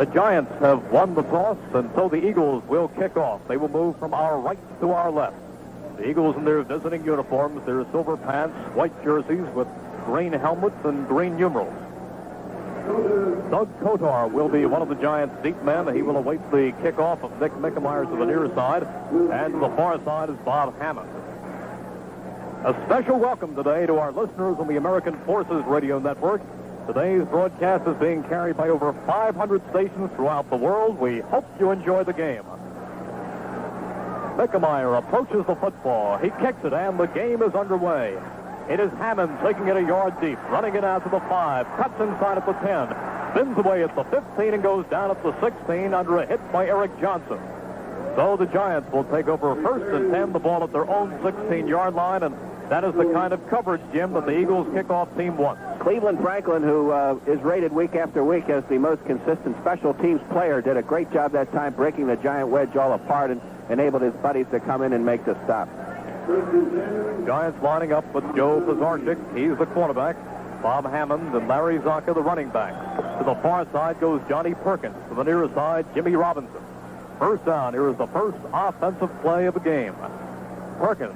The Giants have won the toss, and so the Eagles will kick off. They will move from our right to our left. The Eagles in their visiting uniforms, their silver pants, white jerseys with green helmets and green numerals. Doug Kotar will be one of the Giants' deep men. He will await the kickoff of Nick Mickemeyer to the near side, and to the far side is Bob Hammond. A special welcome today to our listeners on the American Forces Radio Network. Today's broadcast is being carried by over 500 stations throughout the world. We hope you enjoy the game. Mickemeyer approaches the football. He kicks it, and the game is underway. It is Hammond taking it a yard deep, running it out to the 5, cuts inside at the 10, spins away at the 15, and goes down at the 16 under a hit by Eric Johnson. So the Giants will take over first and 10, the ball at their own 16-yard line, and that is the kind of coverage, Jim, that the Eagles kickoff team wants. Cleveland Franklin, who is rated week after week as the most consistent special teams player, did a great job that time breaking the Giant wedge all apart and enabled his buddies to come in and make the stop. Giants lining up with Joe Pizarchik. He's the quarterback. Bob Hammond and Larry Zonka, the running backs. To the far side goes Johnny Perkins. To the near side, Jimmy Robinson. First down. Here is the first offensive play of the game. Perkins.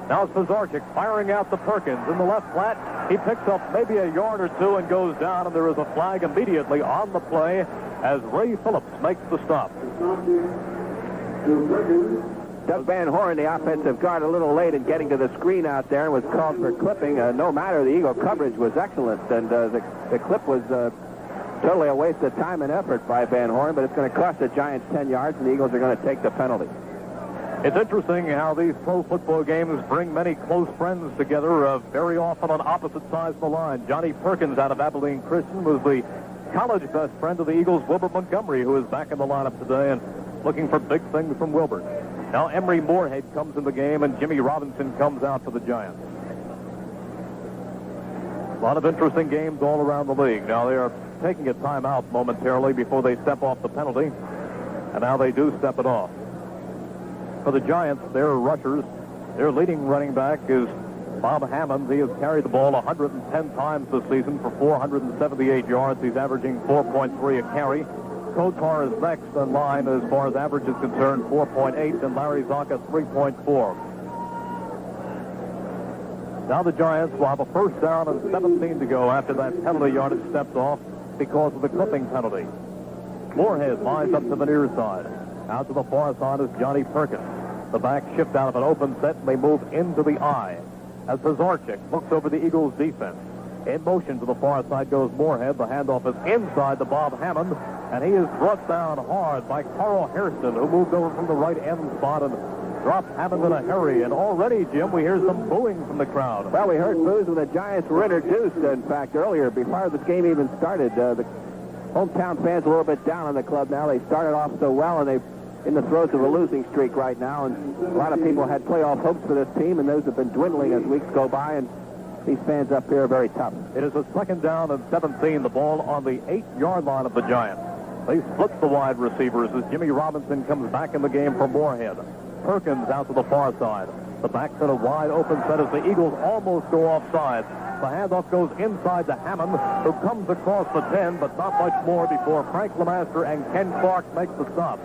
Now it's Pizarchik firing out to Perkins in the left flat. He picks up maybe a yard or two and goes down, and there is a flag immediately on the play as Ray Phillips makes the stop. Doug Van Horn, the offensive guard, a little late in getting to the screen out there and was called for clipping. No matter, the Eagle coverage was excellent, and the clip was totally a waste of time and effort by Van Horn, but it's going to cost the Giants 10 yards, and the Eagles are going to take the penalty. It's interesting how these pro football games bring many close friends together, very often on opposite sides of the line. Johnny Perkins out of Abilene Christian was the college best friend of the Eagles, Wilbert Montgomery, who is back in the lineup today and looking for big things from Wilbert. Now Emery Moorhead comes in the game, and Jimmy Robinson comes out for the Giants. A lot of interesting games all around the league. Now they are taking a timeout momentarily before they step off the penalty, and now they do step it off. For the Giants, their rushers, their leading running back is Bob Hammond. He has carried the ball 110 times this season for 478 yards. He's averaging 4.3 a carry. Kotar is next in line as far as average is concerned, 4.8, and Larry Zonka 3.4. Now the Giants will have a first down and 17 to go after that penalty yardage steps off because of the clipping penalty. Moorhead lines up to the near side. Out to the far side is Johnny Perkins. The back shift out of an open set, and they move into the eye as Pizarchik looks over the Eagles' defense. In motion to the far side goes Moorhead. The handoff is inside to Bob Hammond, and he is brought down hard by Carl Hairston, who moved over from the right end spot and dropped Hammond in a hurry. And already, Jim, we hear some booing from the crowd. Well, we heard boos when the Giants were introduced, in fact, earlier, before this game even started. The hometown fans a little bit down on the club now. They started off so well, and they're in the throes of a losing streak right now. And a lot of people had playoff hopes for this team, and those have been dwindling as weeks go by. And these fans up here are very tough. It is a second down and 17, the ball on the 8-yard line of the Giants. They split the wide receivers as Jimmy Robinson comes back in the game for Moorhead. Perkins out to the far side. The back set a wide open set as the Eagles almost go offside. The handoff goes inside to Hammond, who comes across the 10, but not much more before Frank LeMaster and Ken Clark make the stop.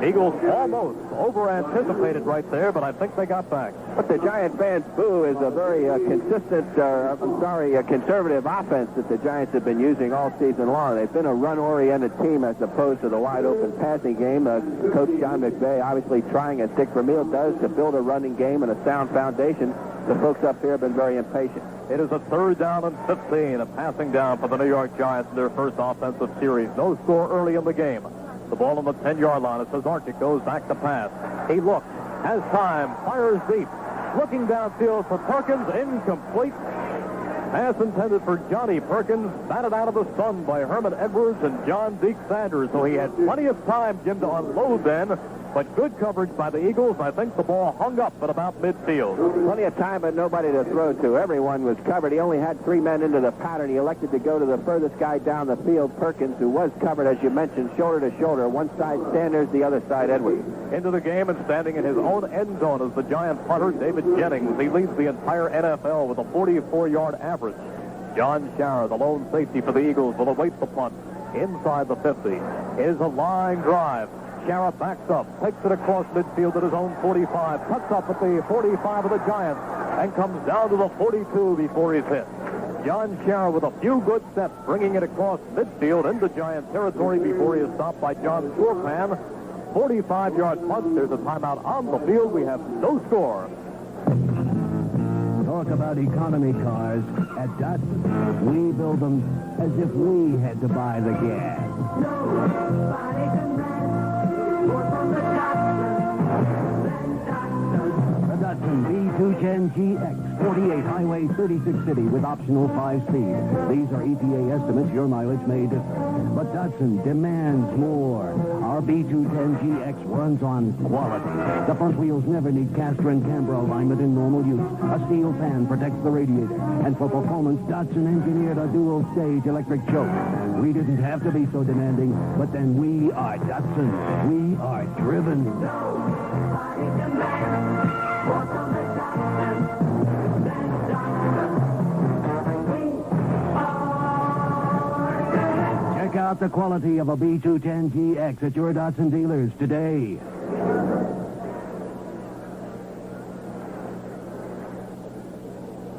Eagles almost over-anticipated right there, but I think they got back. What the Giant fans boo is a very conservative offense that the Giants have been using all season long. They've been a run-oriented team as opposed to the wide-open passing game. Coach John McVay obviously trying, as Dick Vermeil does, to build a running game and a sound foundation. The folks up here have been very impatient. It is a third down and 15, a passing down for the New York Giants in their first offensive series. No score early in the game. The ball on the 10-yard line as Pizarchik goes back to pass. He looks, has time, fires deep. Looking downfield for Perkins, incomplete. Pass intended for Johnny Perkins, batted out of the sun by Herman Edwards and John Deke Sanders. So he had plenty of time, Jim, to unload then. But good coverage by the Eagles. I think the ball hung up at about midfield. Plenty of time, but nobody to throw to. Everyone was covered. He only had 3 men into the pattern. He elected to go to the furthest guy down the field, Perkins, who was covered, as you mentioned, shoulder to shoulder. One side Sanders, the other side Edwards. Into the game and standing in his own end zone is the Giant punter, David Jennings. He leads the entire NFL with a 44-yard average. John Schauer, the lone safety for the Eagles, will await the punt. inside the 50. It is a line drive. Shara backs up, takes it across midfield at his own 45, cuts up at the 45 of the Giants, and comes down to the 42 before he's hit. John Shara with a few good steps, bringing it across midfield into Giant territory before he is stopped by John Surpan. 45-yard punt. There's a timeout on the field. We have no score. Talk about economy cars. At Datsun, we build them as if we had to buy the gas. Nobody can rent more from the Datsun. The Datsun B210GX, 48 highway, 36 city with optional 5-speed. These are EPA estimates. Your mileage may differ. But Datsun demands more. Our B210GX runs on quality. The front wheels never need caster and camber alignment in normal use. A steel fan protects the radiator. And for performance, Datsun engineered a dual-stage electric choke. We didn't have to be so demanding, but then we are Datsun. We are driven. Nobody demands more from the Datsun. Check out the quality of a B210GX at your Datsun dealers today.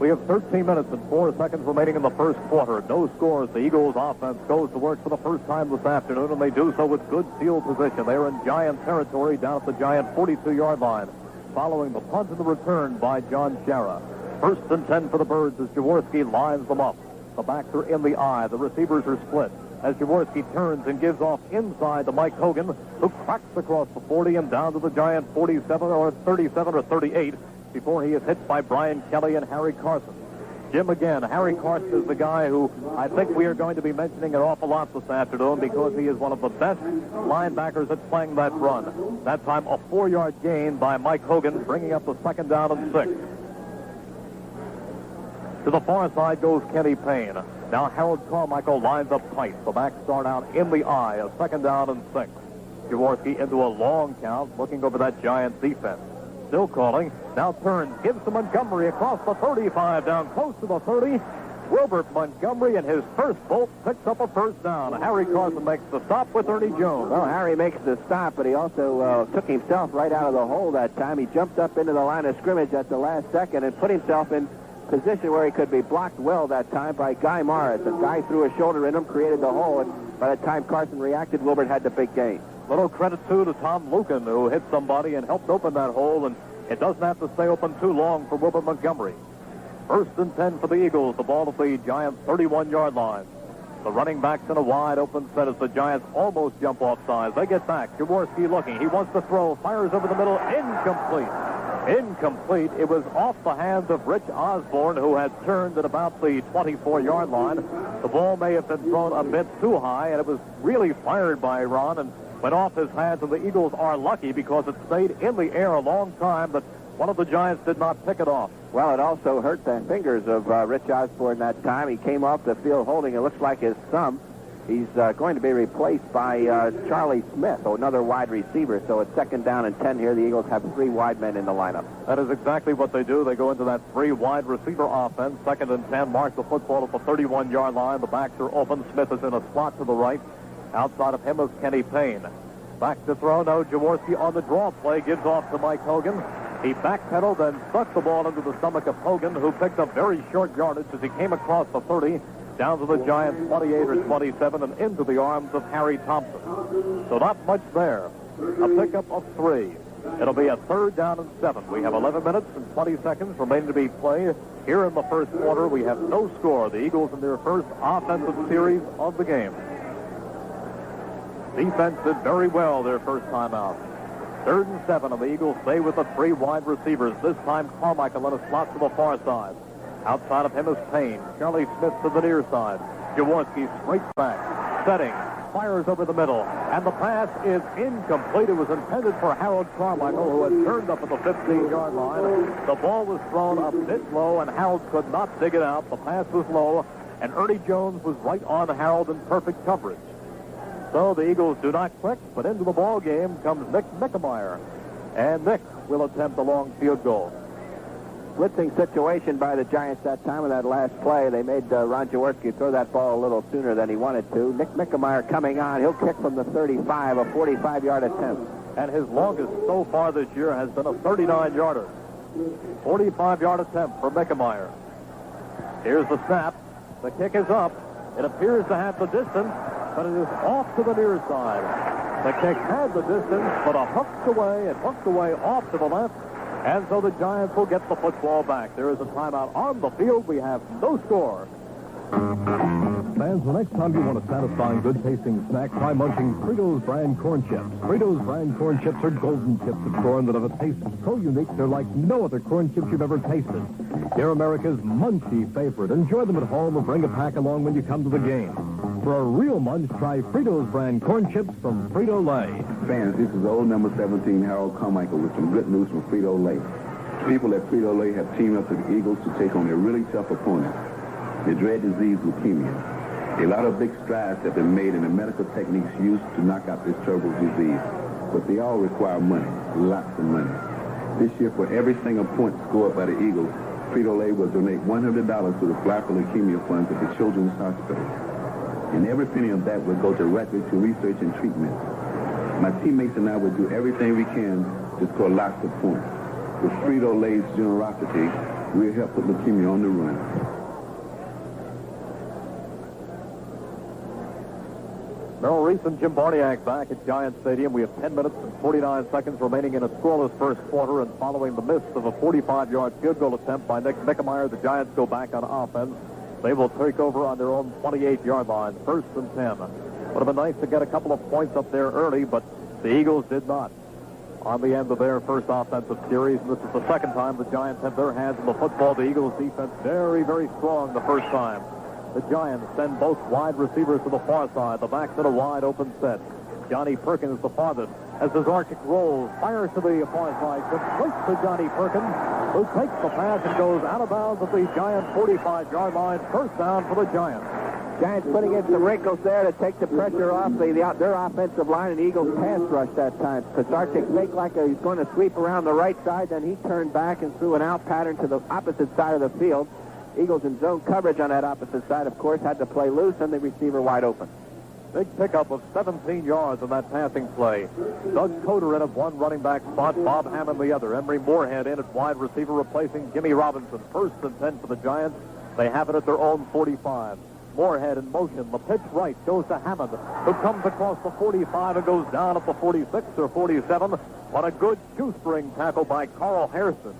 We have 13 minutes and 4 seconds remaining in the first quarter. No scores. The Eagles offense goes to work for the first time this afternoon, and they do so with good field position. They're in Giant territory down at the Giant 42-yard line, following the punt and the return by John Shara. 1st and 10 for the Birds as Jaworski lines them up. The backs are in the eye. The receivers are split as Jaworski turns and gives off inside to Mike Hogan, who cracks across the 40 and down to the Giant 47 or 37 or 38 before he is hit by Brian Kelly and Harry Carson. Jim again. Harry Carson is the guy who I think we are going to be mentioning an awful lot this afternoon because he is one of the best linebackers at playing that run. That time a 4-yard gain by Mike Hogan, bringing up the 2nd down and 6. To the far side goes Kenny Payne. Now Harold Carmichael lines up tight. The backs start out in the eye, a 2nd down and 6. Jaworski into a long count, looking over that Giant defense. Still calling. Now turns, gives to Montgomery across the 35, down close to the 30. Wilbert Montgomery in his first bolt picks up a 1st down. Harry Carson makes the stop with Ernie Jones. Well, Harry makes the stop, but he also took himself right out of the hole that time. He jumped up into the line of scrimmage at the last second and put himself in position where he could be blocked well that time by Guy Morris. The guy threw a shoulder in him, created the hole, and by the time Carson reacted, Wilbert had the big gain. Little credit, too, to Tom Lucan, who hit somebody and helped open that hole, and it doesn't have to stay open too long for Wilbert Montgomery. 1st and 10 for the Eagles, the ball at the Giants' 31-yard line. The running backs in a wide open set as the Giants almost jump off sides. They get back. Jaworski looking. He wants to throw. Fires over the middle. Incomplete. Incomplete. It was off the hands of Rich Osborne, who had turned at about the 24-yard line. The ball may have been thrown a bit too high, and it was really fired by Ron and went off his hands, and the Eagles are lucky because it stayed in the air a long time, but one of the Giants did not pick it off. Well, it also hurt the fingers of Rich Osborne that time. He came off the field holding, it looks like, his thumb. He's going to be replaced by Charlie Smith, another wide receiver. So it's 2nd down and 10 here. The Eagles have 3 wide men in the lineup. That is exactly what they do. They go into that 3 wide receiver offense. 2nd and 10, mark the football at the 31-yard line. The backs are open. Smith is in a slot to the right. Outside of him is Kenny Payne. Back to throw. No, Jaworski on the draw play gives off to Mike Hogan. He backpedaled and stuck the ball into the stomach of Hogan, who picked up very short yardage as he came across the 30, down to the Giants' 28 or 27, and into the arms of Harry Thompson. So not much there. A pickup of 3. It'll be a 3rd down and 7. We have 11 minutes and 20 seconds remaining to be played. Here in the first quarter, we have no score. The Eagles in their first offensive series of the game. Defense did very well their first time out. 3rd and 7, and the Eagles stay with the 3 wide receivers. This time Carmichael in a slot to the far side. Outside of him is Payne. Charlie Smith to the near side. Jaworski straight back. Setting. Fires over the middle. And the pass is incomplete. It was intended for Harold Carmichael, who had turned up at the 15-yard line. The ball was thrown a bit low, and Harold could not dig it out. The pass was low, and Ernie Jones was right on Harold in perfect coverage. So the Eagles do not click, but into the ball game comes Nick Mickemeyer. And Nick will attempt a long field goal. blitzing situation by the Giants that time in that last play. They made Ron Jaworski throw that ball a little sooner than he wanted to. Nick Mickemeyer coming on. He'll kick from the 35, a 45-yard attempt. And his longest so far this year has been a 39-yarder. 45-yard attempt for Mickemeyer. Here's the snap. The kick is up. It appears to have the distance, but it is off to the near side. The kick had the distance, but it hooked away off to the left, and so the Giants will get the football back. There is a timeout on the field. We have no score. Fans, the next time you want a satisfying, good-tasting snack, try munching Fritos brand corn chips. Fritos brand corn chips are golden chips of corn that have a taste so unique they're like no other corn chips you've ever tasted. They're America's munchy favorite. Enjoy them at home or bring a pack along when you come to the game. For a real munch, try Fritos brand corn chips from Frito-Lay. Fans, this is old number 17, Harold Carmichael, with some good news from Frito-Lay. People at Frito-Lay have teamed up with the Eagles to take on a really tough opponent, the dread disease leukemia. A lot of big strides have been made in the medical techniques used to knock out this terrible disease, but they all require money, lots of money. This year, for every single point scored by the Eagles, Frito-Lay will donate $100 to the Fly for Leukemia Funds at the Children's Hospital. And every penny of that will go directly to research and treatment. My teammates and I will do everything we can to score lots of points. With Frito-Lay's generosity, we'll help put leukemia on the run. Merrill Reese and Jim Barniak back at Giant Stadium. We have 10 minutes and 49 seconds remaining in a scoreless first quarter, and following the miss of a 45-yard field goal attempt by Nick Mickemeyer, the Giants go back on offense. They will take over on their own 28-yard line, 1st and 10. Would have been nice to get a couple of points up there early, but the Eagles did not. On the end of their first offensive series, and this is the second time the Giants have their hands on the football. The Eagles defense very, very strong the first time. The Giants send both wide receivers to the far side. The backs in a wide open set. Johnny Perkins the farthest. As Zarchik rolls, fires to the far side, completes to Johnny Perkins, who takes the pass and goes out of bounds at the Giants' 45-yard line. First down for the Giants. Giants putting in some wrinkles there to take the pressure off their offensive line, and Eagles pass rush that time. Zarchik faked like he's going to sweep around the right side, then he turned back and threw an out pattern to the opposite side of the field. Eagles in zone coverage on that opposite side, of course, had to play loose, and the receiver wide open. Big pickup of 17 yards on that passing play. Doug Coder in at one running back spot, Bob Hammond the other. Emery Moorhead in at wide receiver, replacing Jimmy Robinson. 1st and 10 for the Giants. They have it at their own 45. Moorhead in motion. The pitch right goes to Hammond, who comes across the 45 and goes down at the 46 or 47. What a good shoestring tackle by Carl Hairston.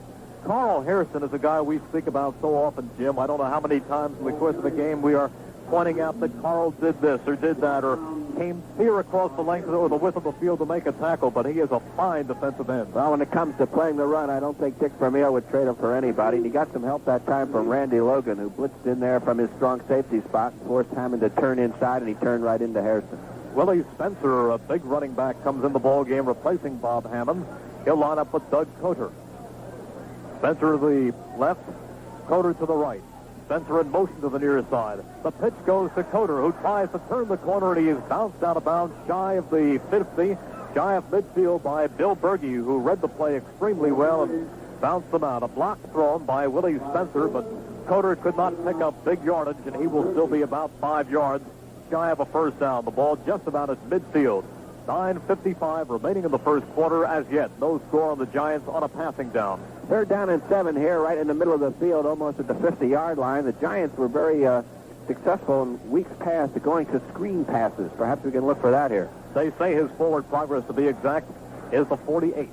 Carl Hairston is a guy we speak about so often, Jim. I don't know how many times in the course of the game we are pointing out that Carl did this or did that or came clear across the length or the width of the field to make a tackle, but he is a fine defensive end. Well, when it comes to playing the run, I don't think Dick Vermeer would trade him for anybody. He got some help that time from Randy Logan, who blitzed in there from his strong safety spot, forced Hammond to turn inside, and he turned right into Hairston. Willie Spencer, a big running back, comes in the ball game replacing Bob Hammond. He'll line up with Doug Coder. Spencer to the left, Coder to the right. Spencer in motion to the near side. The pitch goes to Coder, who tries to turn the corner, and he is bounced out of bounds shy of the 50, shy of midfield by Bill Berge, who read the play extremely well and bounced them out. A block thrown by Willie Spencer, but Coder could not pick up big yardage, and he will still be about 5 yards shy of a first down. The ball just about at midfield. 9:55 remaining in the first quarter as yet. No score on the Giants on a passing down. 3rd down and 7 here, right in the middle of the field, almost at the 50-yard line. The Giants were very successful in weeks past at going to screen passes. Perhaps we can look for that here. They say his forward progress, to be exact, is the 48.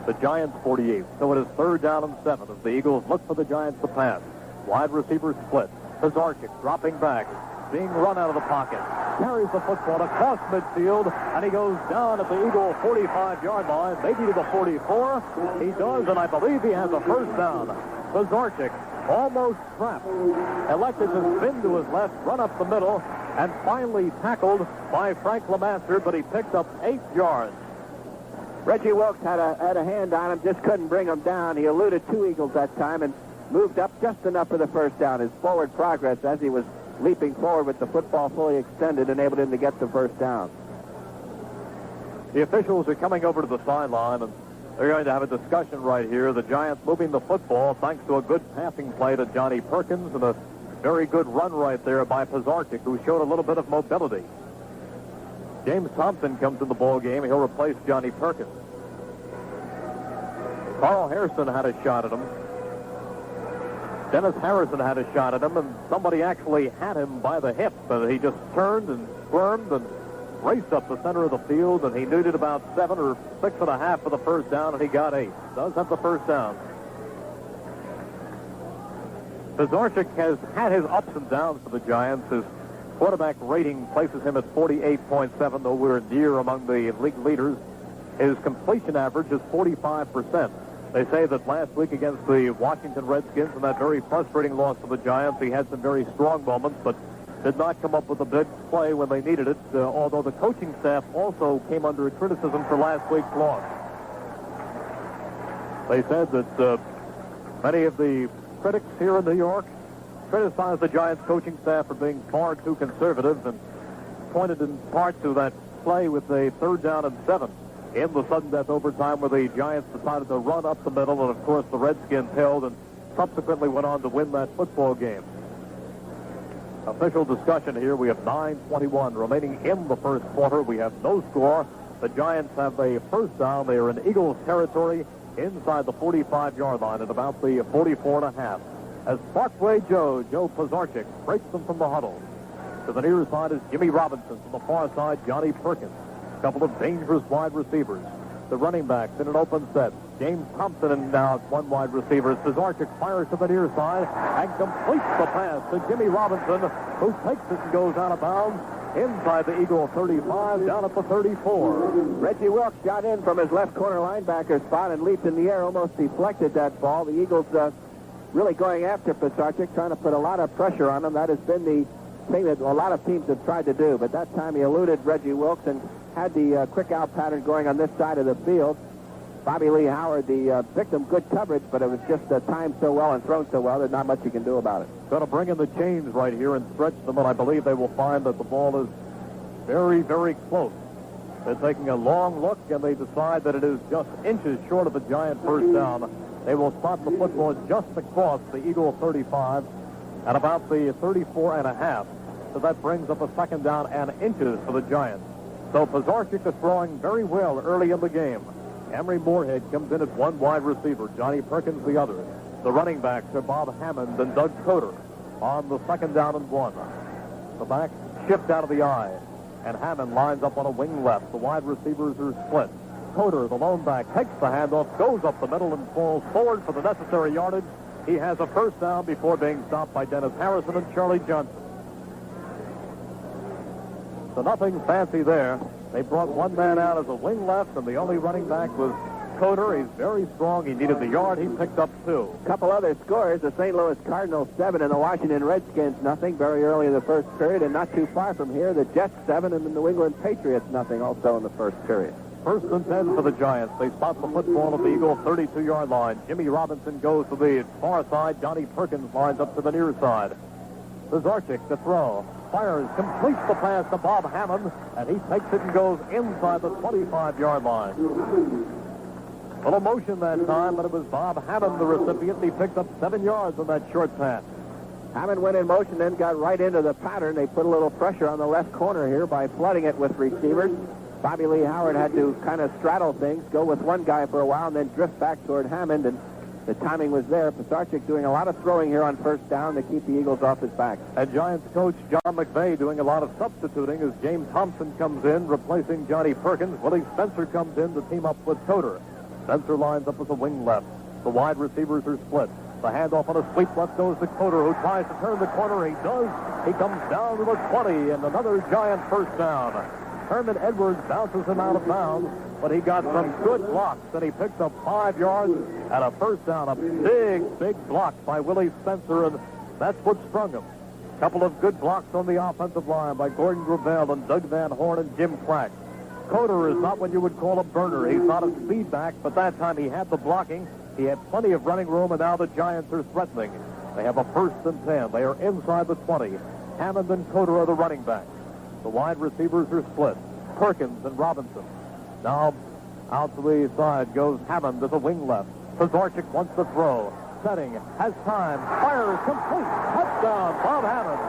The Giants' 48. So it is 3rd down and 7 as the Eagles look for the Giants to pass. Wide receiver split. Zarchik dropping back, being run out of the pocket. Carries the football across midfield, and he goes down at the Eagle 45-yard line, maybe to the 44. He does, and I believe he has a first down. Zarchik, almost trapped, elected to spin to his left, run up the middle, and finally tackled by Frank LeMaster, but he picked up 8 yards. Reggie Wilkes had a hand on him, just couldn't bring him down. He eluded 2 Eagles that time and moved up just enough for the first down. His forward progress as he was leaping forward with the football fully extended enabled him to get the first down. The officials are coming over to the sideline, and They're going to have a discussion right here. The Giants moving the football thanks to a good passing play to Johnny Perkins and a very good run right there by Pizarchik, who showed a little bit of mobility. James Thompson comes in the ball game. He'll replace Johnny Perkins. Carl Hairston had a shot at him. Dennis Harrison had a shot at him, and somebody actually had him by the hip, but he just turned and squirmed and raced up the center of the field, and he needed about 7 or 6.5 for the first down, and he got 8. Does have the first down. Pizarchik has had his ups and downs for the Giants. His quarterback rating places him at 48.7, though we're near among the league leaders. His completion average is 45%. They say that last week against the Washington Redskins in that very frustrating loss to the Giants, he had some very strong moments, but did not come up with a big play when they needed it, although the coaching staff also came under criticism for last week's loss. They said that many of the critics here in New York criticized the Giants coaching staff for being far too conservative and pointed in part to that play with a 3rd down and 7 in the sudden death overtime where the Giants decided to run up the middle, and of course the Redskins held and subsequently went on to win that football game. Official discussion here. We have 9:21 remaining in the first quarter. We have no score. The Giants have a first down. They are in Eagles territory inside the 45-yard line at about the 44.5. As Parkway Joe Pizarchik breaks them from the huddle. To the near side is Jimmy Robinson. To the far side, Johnny Perkins. A couple of dangerous wide receivers. The running backs in an open set. James Thompson and now one wide receiver. Pizarchik fires to the near side and completes the pass to Jimmy Robinson, who takes it and goes out of bounds inside the Eagle 35, down at the 34. Reggie Wilkes got in from his left corner linebacker spot and leaped in the air, almost deflected that ball. The Eagles really going after Pizarchik, trying to put a lot of pressure on him. That has been the thing that a lot of teams have tried to do, but that time he eluded Reggie Wilkes and had the quick out pattern going on this side of the field. Bobby Lee Howard, the victim, good coverage, but it was just timed so well and thrown so well, there's not much you can do about it. Going to bring in the chains right here and stretch them, and I believe they will find that the ball is very, very close. They're taking a long look, and they decide that it is just inches short of a Giant first down. They will spot the football just across the Eagle 35 at about the 34.5. So that brings up a second down and inches for the Giants. So Pizarchik is throwing very well early in the game. Emery Moorhead comes in as one wide receiver. Johnny Perkins the other. The running backs are Bob Hammond and Doug Coder on the 2nd down and 1. The backs shift out of the eye, and Hammond lines up on a wing left. The wide receivers are split. Coder, the lone back, takes the handoff, goes up the middle, and falls forward for the necessary yardage. He has a first down before being stopped by Dennis Harrison and Charlie Johnson. So nothing fancy there. They brought one man out as a wing left, and the only running back was Coder. He's very strong. He needed the yard. He picked up 2. A couple other scores. The St. Louis Cardinals 7 and the Washington Redskins nothing very early in the first period, and not too far from here, the Jets 7 and the New England Patriots nothing also in the first period. 1st and 10 for the Giants. They spot the football at the Eagle 32-yard line. Jimmy Robinson goes to the far side. Johnny Perkins lines up to the near side. Pizarchik to throw. Fires, completes the pass to Bob Hammond, and he takes it and goes inside the 25-yard line. Little motion that time, but it was Bob Hammond, the recipient. He picked up 7 yards on that short pass. Hammond went in motion, then got right into the pattern. They put a little pressure on the left corner here by flooding it with receivers. Bobby Lee Howard had to kind of straddle things, go with one guy for a while, and then drift back toward Hammond, and the timing was there. Pizarchik doing a lot of throwing here on first down to keep the Eagles off his back. And Giants coach John McVay doing a lot of substituting as James Thompson comes in, replacing Johnny Perkins. Willie Spencer comes in to team up with Coder. Spencer lines up as a wing left. The wide receivers are split. The handoff on a sweep left goes to Coder, who tries to turn the corner. He does. He comes down to the 20, and another Giant first down. Herman Edwards bounces him out of bounds, but he got some good blocks, and he picked up 5 yards and a first down. A big block by Willie Spencer, and that's what sprung him. A couple of good blocks on the offensive line by Gordon Gravel and Doug Van Horn and Jim Crack. Coder is not what you would call a burner. He's not a speed back, but that time he had the blocking. He had plenty of running room, and now the Giants are threatening. They have a 1st and 10. They are inside the 20. Hammond and Coder are the running backs. The wide receivers are split. Perkins and Robinson. Now Out to the side goes Hammond to the wing left. Pazorchik wants to throw. Setting, has time, fires, complete. Touchdown, Bob Hammond.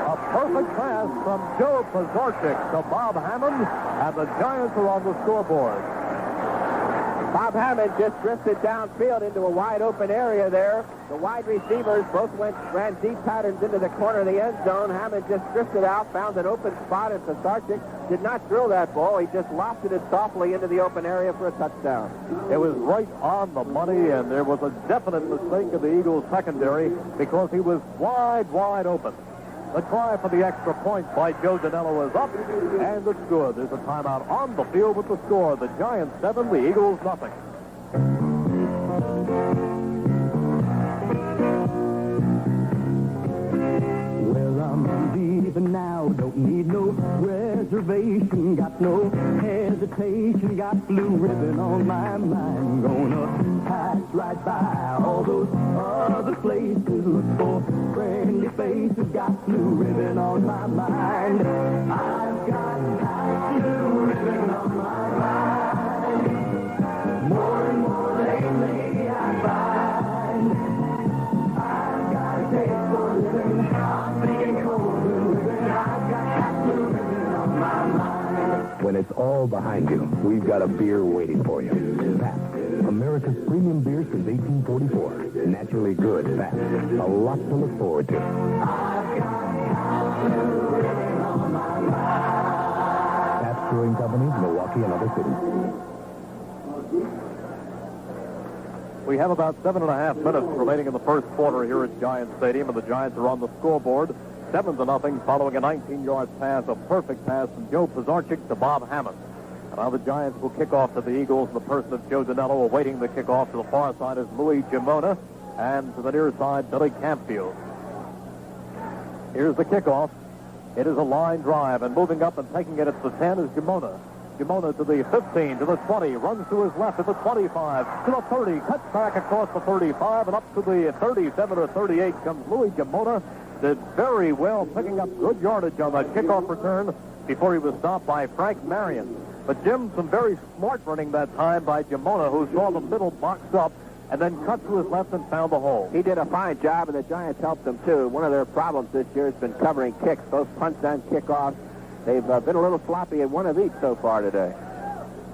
A perfect pass from Joe Pazorchik to Bob Hammond, and the Giants are on the scoreboard. Bob Hammond just drifted downfield into a wide open area there. The wide receivers both ran deep patterns into the corner of the end zone. Hammond just drifted out, found an open spot, and Pazorchik did not drill that ball. He just lofted it softly into the open area for a touchdown. It was right on the money, and there was a definite mistake of the Eagles secondary because he was wide open. The try for the extra point by Joe Danello is up, and it's good. There's a timeout on the field with the score. The Giants 7, the Eagles nothing. Well, I'm leaving now, don't need no reservation, got no hesitation, got blue ribbon on my mind, gonna pass right by all those other places, look for friendly faces, got blue ribbon on my mind. I've got blue ribbon on my mind. More and more lately I find I've got a taste for living. I'm thinking cold blue ribbon. I've got that blue ribbon on my mind. When it's all behind you, we've got a beer waiting for you. Pabst, America's premium beer since 1844. Naturally good, Pabst. A lot to look forward to. I've got blue ribbon on my mind. Pabst Brewing Company, Milwaukee, and other cities. We have about 7.5 minutes remaining in the first quarter here at Giants Stadium, and the Giants are on the scoreboard, 7-0, following a 19-yard pass, a perfect pass from Joe Pazorchik to Bob Hammond. And now the Giants will kick off to the Eagles in the person of Joe Danello. Awaiting the kickoff to the far side is Louis Gimona, and to the near side, Billy Campfield. Here's the kickoff. It is a line drive, and moving up and taking it at the 10 is Gimona. Gimona to the 15, to the 20, runs to his left at the 25, to the 30, cuts back across the 35, and up to the 37 or 38 comes Louis Gimona. Did very well, picking up good yardage on that kickoff return before he was stopped by Frank Marion. But Jim, some very smart running that time by Gimona, who saw the middle box up and then cut to his left and found the hole. He did a fine job, and the Giants helped them, too. One of their problems this year has been covering kicks, both punts and kickoffs. They've been a little sloppy at one of each so far today.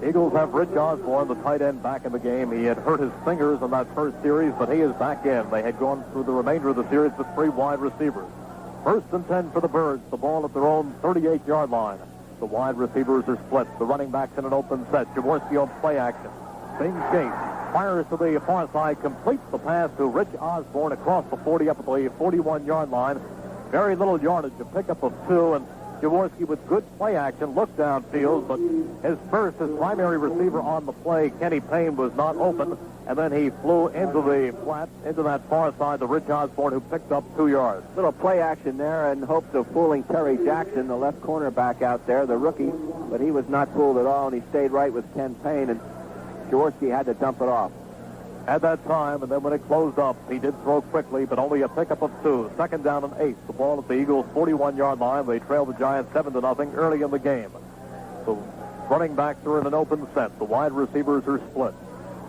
Eagles have Rich Osborne, the tight end, back in the game. He had hurt his fingers in that first series, but he is back in. They had gone through the remainder of the series with 3 wide receivers. 1st and 10 for the Birds, the ball at their own 38-yard line. The wide receivers are split. The running back's in an open set. Jaworski on play action. Same shape. Fires to the far side, completes the pass to Rich Osborne across the 40 up at the 41-yard line. Very little yardage, a pickup of 2, and Jaworski with good play action, looked downfield, but his primary receiver on the play, Kenny Payne, was not open, and then he flew into the flat, into that far side to Rich Osborne, who picked up 2 yards. Little play action there in hopes of fooling Terry Jackson, the left cornerback out there, the rookie, but he was not fooled at all, and he stayed right with Ken Payne, and Jaworski had to dump it off. At that time, and then when it closed up, he did throw quickly, but only a pickup of 2. 2nd down and 8. The ball at the Eagles' 41-yard line. They trailed the Giants 7-0 early in the game. The running backs are in an open set. The wide receivers are split.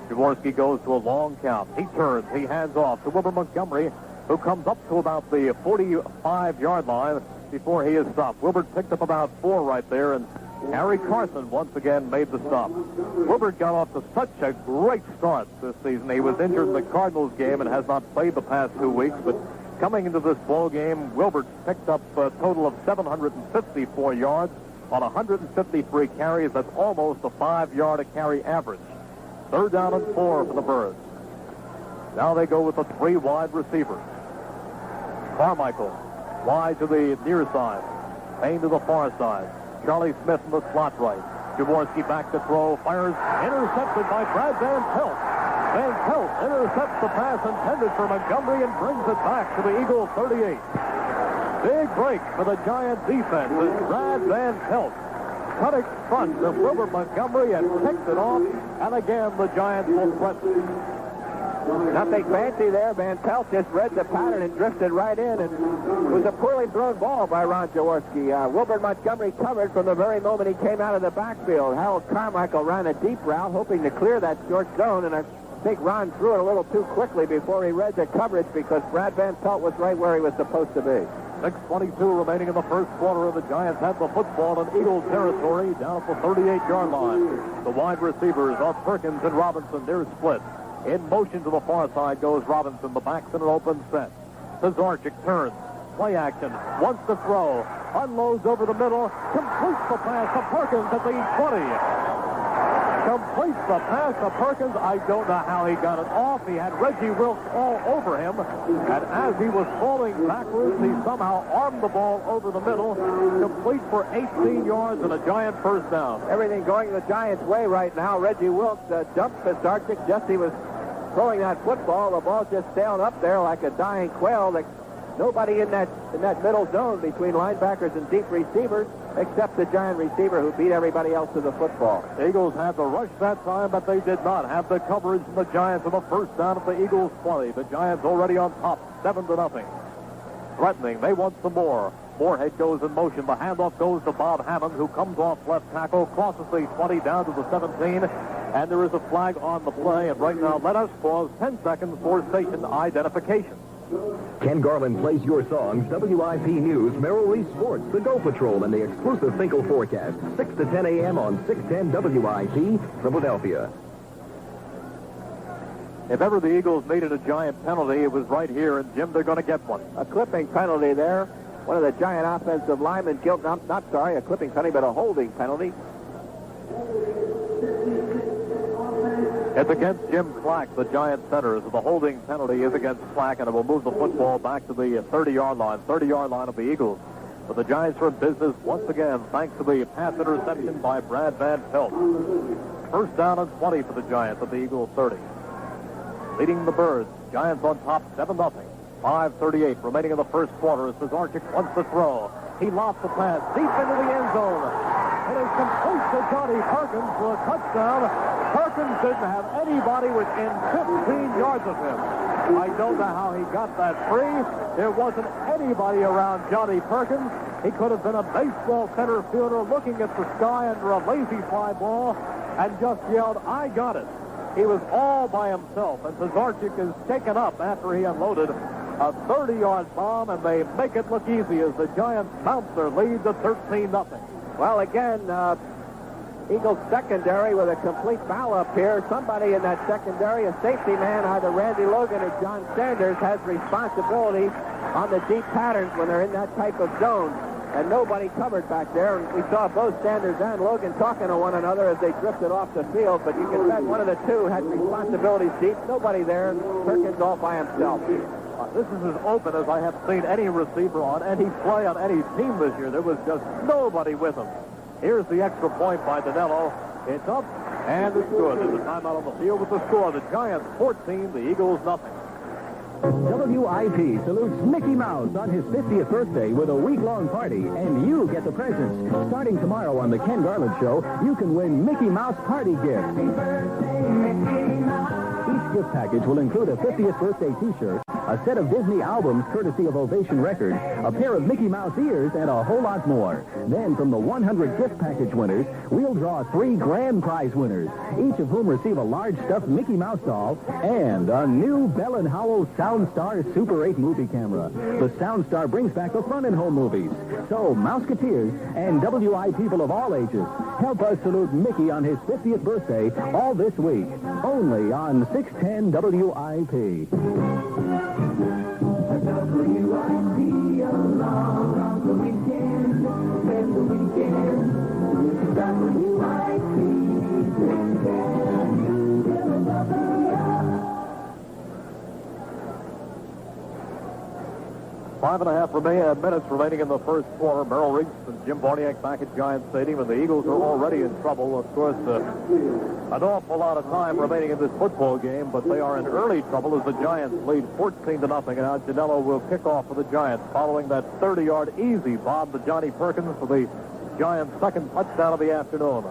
Jaworski goes to a long count. He turns. He hands off to Wilbur Montgomery, who comes up to about the 45-yard line before he is stopped. Wilbur picked up about 4 right there, and Harry Carson once again made the stop. Wilbert got off to such a great start this season. He was injured in the Cardinals game and has not played the past 2 weeks, but coming into this ball game, Wilbert picked up a total of 754 yards on 153 carries. That's almost a 5-yard a carry average. 3rd down and 4 for the Birds. Now they go with the 3 wide receivers. Carmichael wide to the near side. Payne to the far side. Charlie Smith in the slot right. Jaworski back to throw, fires, intercepted by Brad Van Pelt. Van Pelt intercepts the pass intended for Montgomery and brings it back to the Eagle 38. Big break for the Giant defense as Brad Van Pelt cut it front of Wilbur Montgomery and picked it off, and again the Giants will press it. Nothing fancy there. Van Pelt just read the pattern and drifted right in. And it was a poorly thrown ball by Ron Jaworski. Wilbert Montgomery covered from the very moment he came out of the backfield. Harold Carmichael ran a deep route, hoping to clear that short zone, and I think Ron threw it a little too quickly before he read the coverage because Brad Van Pelt was right where he was supposed to be. 6:22 remaining in the first quarter. The Giants have the football in Eagles territory down at the 38-yard line. The wide receivers are Perkins and Robinson. They're split. In motion to the far side goes Robinson. The back's in an open set. Tazarchik turns. Play action. Wants to throw. Unloads over the middle. Completes the pass to Perkins at the 20. Completes the pass to Perkins. I don't know how he got it off. He had Reggie Wilkes all over him. And as he was falling backwards, he somehow armed the ball over the middle. Complete for 18 yards and a Giant first down. Everything going the Giants' way right now. Reggie Wilkes jumped Tazarchik just he was throwing that football. The ball just sailed up there like a dying quail. Nobody in that middle zone between linebackers and deep receivers except the Giant receiver who beat everybody else to the football. Eagles had the rush that time, but they did not have the coverage from the Giants on the first down at the Eagles 20. The Giants already on top, 7-0. Threatening, they want some more. Moorhead goes in motion. The handoff goes to Bob Hammond, who comes off left tackle, crosses the 20 down to the 17, and there is a flag on the play. And right now, let us pause 10 seconds for station identification. Ken Garland plays your songs, WIP News, Merrill Reese Sports, The Go Patrol, and the exclusive Finkel forecast, 6 to 10 a.m. on 610 WIP, Philadelphia. If ever the Eagles needed a Giant penalty, it was right here, and Jim, they're going to get one. A clipping penalty there. One of the Giant offensive linemen guilty, a clipping penalty, but a holding penalty. It's against Jim Clack, the Giant center. So the holding penalty is against Clack, and it will move the football back to the 30-yard line of the Eagles. But the Giants are in business once again, thanks to the pass interception by Brad Van Pelt. First down and 20 for the Giants at the Eagles 30. Leading the Birds, Giants on top, 7-0. 5:38 remaining in the first quarter as Tazarchik wants to throw. He lofts the pass deep into the end zone. It is complete to Johnny Perkins for a touchdown. Perkins didn't have anybody within 15 yards of him. I don't know how he got that free. There wasn't anybody around Johnny Perkins. He could have been a baseball center fielder looking at the sky under a lazy fly ball and just yelled, "I got it." He was all by himself, and Tazarchik is taken up after he unloaded a 30-yard bomb, and they make it look easy as the Giants bounce their lead to 13-0. Well, again, Eagles secondary with a complete foul up here. Somebody in that secondary, a safety man, either Randy Logan or John Sanders, has responsibility on the deep patterns when they're in that type of zone. And nobody covered back there. And we saw both Sanders and Logan talking to one another as they drifted off the field. But you can bet one of the two had responsibilities deep. Nobody there. Perkins all by himself. This is as open as I have seen any receiver on any play on any team this year. There was just nobody with him. Here's the extra point by Danilo. It's up, and it's good. There's a timeout on the field with the score. The Giants 14, the Eagles nothing. WIP salutes Mickey Mouse on his 50th birthday with a week-long party, and you get the presents. Starting tomorrow on The Ken Garland Show, you can win Mickey Mouse party gifts. Each gift package will include a 50th birthday T-shirt, a set of Disney albums courtesy of Ovation Records, a pair of Mickey Mouse ears, and a whole lot more. Then, from the 100 gift package winners, we'll draw 3 grand prize winners, each of whom receive a large stuffed Mickey Mouse doll and a new Bell & Howell Soundstar Super 8 movie camera. The Soundstar brings back the fun in home movies. So, Mouseketeers and WI people of all ages, help us salute Mickey on his 50th birthday all this week, only on 610 WIP. Along the weekend, spend the weekend with Five and a half minutes remaining in the first quarter. Merrill Reese and Jim Barniak back at Giant Stadium, and the Eagles are already in trouble. Of course, an awful lot of time remaining in this football game, but they are in early trouble as the Giants lead 14-0. And now Janello will kick off for the Giants following that 30-yard easy bomb to Johnny Perkins for the Giants' second touchdown of the afternoon.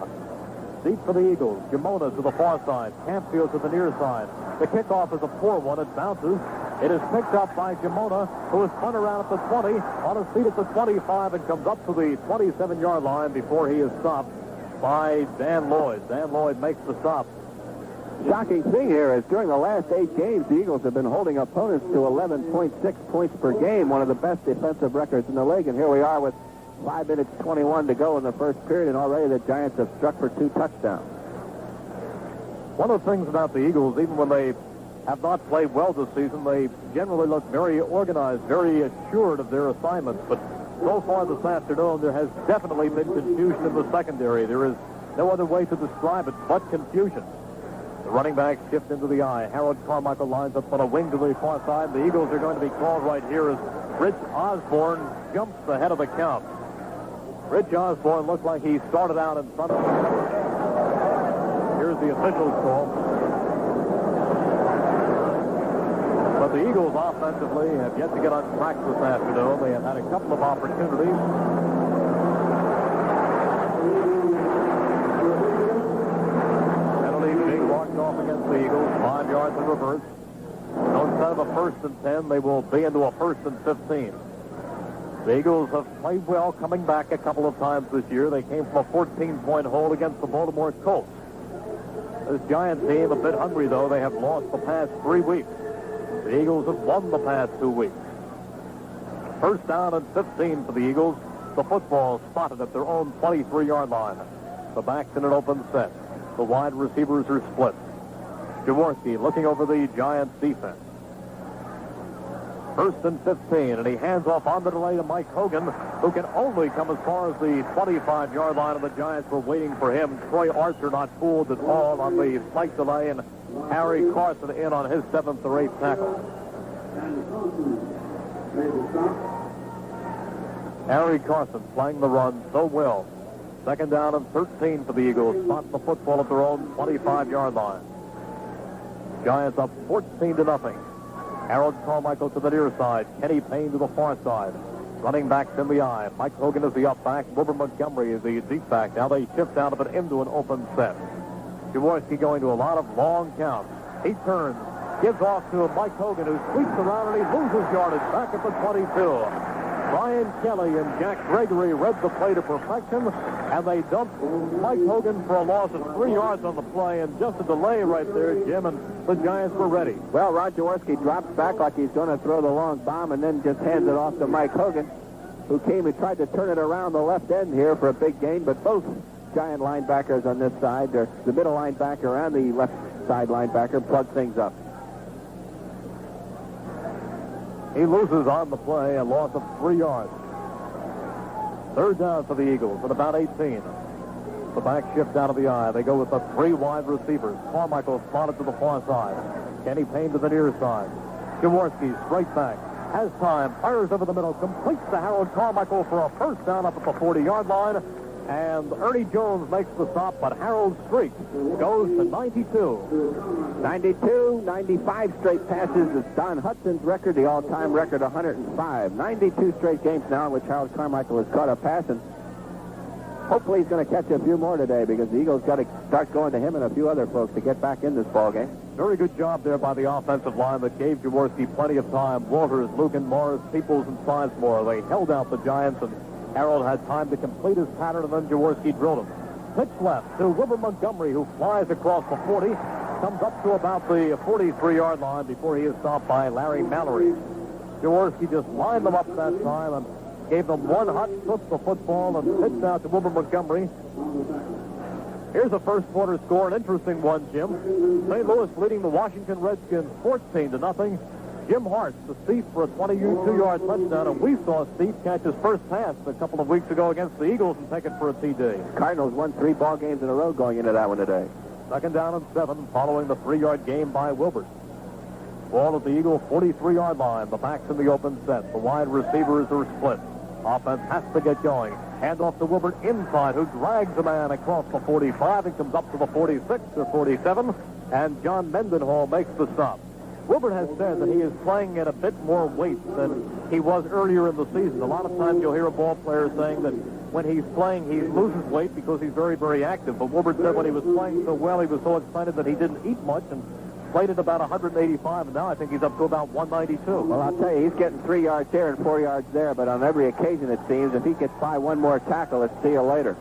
Deep for the Eagles. Jamona to the far side. Campfield to the near side. The kickoff is a poor one. It bounces. It is picked up by Jamona, who is spun around at the 20, on his feet at the 25, and comes up to the 27-yard line before he is stopped by Dan Lloyd. Dan Lloyd makes the stop. Shocking thing here is during the last 8 games, the Eagles have been holding opponents to 11.6 points per game, one of the best defensive records in the league. And here we are with 5 minutes 21 to go in the first period, and already the Giants have struck for 2 touchdowns. One of the things about the Eagles, even when they have not played well this season, they generally look very organized, very assured of their assignments. But so far this afternoon, there has definitely been confusion in the secondary. There is no other way to describe it but confusion. The running back shift into the eye. Harold Carmichael lines up on a wing to the far side. The Eagles are going to be called right here as Rich Osborne jumps ahead of the count. Rich Osborne looked like he started out in front of him. Here's the official's call. But the Eagles offensively have yet to get on track this afternoon. They have had a couple of opportunities. Penalty being walked off against the Eagles. 5 yards in reverse. So instead of a 1st and 10, they will be into a 1st and 15. The Eagles have played well coming back a couple of times this year. They came from a 14-point hold against the Baltimore Colts. This Giant team a bit hungry, though. They have lost the past 3 weeks. The Eagles have won the past 2 weeks. 1st down and 15 for the Eagles. The football spotted at their own 23-yard line. The backs in an open set. The wide receivers are split. Jaworski looking over the Giants' defense. 1st and 15, and he hands off on the delay to Mike Hogan, who can only come as far as the 25-yard line, and the Giants were waiting for him. Troy Archer not fooled at all on the slight delay, and Harry Carson in on his 7th or 8th tackle. Harry Carson playing the run so well. 2nd down and 13 for the Eagles. Spot the football at their own 25-yard line. Giants up 14-0. Harold Carmichael to the near side. Kenny Payne to the far side. Running backs in the eye. Mike Hogan is the up back. Wilbur Montgomery is the deep back. Now they shift out of it into an open set. Jaworski going to a lot of long counts. He turns, gives off to Mike Hogan, who sweeps around and he loses yardage back at the 22. Brian Kelly and Jack Gregory read the play to perfection, and they dumped Mike Hogan for a loss of 3 yards on the play, and just a delay right there, Jim, and the Giants were ready. Well, Rod Jaworski drops back like he's going to throw the long bomb and then just hands it off to Mike Hogan, who came and tried to turn it around the left end here for a big gain, but both Giant linebackers on this side, the middle linebacker and the left side linebacker, plug things up. He loses on the play, a loss of 3 yards. 3rd down for the Eagles at about 18. The back shift out of the eye. They go with the 3 wide receivers. Carmichael spotted to the far side. Kenny Payne to the near side. Jaworski straight back. Has time. Fires over the middle. Completes to Harold Carmichael for a 1st down up at the 40-yard line. And Ernie Jones makes the stop, but Harold's streak goes to 92. 92, 95 straight passes is Don Hudson's record, the all-time record, 105. 92 straight games now in which Harold Carmichael has caught a pass, and hopefully he's going to catch a few more today because the Eagles got to start going to him and a few other folks to get back in this ball game. Very good job there by the offensive line that gave Jaworski plenty of time. Walters, Lucan, Morris, Peoples, and Sizemore. They held out the Giants, and Harold had time to complete his pattern, and then Jaworski drilled him. Pitch left to Wilbur Montgomery, who flies across the 40, comes up to about the 43-yard line before he is stopped by Larry Mallory. Jaworski just lined them up that time and gave them one hot flip the football and pitched out to Wilbur Montgomery. Here's the first quarter score, an interesting one, Jim. St. Louis leading the Washington Redskins 14-0. Jim Hart to Steve for a 22-yard touchdown, and we saw Steve catch his first pass a couple of weeks ago against the Eagles and take it for a TD. Cardinals won 3 ball games in a row going into that one today. 2nd down and 7 following the 3-yard gain by Wilbert. Ball at the Eagle 43-yard line. The backs in the open set. The wide receivers are split. Offense has to get going. Hand off to Wilbert inside, who drags a man across the 45 and comes up to the 46 or 47. And John Mendenhall makes the stop. Wilbert has said that he is playing at a bit more weight than he was earlier in the season. A lot of times you'll hear a ball player saying that when he's playing, he loses weight because he's very, very active. But Wilbert said when he was playing so well, he was so excited that he didn't eat much and played at about 185, and now I think he's up to about 192. Well, I'll tell you, he's getting 3 yards here and 4 yards there, but on every occasion, it seems, if he gets by one more tackle, it's see you later.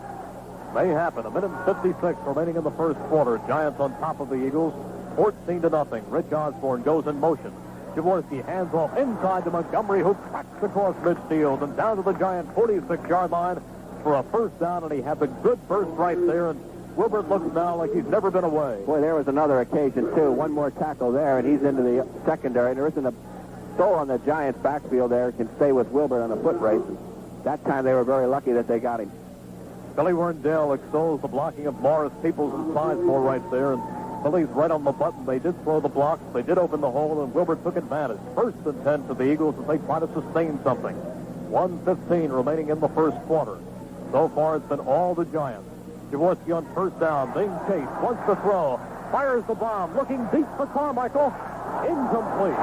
May happen. 1:56 remaining in the first quarter. Giants on top of the Eagles, 14-0. Rich Osborne goes in motion. Jaworski hands off inside to Montgomery, who cracks across midfield and down to the Giant 46-yard line for a first down, and he had the good burst right there, and Wilbert looks now like he's never been away. Boy, there was another occasion, too. One more tackle there, and he's into the secondary. There isn't a soul on the Giants' backfield there who can stay with Wilbert on a foot race. That time they were very lucky that they got him. Billy Werndale extols the blocking of Morris Peoples and Sizemore right there, and Billy's right on the button. They did throw the blocks. They did open the hole, and Wilbert took advantage. 1st and 10 for the Eagles as they try to sustain something. 1:15 remaining in the first quarter. So far, it's been all the Giants. Jaworski on first down, being chased, wants to throw, fires the bomb, looking deep for Carmichael. Incomplete.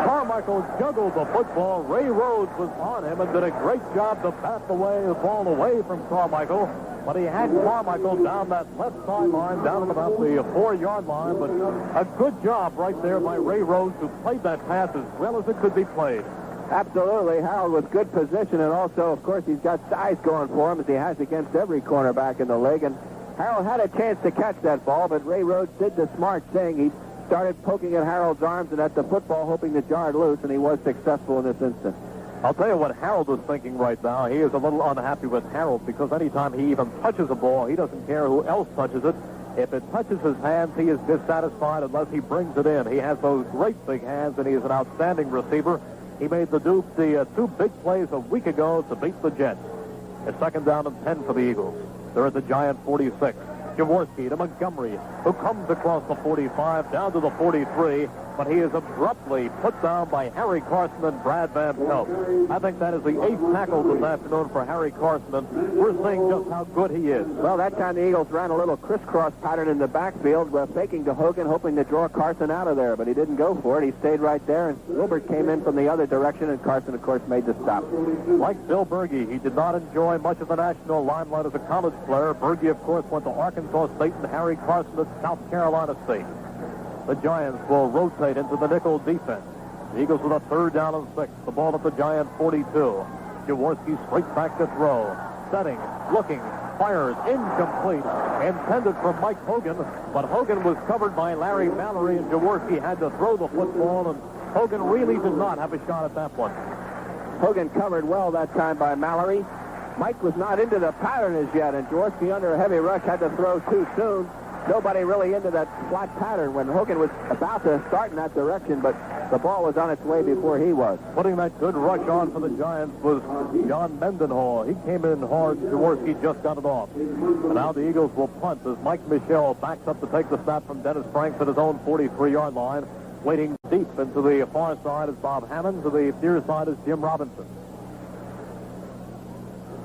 Carmichael juggled the football. Ray Rhodes was on him and did a great job to bat the ball away from Carmichael. But he had Carmichael down that left sideline, down at about the 4-yard line. But a good job right there by Ray Rhodes, who played that pass as well as it could be played. Absolutely. Harold with good position, and also, of course, he's got size going for him as he has against every cornerback in the league. And Harold had a chance to catch that ball, but Ray Rhodes did the smart thing. He started poking at Harold's arms and at the football, hoping to jar it loose, and he was successful in this instance. I'll tell you what Harold is thinking right now. He is a little unhappy with Harold because anytime he even touches a ball, he doesn't care who else touches it. If it touches his hands, he is dissatisfied unless he brings it in. He has those great big hands, and he is an outstanding receiver. He made the two big plays a week ago to beat the Jets. It's 2nd down and 10 for the Eagles. They're at the Giant 46. Jaworski to Montgomery, who comes across the 45, down to the 43, but he is abruptly put down by Harry Carson and Brad Van Pelt. I think that is the 8th tackle this afternoon for Harry Carson, and we're seeing just how good he is. Well, that time the Eagles ran a little crisscross pattern in the backfield, faking to Hogan, hoping to draw Carson out of there, but he didn't go for it. He stayed right there, and Wilbert came in from the other direction, and Carson, of course, made the stop. Like Bill Berge, he did not enjoy much of the national limelight as a college player. Berge, of course, went to Arkansas State, and Harry Carson at South Carolina State. The Giants will rotate into the nickel defense. The Eagles with a 3rd down and 6. The ball at the Giant 42. Jaworski straight back to throw. Setting, looking, fires, incomplete. Intended for Mike Hogan, but Hogan was covered by Larry Mallory, and Jaworski had to throw the football, and Hogan really did not have a shot at that one. Hogan covered well that time by Mallory. Mike was not into the pattern as yet, and Jaworski under a heavy rush had to throw too soon. Nobody really into that flat pattern when Hogan was about to start in that direction, but the ball was on its way before he was. Putting that good rush on for the Giants was John Mendenhall. He came in hard. Jaworski just got it off. And now the Eagles will punt as Mike Michel backs up to take the snap from Dennis Franks at his own 43-yard line. Waiting deep into the far side is Bob Hammond. To the near side is Jim Robinson.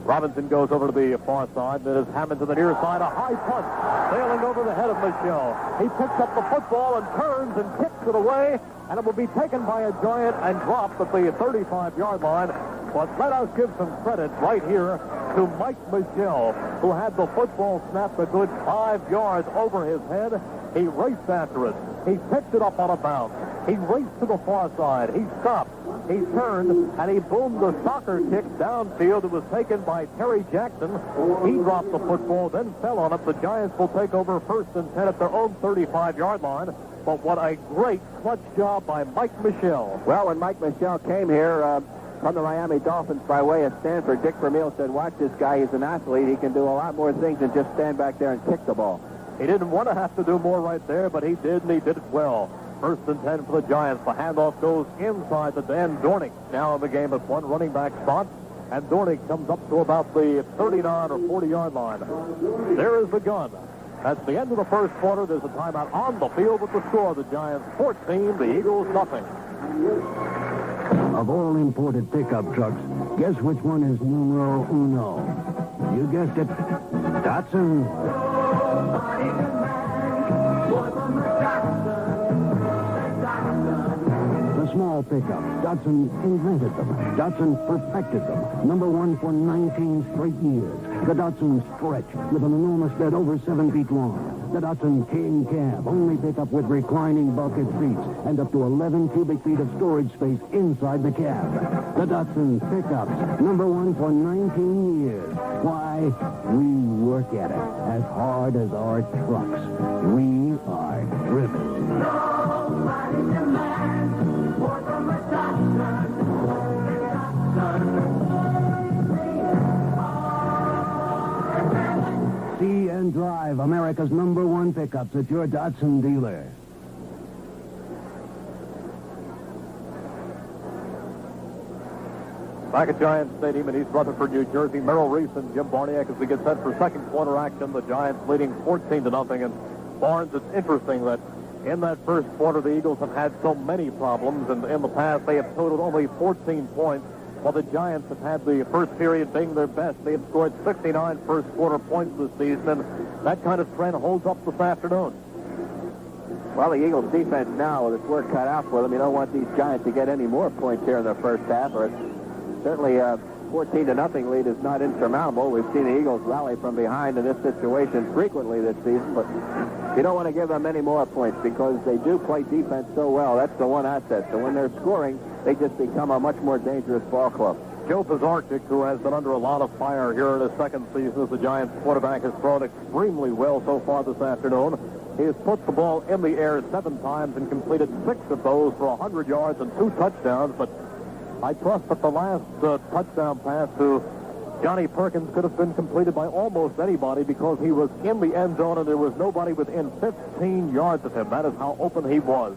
Robinson goes over to the far side. Then it's Hammond to the near side. A high punt sailing over the head of Michel. He picks up the football and turns and kicks it away, and it will be taken by a Giant and dropped at the 35-yard line. But let us give some credit right here to Mike Michel, who had the football snapped a good 5 yards over his head. He raced after it. He picked it up on a bounce. He raced to the far side. He stopped. He turned, and he boomed the soccer kick downfield. It was taken by Terry Jackson. He dropped the football, then fell on it. The Giants will take over 1st and 10 at their own 35-yard line. But what a great clutch job by Mike Michel. Well, when Mike Michel came here from the Miami Dolphins by way of Stanford, Dick Vermeil said, watch this guy. He's an athlete. He can do a lot more things than just stand back there and kick the ball. He didn't want to have to do more right there, but he did, and he did it well. 1st and 10 for the Giants. The handoff goes inside to Dan Dornick. Now in the game at one running back spot, and Dornick comes up to about the 39 or 40-yard line. There is the gun. That's the end of the first quarter. There's a timeout on the field with the score. The Giants 14, the Eagles nothing. Of all imported pickup trucks, guess which one is numero uno? You guessed it, Datsun. Small pickups. Datsun invented them. Datsun perfected them. Number one for 19 straight years. The Datsun Stretch with an enormous bed over 7 feet long. The Datsun King Cab, only pickup with reclining bulkhead seats and up to 11 cubic feet of storage space inside the cab. The Datsun pickups, number one for 19 years. Why? We work at it as hard as our trucks. We are driven. Nobody demands more from a Datsun. See and drive America's number one pickups at your Datsun dealer. Back at Giants Stadium in East Rutherford, New Jersey, Merrill Reese and Jim Barniak as we get set for second quarter action. The Giants leading 14-0. And Barnes, it's interesting that in that first quarter, the Eagles have had so many problems. And in the past, they have totaled only 14 points. While the Giants have had the first period being their best. They have scored 69 first quarter points this season. And that kind of trend holds up this afternoon. Well, the Eagles defense now, with its work cut out for them, you don't want these Giants to get any more points here in the first half. Or certainly a 14-0 lead is not insurmountable. We've seen the Eagles rally from behind in this situation frequently this season, but you don't want to give them any more points because they do play defense so well. That's the one asset. So when they're scoring, they just become a much more dangerous ball club. Joe Pizarnik, who has been under a lot of fire here in his second season as the Giants quarterback, has thrown extremely well so far this afternoon. He has put the ball in the air 7 times and completed 6 of those for 100 yards and 2 touchdowns, but I trust that the last touchdown pass to Johnny Perkins could have been completed by almost anybody because he was in the end zone and there was nobody within 15 yards of him. That is how open he was.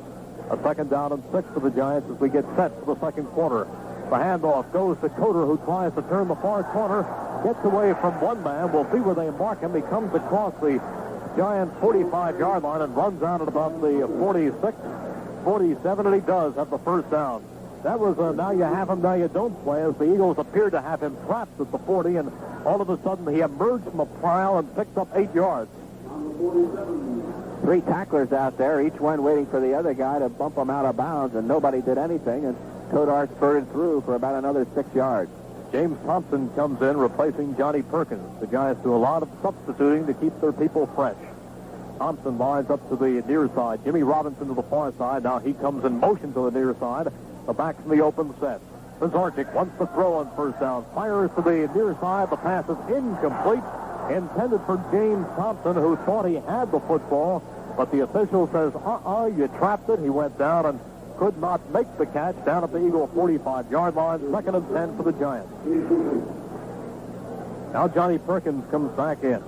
A second down and 6 for the Giants as we get set for the second quarter. The handoff goes to Coder, who tries to turn the far corner, gets away from one man. We'll see where they mark him. He comes across the Giants' 45-yard line and runs out at about the 46, 47, and he does have the first down. That was now you have him, now you don't play, as the Eagles appeared to have him trapped at the 40, and all of a sudden he emerged from a pile and picked up 8 yards. 3 tacklers out there, each one waiting for the other guy to bump him out of bounds, and nobody did anything, and Kodar spurted through for about another 6 yards. James Thompson comes in, replacing Johnny Perkins. The Giants do a lot of substituting to keep their people fresh. Thompson lines up to the near side. Jimmy Robinson to the far side. Now he comes in motion to the near side. The back's in the open set. Pizarnik wants to throw on first down. Fires to the near side. The pass is incomplete. Intended for James Thompson, who thought he had the football. But the official says, you trapped it. He went down and could not make the catch down at the Eagle 45-yard line. 2nd and 10 for the Giants. Now Johnny Perkins comes back in.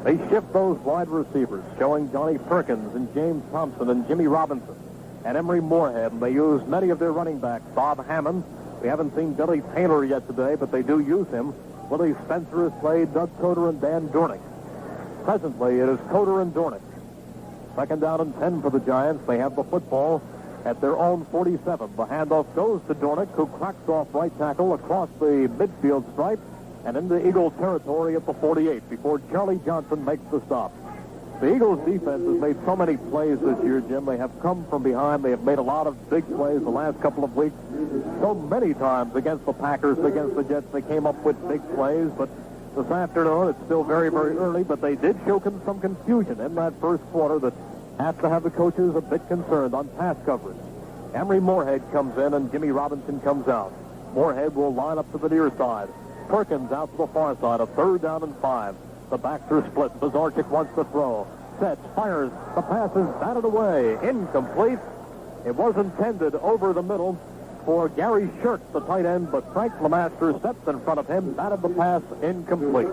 They shift those wide receivers, showing Johnny Perkins and James Thompson and Jimmy Robinson and Emery Moorhead. And they use many of their running backs. Bob Hammond. We haven't seen Billy Taylor yet today, but they do use him. Willie Spencer has played, Doug Coder and Dan Dornick. Presently, it is Coder and Dornick. 2nd down and 10 for the Giants. They have the football at their own 47. The handoff goes to Dornick, who cracks off right tackle across the midfield stripe and into Eagle territory at the 48 before Charlie Johnson makes the stop. The Eagles' defense has made so many plays this year, Jim. They have come from behind. They have made a lot of big plays the last couple of weeks. So many times against the Packers, against the Jets, they came up with big plays. But this afternoon, it's still very, very early, but they did show some confusion in that first quarter that has to have the coaches a bit concerned on pass coverage. Emery Moorhead comes in and Jimmy Robinson comes out. Moorhead will line up to the near side. Perkins out to the far side. A 3rd down and 5. The backs are split. Pizarnik wants to throw. Sets, fires. The pass is batted away. Incomplete. It was intended over the middle for Gary Shirk, the tight end, but Frank Lemaster steps in front of him, batted the pass incomplete.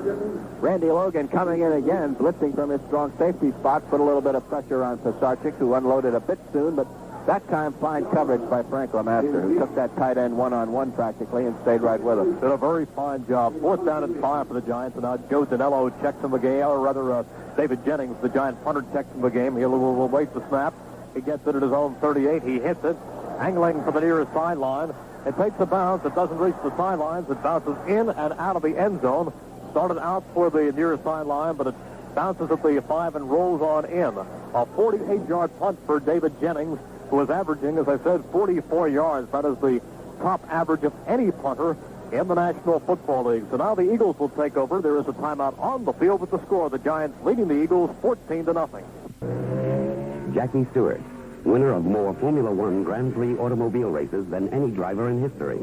Randy Logan coming in again, blitzing from his strong safety spot, put a little bit of pressure on Pizarnik, who unloaded a bit soon, but that time fine coverage by Frank Lemaster, who took that tight end one-on-one practically and stayed right with him. Did a very fine job. 4th down and 5 for the Giants, and now Joe Danello checks in the game, or rather David Jennings, the Giant punter, checks in the game. He'll wait the snap. He gets it at his own 38. He hits it, angling for the near sideline. It takes a bounce. It doesn't reach the sidelines. It bounces in and out of the end zone. Started out for the near sideline, but it bounces at the 5 and rolls on in. A 48-yard punt for David Jennings. who is averaging, as I said, 44 yards. That is the top average of any punter in the National Football League. So now the Eagles will take over. There is a timeout on the field with the score. The Giants leading the Eagles 14-0. Jackie Stewart, winner of more Formula One Grand Prix automobile races than any driver in history.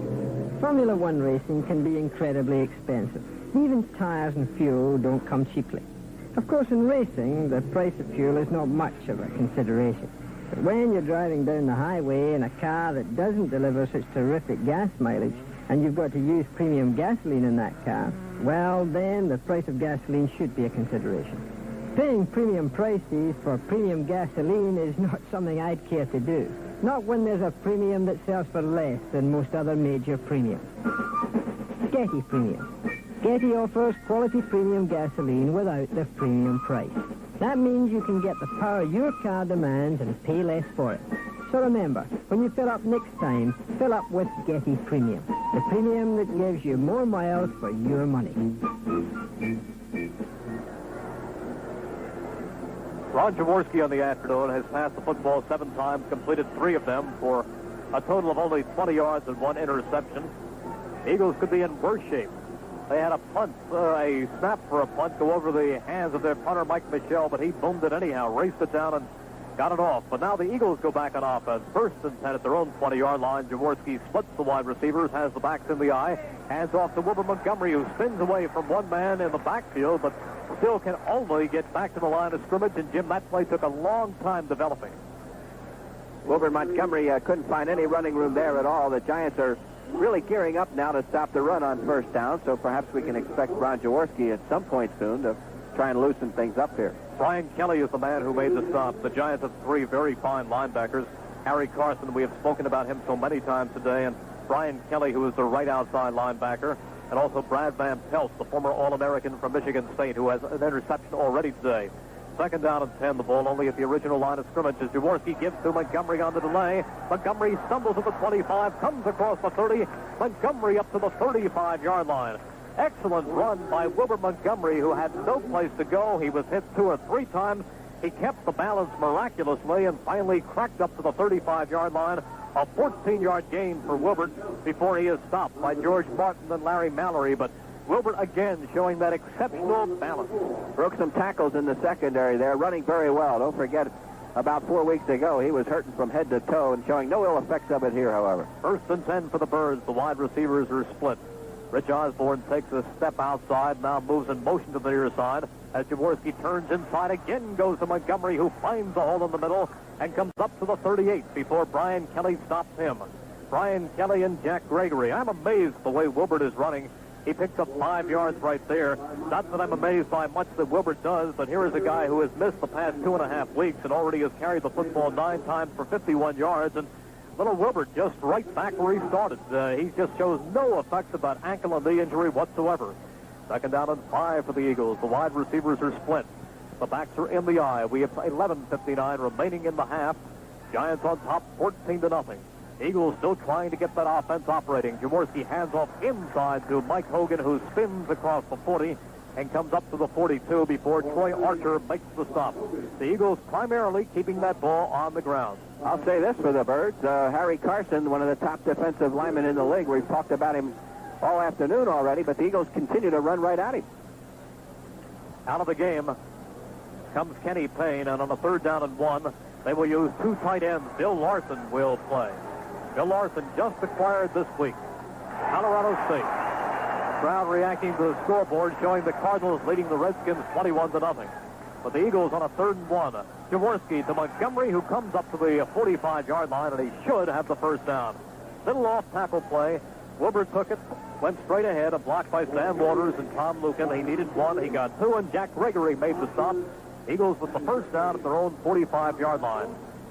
Formula One racing can be incredibly expensive. Even tires and fuel don't come cheaply. Of course, in racing, the price of fuel is not much of a consideration. But when you're driving down the highway in a car that doesn't deliver such terrific gas mileage, and you've got to use premium gasoline in that car, well, then the price of gasoline should be a consideration. Paying premium prices for premium gasoline is not something I'd care to do. Not when there's a premium that sells for less than most other major premiums. Getty Premium. Getty offers quality premium gasoline without the premium price. That means you can get the power your car demands and pay less for it. So remember, when you fill up next time, fill up with Getty Premium. The premium that gives you more miles for your money. Ron Jaworski on the afternoon has passed the football 7 times, completed 3 of them for a total of only 20 yards and 1 interception. Eagles could be in worse shape. They had a snap for a punt go over the hands of their punter, Mike Michel, but he boomed it anyhow, raced it down and got it off. But now the Eagles go back on offense. 1st and 10 at their own 20-yard line. Jaworski splits the wide receivers, has the backs in the eye, hands off to Wilbur Montgomery, who spins away from one man in the backfield, but still can only get back to the line of scrimmage. And, Jim, that play took a long time developing. Wilbur Montgomery couldn't find any running room there at all. The Giants are really gearing up now to stop the run on first down, so perhaps we can expect Ron Jaworski at some point soon to try and loosen things up here. Brian Kelly is the man who made the stop. The Giants have 3 very fine linebackers. Harry Carson, we have spoken about him so many times today, and Brian Kelly, who is the right outside linebacker, and also Brad Van Pelt, the former All-American from Michigan State, who has an interception already today. 2nd down and 10, the ball only at the original line of scrimmage as Jaworski gives to Montgomery on the delay. Montgomery stumbles at the 25, comes across the 30. Montgomery up to the 35-yard line. Excellent run by Wilbur Montgomery, who had no place to go. He was hit 2 or 3 times. He kept the balance miraculously and finally cracked up to the 35-yard line. A 14-yard gain for Wilbur before he is stopped by George Martin and Larry Mallory. But Wilbur again showing that exceptional balance. Broke some tackles in the secondary there, running very well. Don't forget, about 4 weeks ago, he was hurting from head to toe and showing no ill effects of it here, however. 1st and 10 for the Birds. The wide receivers are split. Rich Osborne takes a step outside, now moves in motion to the near side. As Jaworski turns inside again, goes to Montgomery, who finds a hole in the middle and comes up to the 38 before Brian Kelly stops him. Brian Kelly and Jack Gregory. I'm amazed the way Wilbur is running. He picks up 5 yards right there. Not that I'm amazed by much that Wilbur does, but here is a guy who has missed the past 2.5 weeks and already has carried the football 9 times for 51 yards. And little Wilbur just right back where he started. He just shows no effects about ankle and knee injury whatsoever. 2nd down and 5 for the Eagles. The wide receivers are split. The backs are in the eye. We have 11:59 remaining in the half. Giants on top 14-0. Eagles still trying to get that offense operating. Jaworski hands off inside to Mike Hogan, who spins across the 40 and comes up to the 42 before Troy Archer makes the stop. The Eagles primarily keeping that ball on the ground. I'll say this for the Birds. Harry Carson, one of the top defensive linemen in the league. We've talked about him all afternoon already, but the Eagles continue to run right at him. Out of the game comes Kenny Payne, and on a 3rd down and 1, they will use 2 tight ends. Bill Larson will play. Bill Larson just acquired this week. Colorado State. Crowd reacting to the scoreboard, showing the Cardinals leading the Redskins 21-0. But the Eagles on a 3rd and 1. Jaworski to Montgomery, who comes up to the 45-yard line, and he should have the 1st down. Little off-tackle play. Wilbur took it, went straight ahead, and blocked by Sam Waters and Tom Lucan. He needed 1. He got 2, and Jack Gregory made the stop. Eagles with the 1st down at their own 45-yard line.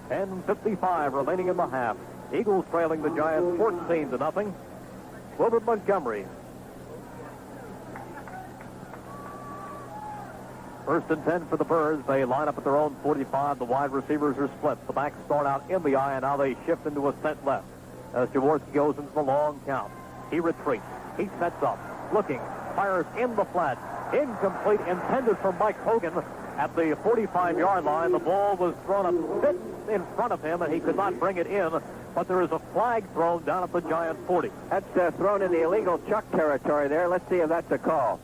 10:55 remaining in the half. Eagles trailing the Giants 14-0. Wilbur Montgomery. 1st and 10 for the Birds. They line up at their own 45. The wide receivers are split. The backs start out in the eye, and now they shift into a set left. As Jaworski goes into the long count. He retreats. He sets up. Looking. Fires in the flat. incomplete, intended for Mike Hogan at the 45-yard line. The ball was thrown a bit in front of him, and he could not bring it in. But there is a flag thrown down at the Giant 40. That's thrown in the illegal chuck territory there. Let's see if that's a call.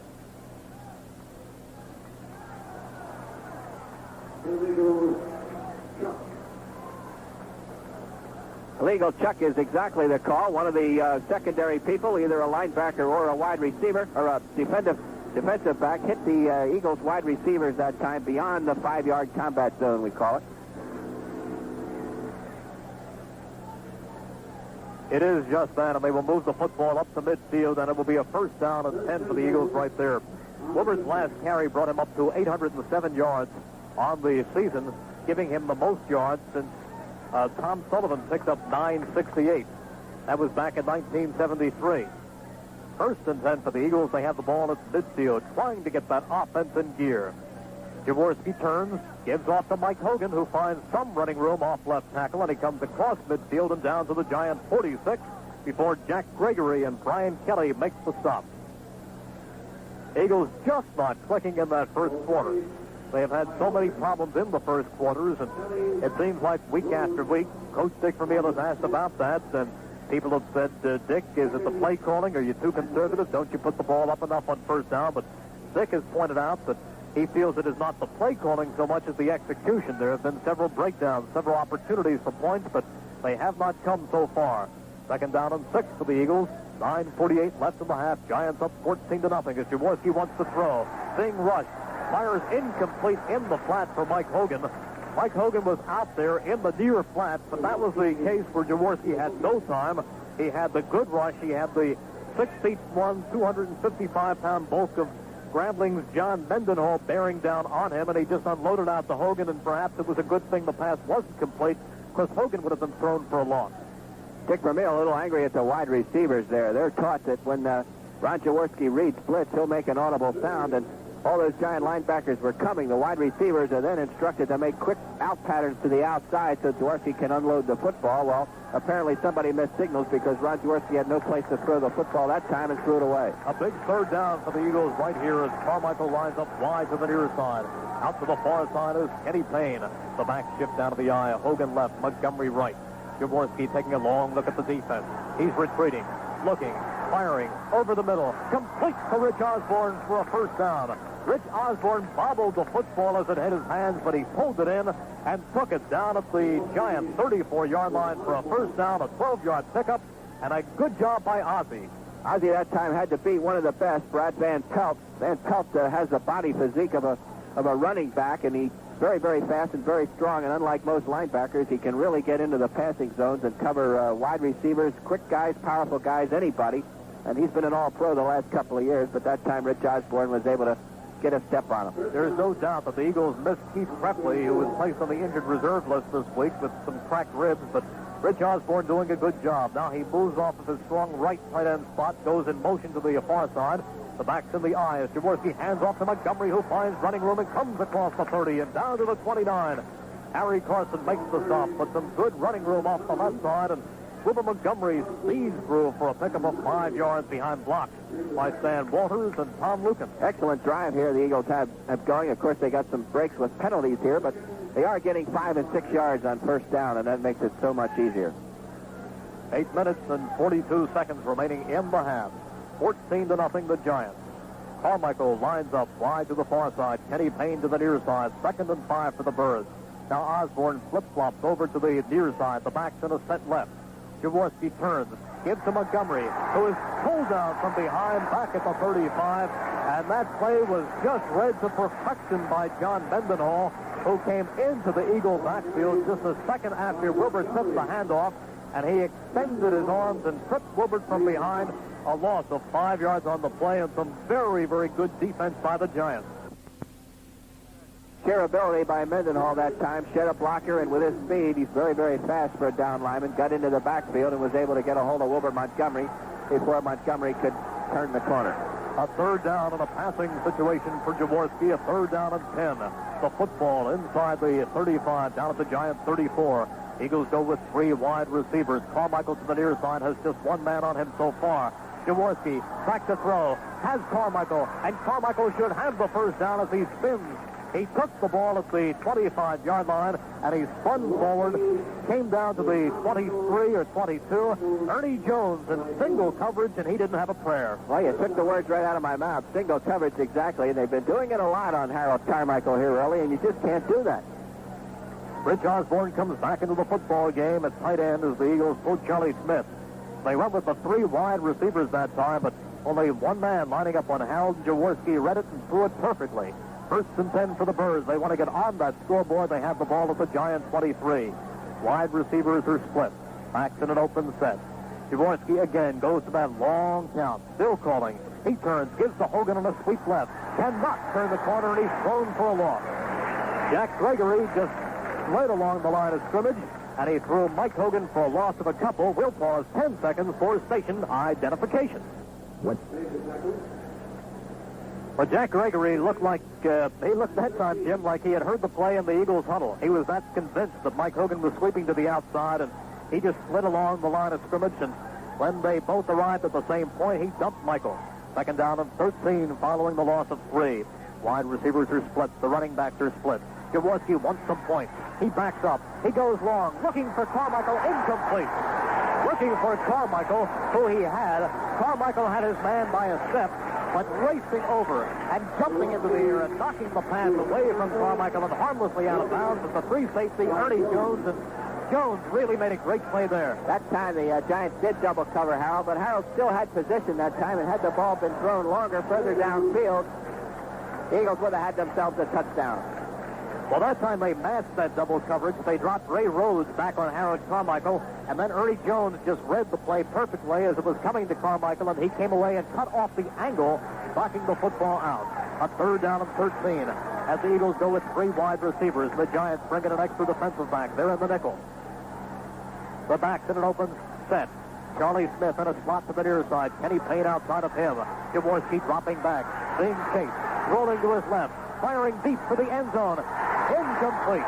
Illegal chuck is exactly the call. One of the secondary people, either a linebacker or a wide receiver, or a defensive back, hit the Eagles wide receivers that time beyond the 5-yard combat zone, we call it. It is just that, and they will move the football up to midfield, and it will be a first down and 10 for the Eagles right there. Wilbert's last carry brought him up to 807 yards on the season, giving him the most yards since Tom Sullivan picked up 968. That was back in 1973. First and 10 for the Eagles. They have the ball at midfield, trying to get that offense in gear. Jaworski turns, gives off to Mike Hogan, who finds some running room off left tackle, and he comes across midfield and down to the Giant 46 before Jack Gregory and Brian Kelly makes the stop. Eagles just not clicking in that first quarter. They have had so many problems in the first quarters, and it seems like week after week, Coach Dick Vermeil has asked about that, and people have said, Dick, is it the play calling? Are you too conservative? Don't you put the ball up enough on first down? But Dick has pointed out that he feels it is not the play calling so much as the execution. There have been several breakdowns, several opportunities for points, but they have not come so far. Second down and 6 for the Eagles. 9:48 left in the half. Giants up 14-0 as Jaworski wants to throw. Bing rush. Fires incomplete in the flat for Mike Hogan. Mike Hogan was out there in the near flat, but that was the case where Jaworski had no time. He had the good rush. He had the 6'1", 255-pound bulk of Grambling's John Mendenhall bearing down on him, and he just unloaded out to Hogan, and perhaps it was a good thing the pass wasn't complete, because Hogan would have been thrown for a loss. Dick Vermeil a little angry at the wide receivers there. They're taught that when Ron Jaworski reads blitz, he'll make an audible sound, and all those Giant linebackers were coming. The wide receivers are then instructed to make quick out patterns to the outside so Jaworski can unload the football. Well, apparently somebody missed signals because Ron Jaworski had no place to throw the football that time and threw it away. A big third down for the Eagles right here as Carmichael lines up wide to the near side. Out to the far side is Kenny Payne. The back shift down to the eye. Hogan left, Montgomery right. Jaworski taking a long look at the defense. He's retreating, looking, firing, over the middle. Complete to Rich Osborne for a first down. Rich Osborne bobbled the football as it hit his hands, but he pulled it in and took it down at the Giant 34-yard line for a first down, a 12-yard pickup, and a good job by Ozzie. Ozzie that time had to beat one of the best, Brad Van Pelt. Van Pelt has the body physique of a running back, and he's very, very fast and very strong, and unlike most linebackers, he can really get into the passing zones and cover wide receivers, quick guys, powerful guys, anybody. And he's been an all-pro the last couple of years, but that time Rich Osborne was able to get a step on him. There is no doubt that the Eagles missed Keith Prepley, who was placed on the injured reserve list this week with some cracked ribs, but Rich Osborne doing a good job. Now he moves off of his strong right tight end spot, goes in motion to the far side. The back's in the eye as Jaworski hands off to Montgomery, who finds running room and comes across the 30 and down to the 29. Harry Carson makes the stop, but some good running room off the left side, and Wilbur Montgomery speeds through for a pickup of 5 yards behind blocks by Stan Walters and Tom Lucan. Excellent drive here the Eagles have going. Of course, they got some breaks with penalties here, but they are getting 5 and 6 yards on first down, and that makes it so much easier. 8 minutes and 42 seconds remaining in the half. 14-0 the Giants. Carmichael lines up wide to the far side. Kenny Payne to the near side. 2nd and 5 for the Birds. Now Osborne flip-flops over to the near side. The back's in a set left. Jaworski turns, gives to Montgomery, who is pulled down from behind back at the 35. And that play was just read to perfection by John Mendenhall, who came into the Eagle backfield just a second after Wilbert took the handoff. And he extended his arms and tripped Wilbert from behind. A loss of 5 yards on the play and some very, very good defense by the Giants. Sheer ability by Mendenhall that time. Shed a blocker, and with his speed, he's very, very fast for a down lineman. Got into the backfield and was able to get a hold of Wilbur Montgomery before Montgomery could turn the corner. A third down in a passing situation for Jaworski. A third down and 10. The football inside the 35, down at the Giant 34. Eagles go with 3 wide receivers. Carmichael to the near side has just 1 man on him so far. Jaworski back to throw. has Carmichael, and Carmichael should have the first down as he spins. He took the ball at the 25-yard line, and he spun forward, came down to the 23 or 22. Ernie Jones in single coverage, and he didn't have a prayer. Well, you took the words right out of my mouth. Single coverage, exactly. And they've been doing it a lot on Harold Carmichael here early, and you just can't do that. Rich Osborne comes back into the football game at tight end as the Eagles pull Charlie Smith. They went with the 3 wide receivers that time, but only one man lining up on Harold. Jaworski read it and threw it perfectly. 1st and 10 for the Birds. They want to get on that scoreboard. They have the ball at the Giants' 23. Wide receivers are split. Backs in an open set. Jaworski again goes to that long count. Still calling. He turns, gives to Hogan on a sweep left. Cannot turn the corner, and he's thrown for a loss. Jack Gregory just right along the line of scrimmage, and he threw Mike Hogan for a loss of a couple. We'll pause 10 seconds for station identification. What? But Jack Gregory looked like, he looked that time, Jim, like he had heard the play in the Eagles huddle. He was that convinced that Mike Hogan was sweeping to the outside, and he just slid along the line of scrimmage, and when they both arrived at the same point, he dumped Michael. 2nd down and 13 following the loss of 3. Wide receivers are split. The running backs are split. Jaworski wants some points. He backs up. He goes long, looking for Carmichael, incomplete. Looking for Carmichael, who he had. Carmichael had his man by a step, but racing over and jumping into the air and knocking the pass away from Carmichael and harmlessly out of bounds with the 3 safety, Ernie Jones, and Jones really made a great play there. That time the Giants did double cover Harold, but Harold still had possession that time, and had the ball been thrown longer further downfield, the Eagles would have had themselves a touchdown. Well, that time they masked that double coverage. They dropped Ray Rhodes back on Harold Carmichael, and then Ernie Jones just read the play perfectly as it was coming to Carmichael, and he came away and cut off the angle, knocking the football out. A 3rd down and 13 as the Eagles go with 3 wide receivers. The Giants bring in an extra defensive back. They're in the nickel. The back's in an open set. Charlie Smith in a slot to the near side. Kenny Payne outside of him. Jaworski dropping back. Seeing Chase. Rolling to his left. Firing deep for the end zone. Incomplete.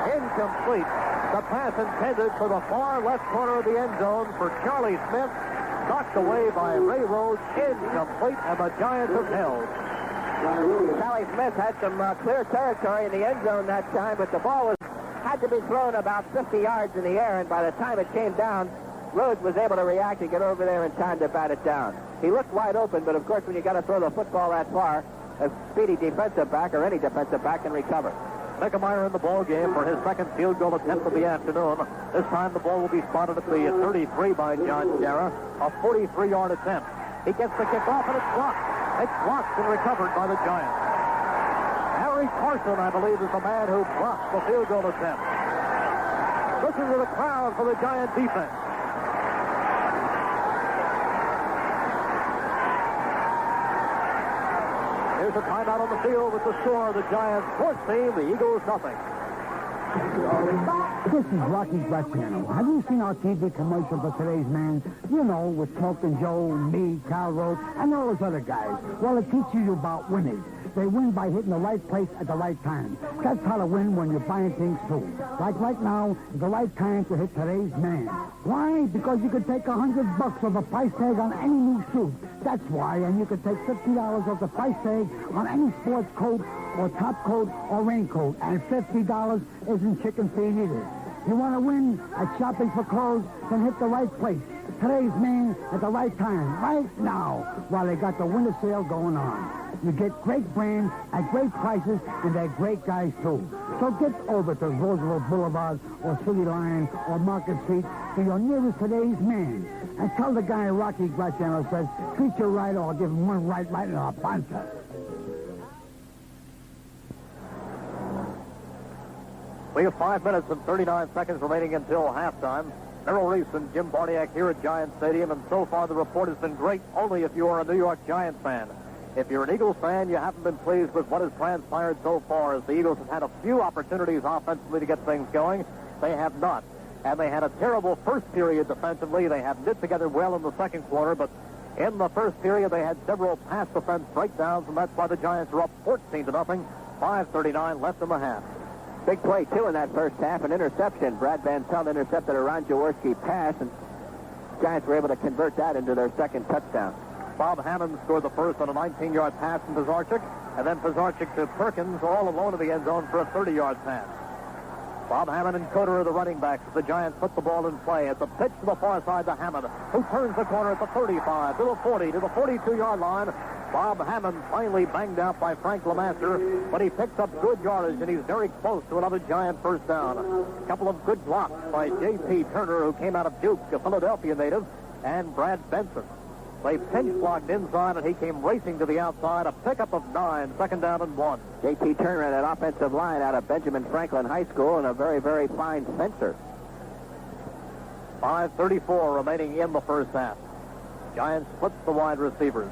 Incomplete. The pass intended for the far left corner of the end zone for Charlie Smith. Knocked away by Ray Rhodes. Incomplete, and the Giants have held. Charlie Smith had some clear territory in the end zone that time, but the ball had to be thrown about 50 yards in the air, and by the time it came down, Rhodes was able to react and get over there in time to bat it down. He looked wide open, but of course when you got to throw the football that far, a speedy defensive back or any defensive back can recover. Mickemeyer in the ball game for his 2nd field goal attempt of the afternoon. This time the ball will be spotted at the 33 by John Jarrah. A 43-yard attempt. He gets the kickoff, and it's blocked. It's blocked and recovered by the Giants. Harry Carson, I believe, is the man who blocked the field goal attempt. Listen to the crowd for the Giant defense. Here's a timeout on the field with the score. The Giants 14, the Eagles nothing. This is Rocky Graziano. Have you seen our TV commercial for today's man? You know, with Smoking Joe, me, Cal Rhodes, and all those other guys. Well, it teaches you about winning. They win by hitting the right place at the right time. That's how to win when you're buying things, too. Like right now, is the right time to hit today's man. Why? Because you could take $100 off the price tag on any new suit. That's why. And you could take $50 off the price tag on any sports coat or top coat or raincoat. And $50 isn't chicken feed either. You want to win at shopping for clothes, then hit the right place. Today's man at the right time, right now, while they got the winter sale going on. You get great brands at great prices, and they're great guys, too. So get over to Roosevelt Boulevard or City Line or Market Street to your nearest today's man. And tell the guy Rocky Graziano says, treat you right or give him one right in our panza. We have 5 minutes and 39 seconds remaining until halftime. Merrill Reese and Jim Barniak here at Giant Stadium, and so far the report has been great only if you are a New York Giants fan. If you're an Eagles fan, you haven't been pleased with what has transpired so far, as the Eagles have had a few opportunities offensively to get things going. They have not. And they had a terrible first period defensively. They have knit together well in the second quarter, but in the first period they had several pass defense breakdowns, and that's why the Giants are up 14-0. 5:39 left in the half. Big play, too, in that first half. An interception. Brad Van Pelt intercepted a Ron Jaworski pass, and Giants were able to convert that into their second touchdown. Bob Hammond scored the first on a 19-yard pass from Pizarchik, and then Pizarchik to Perkins all alone in the end zone for a 30-yard pass. Bob Hammond and Coder are the running backs. The Giants put the ball in play. It's a pitch to the far side to Hammond, who turns the corner at the 35, to the 40, to the 42-yard line. Bob Hammond finally banged out by Frank LeMaster, but he picks up good yardage, and he's very close to another Giant first down. A couple of good blocks by J.P. Turner, who came out of Duke, a Philadelphia native, and Brad Benson. They pinch blocked inside, and he came racing to the outside. A pickup of 9, second down and 1. J.T. Turner at an offensive line out of Benjamin Franklin High School, and a very, very fine fencer. 5:34 remaining in the first half. Giants splits the wide receivers.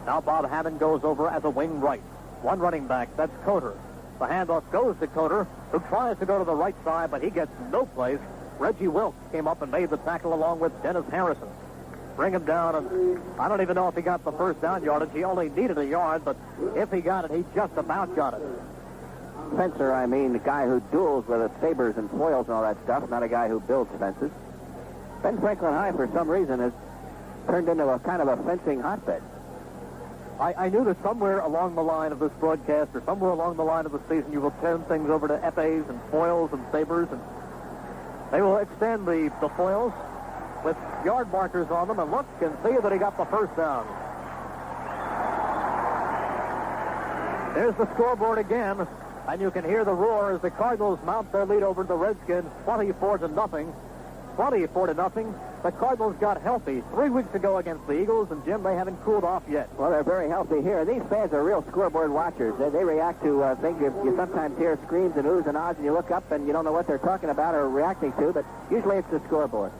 Now Bob Hammond goes over as a wing right. One running back, that's Coder. The handoff goes to Coder, who tries to go to the right side, but he gets no place. Reggie Wilkes came up and made the tackle along with Dennis Harrison. Bring him down, and I don't even know if he got the first down yardage. He only needed a yard, but if he got it, he just about got it. Fencer, I mean, the guy who duels with the sabers and foils and all that stuff, not a guy who builds fences. Ben Franklin High, for some reason, has turned into a kind of a fencing hotbed. I knew that somewhere along the line of this broadcast, or somewhere along the line of the season, you will turn things over to epées and foils and sabers, and they will extend the foils with yard markers on them, and look and see that he got the first down. There's the scoreboard again, and you can hear the roar as the Cardinals mount their lead over the Redskins, 24-0. 24-0. The Cardinals got healthy 3 weeks ago against the Eagles, and Jim, they haven't cooled off yet. Well, they're very healthy here. These fans are real scoreboard watchers. They react to things. You sometimes hear screams and oohs and ahs, and you look up and you don't know what they're talking about or reacting to, but usually it's the scoreboard.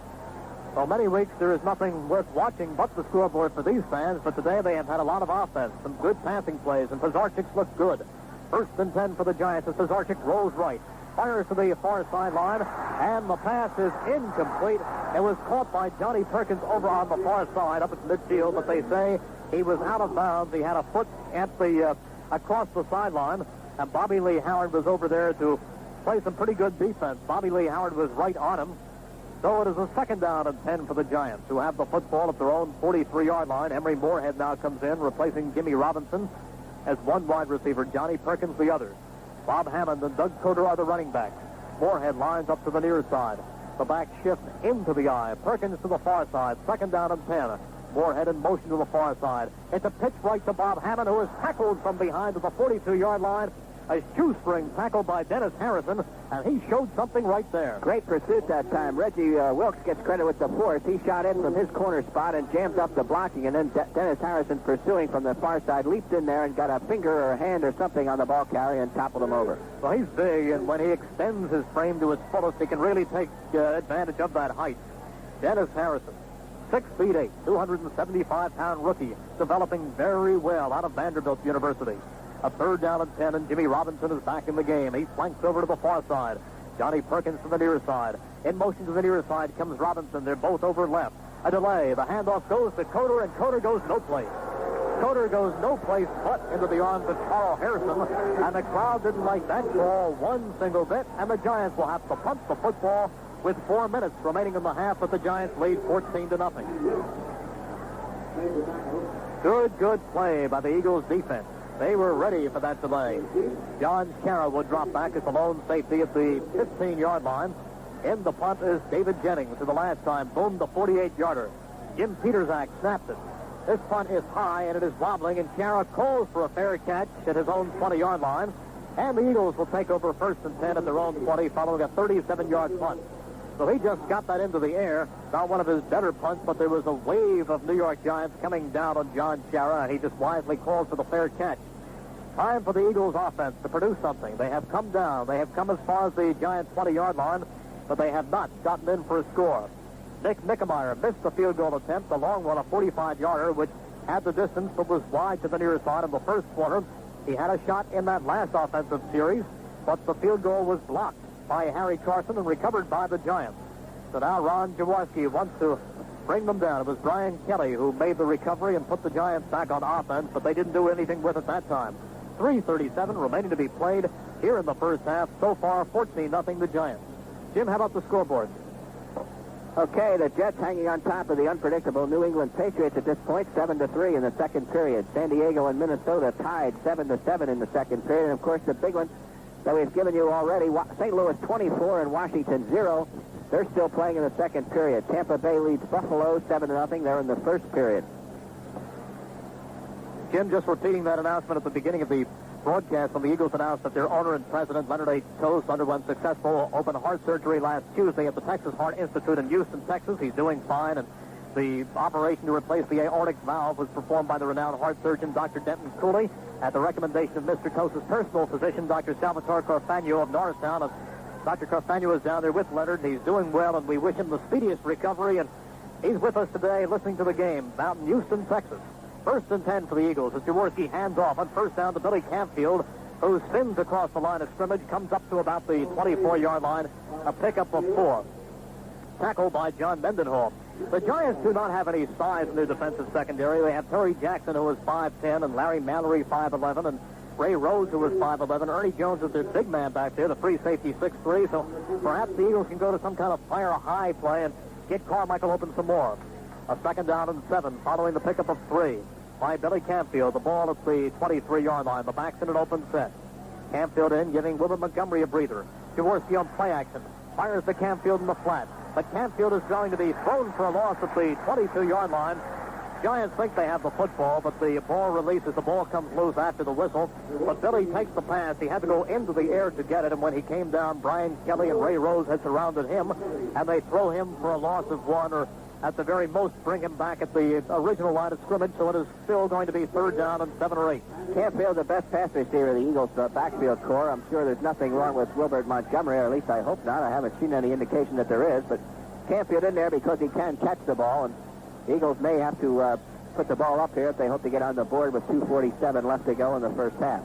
Well, many weeks there is nothing worth watching but the scoreboard for these fans, but today they have had a lot of offense, some good passing plays, and Pizarchik's looked good. 1st and 10 for the Giants as Pizarchik rolls right. Fires to the far sideline, and the pass is incomplete. It was caught by Johnny Perkins over on the far side up at midfield, but they say he was out of bounds. He had a foot at the across the sideline, and Bobby Lee Howard was over there to play some pretty good defense. Bobby Lee Howard was right on him. So it is a 2nd down and 10 for the Giants, who have the football at their own 43-yard line. Emery Moorhead now comes in, replacing Jimmy Robinson as one wide receiver, Johnny Perkins the other. Bob Hammond and Doug Coder are the running backs. Moorhead lines up to the near side. The back shift into the eye. Perkins to the far side. 2nd down and 10. Moorhead in motion to the far side. It's a pitch right to Bob Hammond, who is tackled from behind to the 42-yard line. A shoestring tackle by Dennis Harrison, and he showed something right there. Great pursuit that time. Reggie Wilkes gets credit with the force. He shot in from his corner spot and jammed up the blocking, and then Dennis Harrison, pursuing from the far side, leaped in there and got a finger or a hand or something on the ball carrier and toppled him over. Well, he's big, and when he extends his frame to its fullest, he can really take advantage of that height. Dennis Harrison, 6 feet 8, 275-pound rookie, developing very well out of Vanderbilt University. A 3rd down and 10, and Jimmy Robinson is back in the game. He flanks over to the far side. Johnny Perkins to the near side. In motion to the near side comes Robinson. They're both over left. A delay. The handoff goes to Coder, and Coder goes no place. Coder goes no place but into the arms of Carl Harrison, and the crowd didn't like that call one single bit, and the Giants will have to punt the football with 4 minutes remaining in the half, but the Giants lead 14-0. Good play by the Eagles defense. They were ready for that delay. John Chara will drop back as the lone safety at the 15-yard line. In the punt is David Jennings, who the last time boomed the 48-yarder. Jim Peterzak snapped it. This punt is high, and it is wobbling, and Chara calls for a fair catch at his own 20-yard line. And the Eagles will take over 1st and 10 at their own 20, following a 37-yard punt. So he just got that into the air. Not one of his better punts, but there was a wave of New York Giants coming down on John Chara, and he just wisely called for the fair catch. Time for the Eagles offense to produce something. They have come down. They have come as far as the Giants' 20-yard line, but they have not gotten in for a score. Nick Nickemeyer missed the field goal attempt, the long one, a 45-yarder, which had the distance but was wide to the near side in the first quarter. He had a shot in that last offensive series, but the field goal was blocked by Harry Carson and recovered by the Giants. So now Ron Jaworski wants to bring them down. It was Brian Kelly who made the recovery and put the Giants back on offense, but they didn't do anything with it that time. 3:37 remaining to be played here in the first half. So far, 14-0 the Giants. Jim, how about the scoreboard? Okay, the Jets hanging on top of the unpredictable New England Patriots at this point, 7-3 in the second period. San Diego and Minnesota tied 7-7 in the second period. And, of course, the big one that we've given you already, St. Louis 24 and Washington 0. They're still playing in the second period. Tampa Bay leads Buffalo 7-0. They're in the first period. Jim, just repeating that announcement at the beginning of the broadcast, when the Eagles announced that their owner and president, Leonard A. Tost, underwent successful open heart surgery last Tuesday at the Texas Heart Institute in Houston, Texas. He's doing fine, and the operation to replace the aortic valve was performed by the renowned heart surgeon, Dr. Denton Cooley, at the recommendation of Mr. Tost's personal physician, Dr. Salvatore Carfagno of Norristown. And Dr. Carfagno is down there with Leonard, and he's doing well, and we wish him the speediest recovery. And he's with us today listening to the game out in Houston, Texas. 1st and 10 for the Eagles as Jaworski hands off on first down to Billy Campfield, who spins across the line of scrimmage, comes up to about the 24-yard line, a pickup of 4. Tackled by John Mendenhall. The Giants do not have any size in their defensive secondary. They have Terry Jackson, who is 5'10", and Larry Mallory, 5'11", and Ray Rose, who is 5'11". Ernie Jones is their big man back there, the free safety, 6'3". So perhaps the Eagles can go to some kind of fire high play and get Carmichael open some more. A 2nd down and 7 following the pickup of 3 by Billy Campfield. The ball at the 23-yard line. The back's in an open set. Campfield in, giving Wilbur Montgomery a breather. Jaworski on play action. Fires to Campfield in the flat. But Campfield is going to be thrown for a loss at the 22-yard line. Giants think they have the football, but the ball releases. The ball comes loose after the whistle. But Billy takes the pass. He had to go into the air to get it, and when he came down, Brian Kelly and Ray Rose had surrounded him, and they throw him for a loss of 1, or at the very most bring him back at the original line of scrimmage, so it is still going to be 3rd down and 7 or 8. Campfield, the best pass receiver of the Eagles' backfield core. I'm sure there's nothing wrong with Wilbert Montgomery, or at least I hope not. I haven't seen any indication that there is, but Campfield in there because he can catch the ball, and the Eagles may have to put the ball up here if they hope to get on the board with 2:47 left to go in the first half.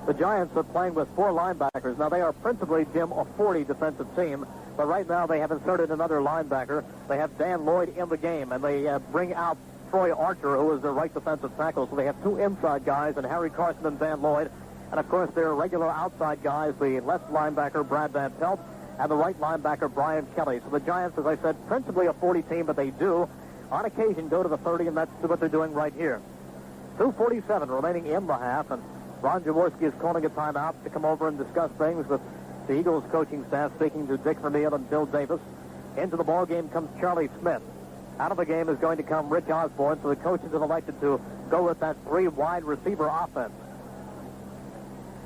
The Giants are playing with 4 linebackers. Now, they are principally, Jim, a 40 defensive team, but right now they have inserted another linebacker. They have Dan Lloyd in the game, and they bring out Troy Archer, who is their right defensive tackle. So they have 2 inside guys, and Harry Carson and Dan Lloyd. And, of course, their regular outside guys, the left linebacker, Brad Van Pelt, and the right linebacker, Brian Kelly. So the Giants, as I said, principally a 40 team, but they do, on occasion, go to the 30, and that's what they're doing right here. 2:47 remaining in the half, and Ron Jaworski is calling a timeout to come over and discuss things with the Eagles coaching staff, speaking to Dick Vermeil and Bill Davis. Into the ball game comes Charlie Smith. Out of the game is going to come Rich Osborne, so the coaches have elected to go with that 3 wide receiver offense.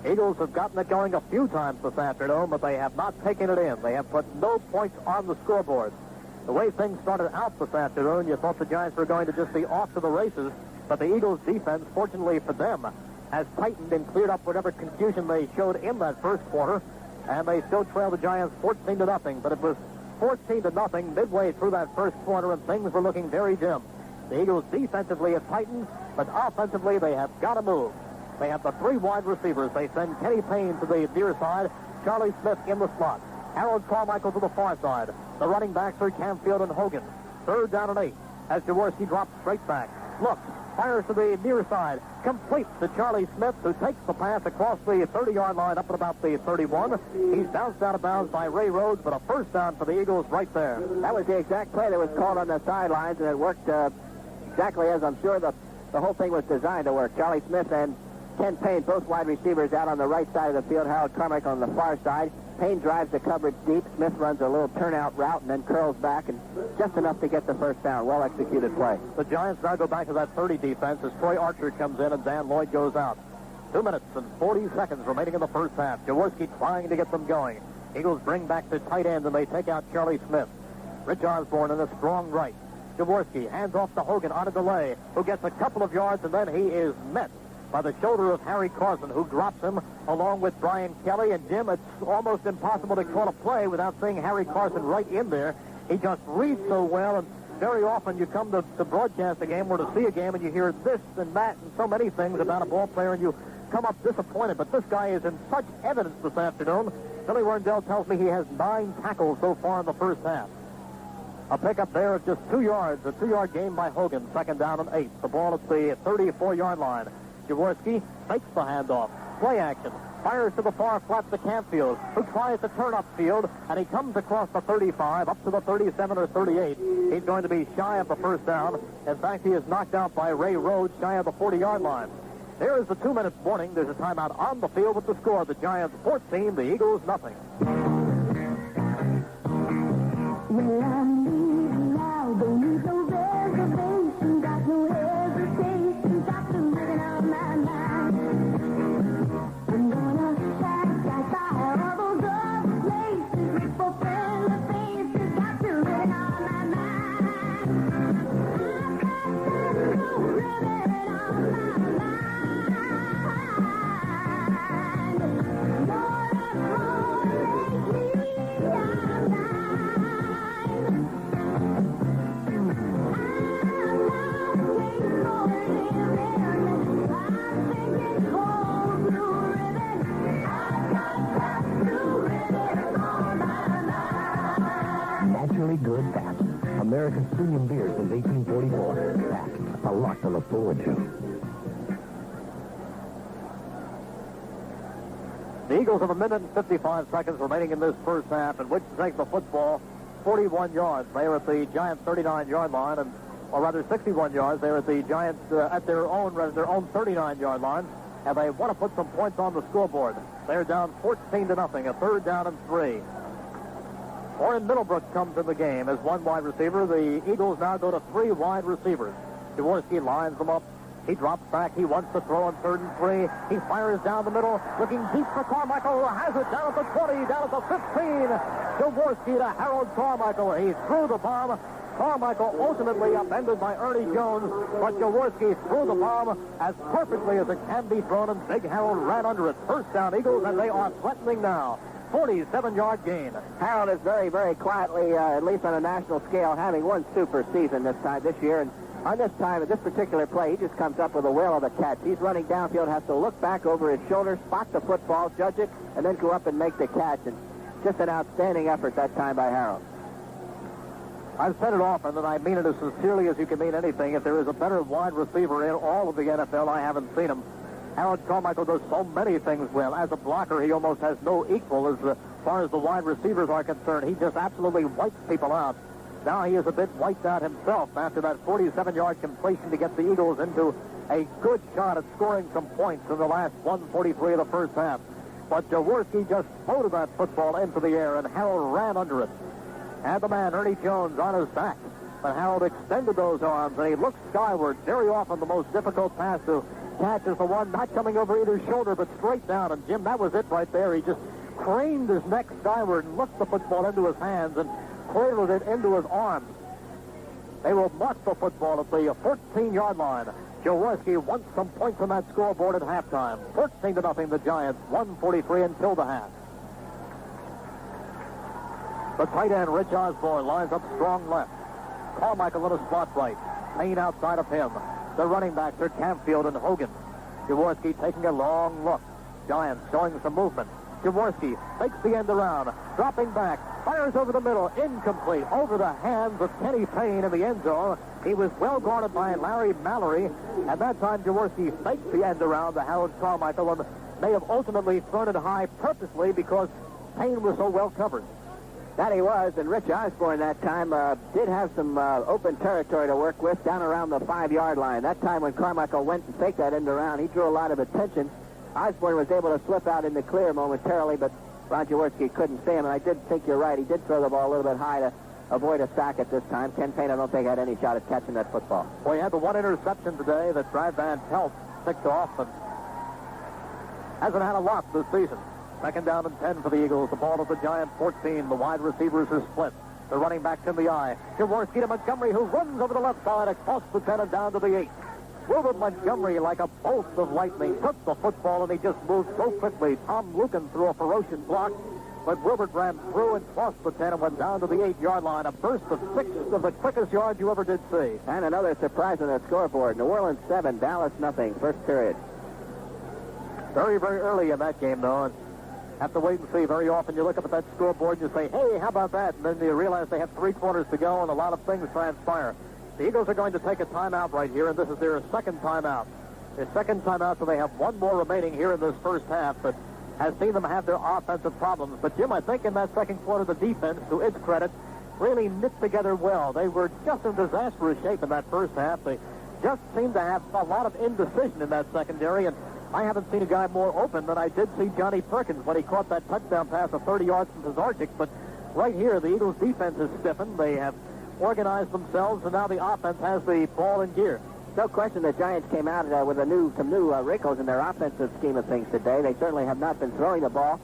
Eagles have gotten it going a few times this afternoon, but they have not taken it in. They have put no points on the scoreboard. The way things started out this afternoon, you thought the Giants were going to just be off to the races, but the Eagles' defense, fortunately for them, has tightened and cleared up whatever confusion they showed in that first quarter, and they still trail the Giants 14-0. But it was 14-0 midway through that first quarter, and things were looking very dim. The Eagles defensively have tightened, but offensively they have got to move. They have the 3 wide receivers. They send Kenny Payne to the near side, Charlie Smith in the slot, Harold Carmichael to the far side. The running backs are Campfield and Hogan. 3rd down and 8 as Jaworski drops straight back. Looks, fires to the near side, completes to Charlie Smith, who takes the pass across the 30-yard line up at about the 31. He's bounced out of bounds by Ray Rhodes, but a first down for the Eagles right there. That was the exact play that was called on the sidelines, and it worked exactly as I'm sure the whole thing was designed to work. Charlie Smith and Ken Payne, both wide receivers, out on the right side of the field. Harold Carmichael on the far side. Payne drives the coverage deep. Smith runs a little turnout route and then curls back, and just enough to get the first down. Well-executed play. The Giants now go back to that 30 defense as Troy Archer comes in and Dan Lloyd goes out. 2 minutes and 40 seconds remaining in the first half. Jaworski trying to get them going. Eagles bring back the tight end, and they take out Charlie Smith. Rich Osborne in a strong right. Jaworski hands off to Hogan on a delay, who gets a couple of yards, and then he is met by the shoulder of Harry Carson, who drops him along with Brian Kelly. And, Jim, it's almost impossible to call a play without seeing Harry Carson right in there. He just reads so well, and very often you come to broadcast a game or to see a game and you hear this and that and so many things about a ball player, and you come up disappointed. But this guy is in such evidence this afternoon. Billy Werndell tells me he has 9 tackles so far in the first half. A pickup there of just 2 yards, a 2-yard gain by Hogan, 2nd down and 8. The ball at the 34-yard line. Jaworski fakes the handoff, play action. Fires to the far flat to Canfield, who tries to turn upfield, and he comes across the 35, up to the 37 or 38. He's going to be shy of the first down. In fact, he is knocked out by Ray Rhodes, shy of the 40-yard line. There is the 2-minute warning. There's a timeout on the field with the score. The Giants 14, the Eagles nothing. Well, I'm leaving now, don't need no reservation, got no hesitation, got to living on my mind. I'm gonna pack outside all those other places, look for friendly faces, got to living on my mind. I've got that no living on my mind. More and more lately, Naturally good Pabst. America's premium beer since 1844. Pabst, a lot to look forward to. The Eagles have a minute and 55 seconds remaining in this first half, in which to take the football 41 yards. They are at the Giants' 39-yard line, or rather 61 yards. They're at the Giants at their own 39-yard line, and they want to put some points on the scoreboard. They're down 14-0, a third down and 3. Orrin Middlebrook comes in the game as one wide receiver. The Eagles now go to 3 wide receivers. Jaworski lines them up. He drops back. He wants to throw on 3rd and 3. He fires down the middle, looking deep for Carmichael, who has it down at the 20, down at the 15. Jaworski to Harold Carmichael. He threw the bomb. Carmichael ultimately upended by Ernie Jones, but Jaworski threw the bomb as perfectly as it can be thrown, and Big Harold ran under it. First down, Eagles, and they are threatening now. 47-yard gain. Harold is very, very quietly, at least on a national scale, having one super season this year. And on this time, at this particular play, he just comes up with a whale of a catch. He's running downfield, has to look back over his shoulder, spot the football, judge it, and then go up and make the catch. And just an outstanding effort that time by Harold. I've said it often, and I mean it as sincerely as you can mean anything. If there is a better wide receiver in all of the NFL, I haven't seen him. Harold Carmichael does so many things well. As a blocker, he almost has no equal as far as the wide receivers are concerned. He just absolutely wipes people out. Now he is a bit wiped out himself after that 47-yard completion to get the Eagles into a good shot at scoring some points in the last 1:43 of the first half. But Jaworski just floated that football into the air, and Harold ran under it. Had the man, Ernie Jones, on his back. But Harold extended those arms, and he looked skyward. Very often the most difficult pass to catch is the one not coming over either shoulder, but straight down. And, Jim, that was it right there. He just craned his neck skyward and looked the football into his hands and cradled it into his arms. They will mark the football at the 14-yard line. Jaworski wants some points on that scoreboard at halftime. 14-0, the Giants, 1:43 until the half. The tight end, Rich Osborne, lines up strong left. Carmichael in a spot right. Payne outside of him. The running backs are Canfield and Hogan. Jaworski taking a long look. Giants showing some movement. Jaworski takes the end around, dropping back, fires over the middle, incomplete, over the hands of Kenny Payne in the end zone. He was well guarded by Larry Mallory. At that time, Jaworski faked the end around to Harold Carmichael and may have ultimately thrown it high purposely because Payne was so well covered. That he was, and Rich Osborne that time did have some open territory to work with down around the 5-yard line. That time when Carmichael went and faked that end around, he drew a lot of attention. Osborne was able to slip out in the clear momentarily, but Ron Jaworski couldn't see him, and I did think you're right. He did throw the ball a little bit high to avoid a sack at this time. Ken Payne, I don't think, had any shot at catching that football. Well, he had the one interception today that Brad Van Pelt picked off, and hasn't had a lot this season. Second down and 10 for the Eagles. The ball at the Giant 14. The wide receivers are split. The running back's in the eye. Jaworski to Montgomery, who runs over the left side across the 10 and down to the 8. Wilbert Montgomery, like a bolt of lightning, took the football, and he just moved so quickly. Tom Lucan threw a ferocious block, but Wilbert ran through and crossed the 10 and went down to the 8-yard line. A burst of 6 of the quickest yards you ever did see. And another surprise on the scoreboard. New Orleans 7, Dallas nothing. First period. Very, very early in that game, though, and have to wait and see. Very often you look up at that scoreboard and you say, hey, how about that? And then you realize they have 3 quarters to go and a lot of things transpire. The Eagles are going to take a timeout right here, and this is their second timeout. Their second timeout, so they have one more remaining here in this first half, but has seen them have their offensive problems. But, Jim, I think in that second quarter, the defense, to its credit, really knit together well. They were just in disastrous shape in that first half. They just seemed to have a lot of indecision in that secondary, and I haven't seen a guy more open than I did see Johnny Perkins when he caught that touchdown pass of 30 yards from Pizarchik. But right here, the Eagles' defense is stiffened. They have organized themselves, and now the offense has the ball in gear. No question the Giants came out with some new wrinkles in their offensive scheme of things today. They certainly have not been throwing the ball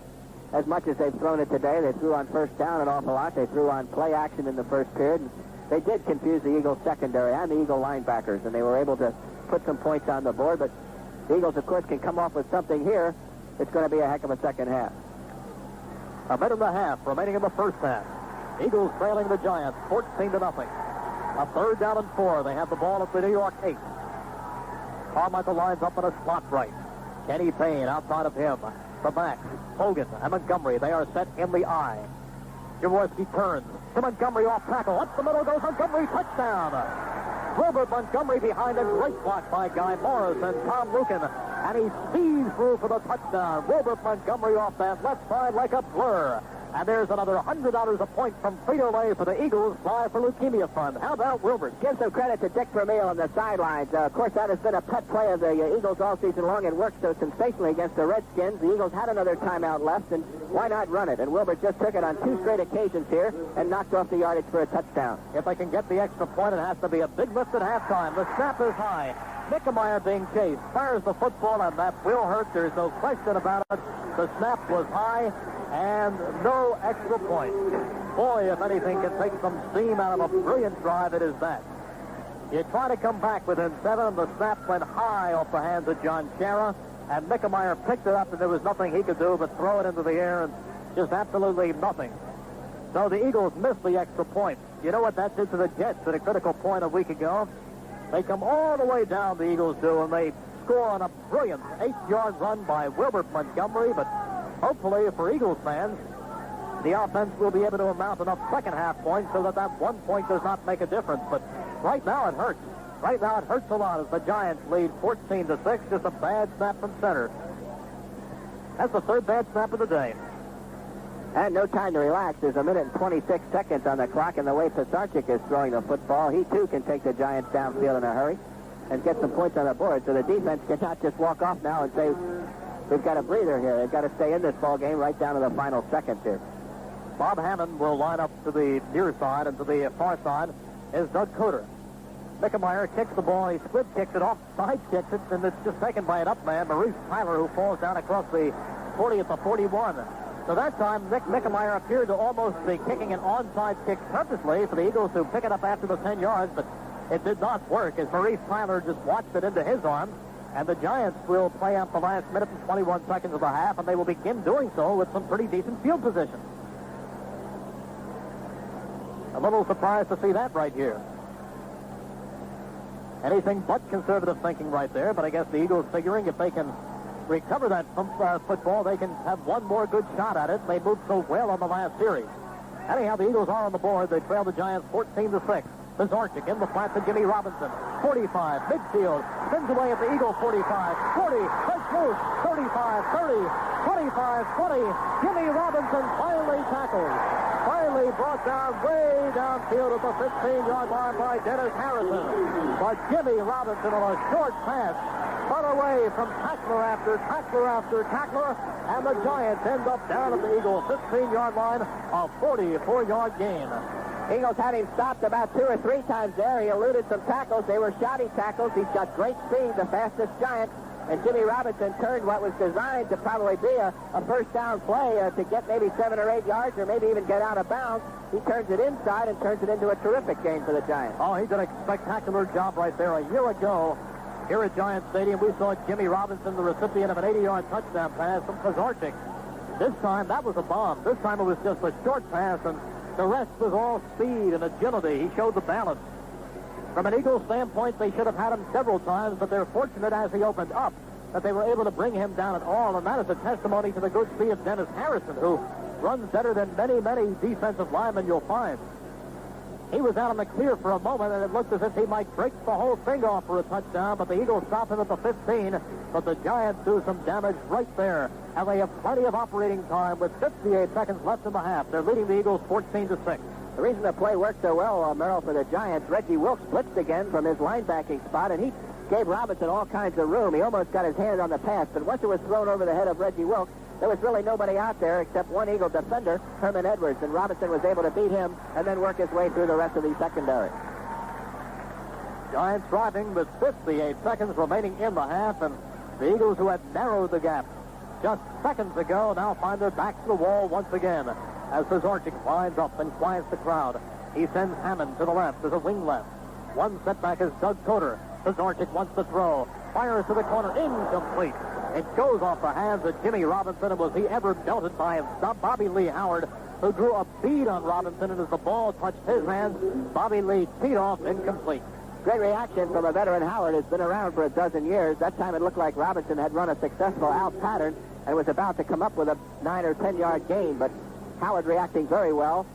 as much as they've thrown it today. They threw on first down an awful lot. They threw on play action in the first period. And they did confuse the Eagles secondary and the Eagle linebackers, and they were able to put some points on the board. But the Eagles, of course, can come off with something here. It's going to be a heck of a second half. A minute and a half remaining in the first half. Eagles trailing the Giants 14-0. A third down and 4. They have the ball at the New York 8. Carmichael lines up in a slot right. Kenny Payne outside of him. The backs, Hogan and Montgomery. They are set in the eye. Jaworski turns to Montgomery off tackle. Up the middle goes Montgomery. Touchdown. Wilbert Montgomery behind him. Great block by Guy Morris and Tom Lukin. And he speeds through for the touchdown. Wilbert Montgomery off that left side like a blur. And there's another $100 a point from Frito-Lay for the Eagles Fly for Leukemia Fund. How about Wilbert? Give some credit to Dick Vermeil on the sidelines. Of course, that has been a pet play of the Eagles all season long and worked so sensationally against the Redskins. The Eagles had another timeout left, and why not run it? And Wilbert just took it on 2 straight occasions here and knocked off the yardage for a touchdown. If they can get the extra point, it has to be a big lift at halftime. The snap is high. Mickemeyer being chased. Fires the football, and that will hurt. There's no question about it. The snap was high. And no extra point. Boy, if anything can take some steam out of a brilliant drive, it is that. You try to come back within 7, and the snap went high off the hands of John Shara, and Mickemeyer picked it up, and there was nothing he could do but throw it into the air, and just absolutely nothing. So the Eagles missed the extra point. You know what that did to the Jets at a critical point a week ago? They come all the way down, the Eagles do, and they score on a brilliant 8-yard run by Wilbert Montgomery, but hopefully, for Eagles fans, the offense will be able to amount enough second half points so that 1 point does not make a difference. But right now it hurts. Right now it hurts a lot as the Giants lead 14-6. Just a bad snap from center. That's the third bad snap of the day. And no time to relax. There's a minute and 26 seconds on the clock, and the way Pizarchik is throwing the football, he too can take the Giants downfield in a hurry and get some points on the board. So the defense cannot just walk off now and say, we've got a breather here. They've got to stay in this ball game right down to the final seconds here. Bob Hammond will line up to the near side, and to the far side is Doug Coder. Mickemeyer kicks the ball. He squib kicks it off, side kicks it, and it's just taken by an up man, Maurice Tyler, who falls down across the 40 at the 41. So that time, Nick Mickemeyer appeared to almost be kicking an onside kick purposely for the Eagles to pick it up after the 10 yards, but it did not work as Maurice Tyler just watched it into his arms. And the Giants will play out the last minute and 21 seconds of the half, and they will begin doing so with some pretty decent field position. A little surprised to see that right here. Anything but conservative thinking right there, but I guess the Eagles figuring if they can recover that football, they can have one more good shot at it. They moved so well on the last series. Anyhow, the Eagles are on the board. They trail the Giants 14-6. Pizarchik in the flat to Jimmy Robinson. 45, midfield, spins away at the Eagle 45, 40, let's loose, 35, 30, 25, 20. Jimmy Robinson finally tackled. Finally brought down way downfield at the 15-yard line by Dennis Harrison. But Jimmy Robinson on a short pass spun away from tackler after tackler after tackler, and the Giants end up down at the Eagle 15-yard line, a 44-yard gain. Eagles had him stopped about 2 or 3 times there. He eluded some tackles. They were shoddy tackles. He's got great speed, the fastest Giant. And Jimmy Robinson turned what was designed to probably be a first down play to get maybe 7 or 8 yards or maybe even get out of bounds. He turns it inside and turns it into a terrific gain for the Giants. Oh, he did a spectacular job right there. A year ago, here at Giant Stadium, we saw Jimmy Robinson, the recipient of an 80-yard touchdown pass from Pizarchik. This time, that was a bomb. This time, it was just a short pass, and the rest was all speed and agility. He showed the balance. From an Eagles standpoint, they should have had him several times, but they're fortunate as he opened up that they were able to bring him down at all, and that is a testimony to the good speed of Dennis Harrison, who runs better than many, many defensive linemen you'll find. He was out on the clear for a moment, and it looked as if he might break the whole thing off for a touchdown, but the Eagles stopped him at the 15. But the Giants do some damage right there, and they have plenty of operating time with 58 seconds left in the half. They're leading the Eagles 14-6. The reason the play worked so well, Merrill, for the Giants, Reggie Wilkes blitzed again from his linebacking spot, and he gave Robinson all kinds of room. He almost got his hand on the pass, but once it was thrown over the head of Reggie Wilkes, there was really nobody out there except one Eagle defender, Herman Edwards, and Robinson was able to beat him and then work his way through the rest of the secondary. Giants driving with 58 seconds remaining in the half, and the Eagles, who had narrowed the gap just seconds ago, now find their backs to the wall once again as Pizarczyk lines up and quiets the crowd. He sends Hammond to the left as a wing left. One setback is Doug Toter. Pizarczyk wants to throw. Fires to the corner. Incomplete. It goes off the hands of Jimmy Robinson, and was he ever belted by Bobby Lee Howard, who drew a bead on Robinson, and as the ball touched his hands, Bobby Lee teed off incomplete. Great reaction from a veteran. Howard has been around for a dozen years. That time it looked like Robinson had run a successful out pattern and was about to come up with a 9 or 10 yard gain, but Howard reacting very well,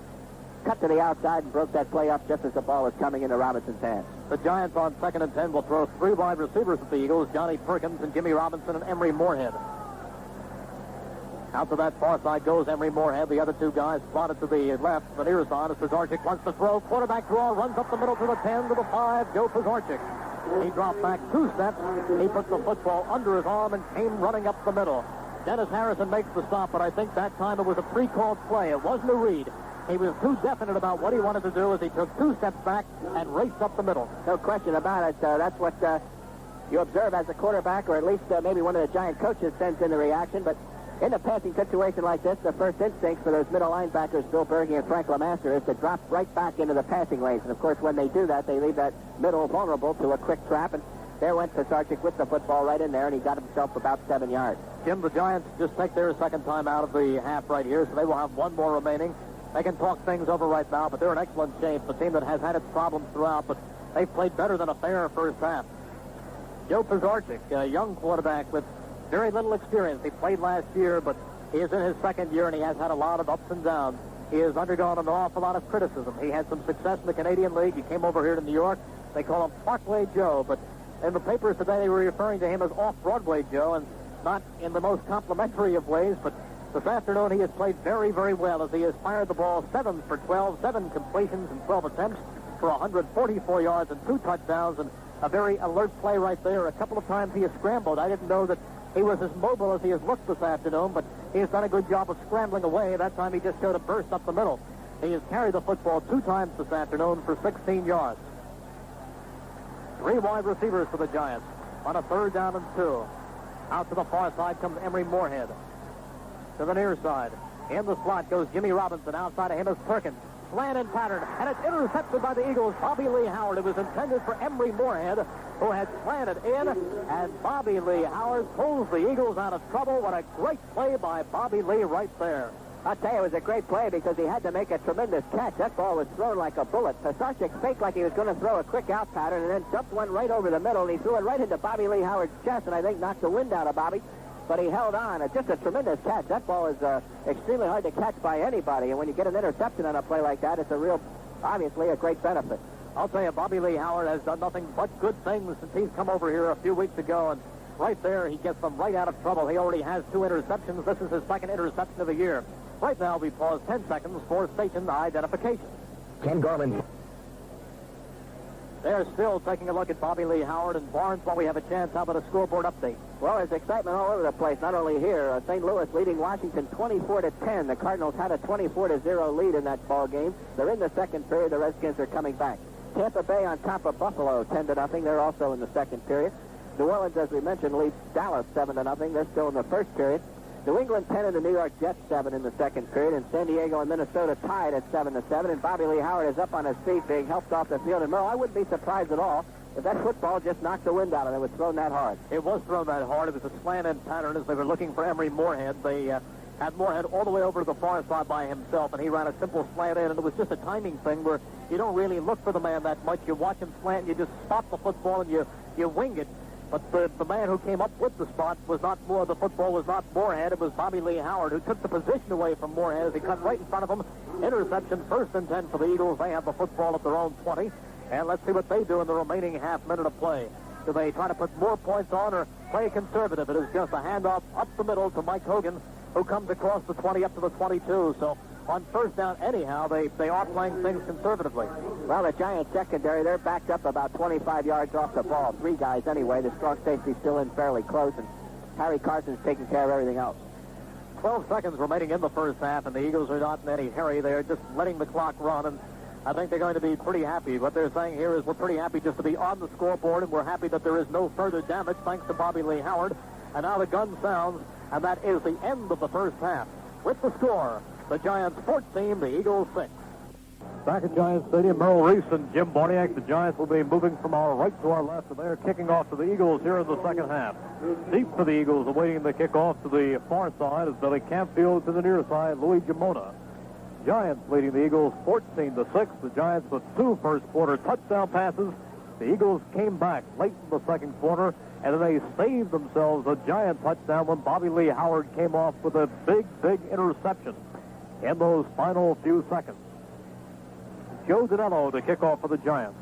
cut to the outside and broke that play up just as the ball was coming into Robinson's hands. The Giants on 2nd and 10 will throw 3 wide receivers at the Eagles, Johnny Perkins and Jimmy Robinson and Emery Moorhead. Out to that far side goes Emery Moorhead. The other two guys slotted to the left. The near side as Pizarczyk wants to throw. Quarterback draw, runs up the middle to the 10, to the 5. Joe Pizarczyk. He dropped back 2 steps. He put the football under his arm and came running up the middle. Dennis Harrison makes the stop, but I think that time it was a pre-called play. It wasn't a read. He was too definite about what he wanted to do as he took 2 steps back and raced up the middle. No question about it. That's what you observe as a quarterback, or at least maybe one of the Giant coaches sends in the reaction. But in a passing situation like this, the first instinct for those middle linebackers, Bill Berge and Frank LeMaster, is to drop right back into the passing lanes. And, of course, when they do that, they leave that middle vulnerable to a quick trap. And there went Pizarczyk with the football right in there, and he got himself about 7 yards. Jim, the Giants just take their second time out of the half right here, so they will have 1 more remaining. They can talk things over right now, but they're in excellent shape. The team that has had its problems throughout, but they've played better than a fair first half. Joe Pizarczyk, a young quarterback with very little experience. He played last year, but he is in his second year, and he has had a lot of ups and downs. He has undergone an awful lot of criticism. He had some success in the Canadian League. He came over here to New York. They call him Parkway Joe, but in the papers today they were referring to him as Off-Broadway Joe, and not in the most complimentary of ways, but this afternoon he has played very, very well as he has fired the ball 7 for 12, 7 completions and 12 attempts for 144 yards and 2 touchdowns, and a very alert play right there. A couple of times he has scrambled. I didn't know that he was as mobile as he has looked this afternoon, but he has done a good job of scrambling away. That time he just showed a burst up the middle. He has carried the football 2 times this afternoon for 16 yards. 3 wide receivers for the Giants on a 3rd down and 2. Out to the far side comes Emery Moorhead. To the near side. In the slot goes Jimmy Robinson. Outside of him is Perkins. Slanted pattern, and it's intercepted by the Eagles. Bobby Lee Howard. It was intended for Emery Moorhead, who had slanted in, and Bobby Lee Howard pulls the Eagles out of trouble. What a great play by Bobby Lee right there. I'll tell you, it was a great play because he had to make a tremendous catch. That ball was thrown like a bullet. Pizarczyk faked like he was going to throw a quick out pattern and then dumped one right over the middle, and he threw it right into Bobby Lee Howard's chest, and I think knocked the wind out of Bobby. But he held on. It's just a tremendous catch. That ball is extremely hard to catch by anybody, and when you get an interception on a play like that, it's obviously a great benefit. I'll tell you, Bobby Lee Howard has done nothing but good things since he's come over here a few weeks ago, and right there, he gets them right out of trouble. He already has 2 interceptions. This is his 2nd interception of the year. Right now, we pause 10 seconds for station identification. Ken Garland. They're still taking a look at Bobby Lee Howard and Barnes while we have a chance. How about a scoreboard update? Well, there's excitement all over the place, not only here. St. Louis leading Washington 24-10. The Cardinals had a 24-0 lead in that ball game. They're in the second period. The Redskins are coming back. Tampa Bay on top of Buffalo 10-0. They're also in the second period. New Orleans, as we mentioned, leads Dallas 7-0. They're still in the first period. New England 10 and the New York Jets 7 in the second period, and San Diego and Minnesota tied at 7-7. And Bobby Lee Howard is up on his feet, being helped off the field. And Merle, I wouldn't be surprised at all if that football just knocked the wind out of it. It was thrown that hard. It was thrown that hard. It was a slant-end pattern as they were looking for Emery Moorhead. They had Moorhead all the way over to the far side by himself, and he ran a simple slant in, and it was just a timing thing where you don't really look for the man that much. You watch him slant, and you just spot the football, and you wing it. But the man who came up with the spot was not Moore. The football was not Moorhead. It was Bobby Lee Howard who took the position away from Moorhead as he cut right in front of him. Interception, 1st and 10 for the Eagles. They have the football at their own 20. And let's see what they do in the remaining half minute of play. Do they try to put more points on or play conservative? It is just a handoff up the middle to Mike Hogan, who comes across the 20 up to the 22. So on 1st down, anyhow, they are playing things conservatively. Well, the Giants secondary, they're backed up about 25 yards off the ball. 3 guys anyway. The strong safety's still in fairly close, and Harry Carson's taking care of everything else. 12 seconds remaining in the first half, and the Eagles are not in any hurry. They're just letting the clock run, and I think they're going to be pretty happy. What they're saying here is we're pretty happy just to be on the scoreboard, and we're happy that there is no further damage thanks to Bobby Lee Howard. And now the gun sounds, and that is the end of the first half. With the score, the Giants 14, the Eagles 6. Back at Giants Stadium, Merrill Reese and Jim Barniak. The Giants will be moving from our right to our left, and they're kicking off to the Eagles here in the second half. Deep for the Eagles, awaiting the kickoff to the far side is Billy Campfield, to the near side, Louis Jamona. Giants leading the Eagles 14-6. The Giants with 2 first-quarter touchdown passes. The Eagles came back late in the second quarter, and then they saved themselves a Giant touchdown when Bobby Lee Howard came off with a big interception in those final few seconds. Joe Danello to kick off for the Giants.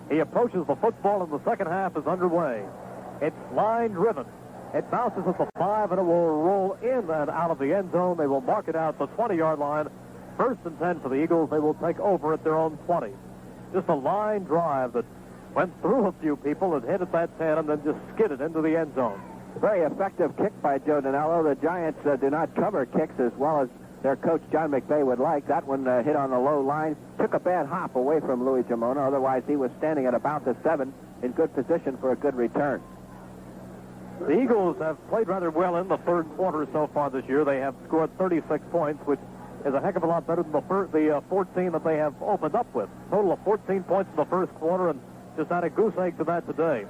He approaches the football, and the second half is underway. It's line-driven. It bounces at the 5, and it will roll in and out of the end zone. They will mark it out the 20-yard line. 1st and 10 for the Eagles. They will take over at their own 20. Just a line drive that went through a few people and hit at that 10 and then just skidded into the end zone. Very effective kick by Joe Danello. The Giants do not cover kicks as well as their coach John McVay would like. That one hit on the low line. Took a bad hop away from Louis Jamona. Otherwise, he was standing at about the 7 in good position for a good return. The Eagles have played rather well in the third quarter so far this year. They have scored 36 points, which is a heck of a lot better than the 14 that they have opened up with. Total of 14 points in the first quarter, and just had a goose egg to that today.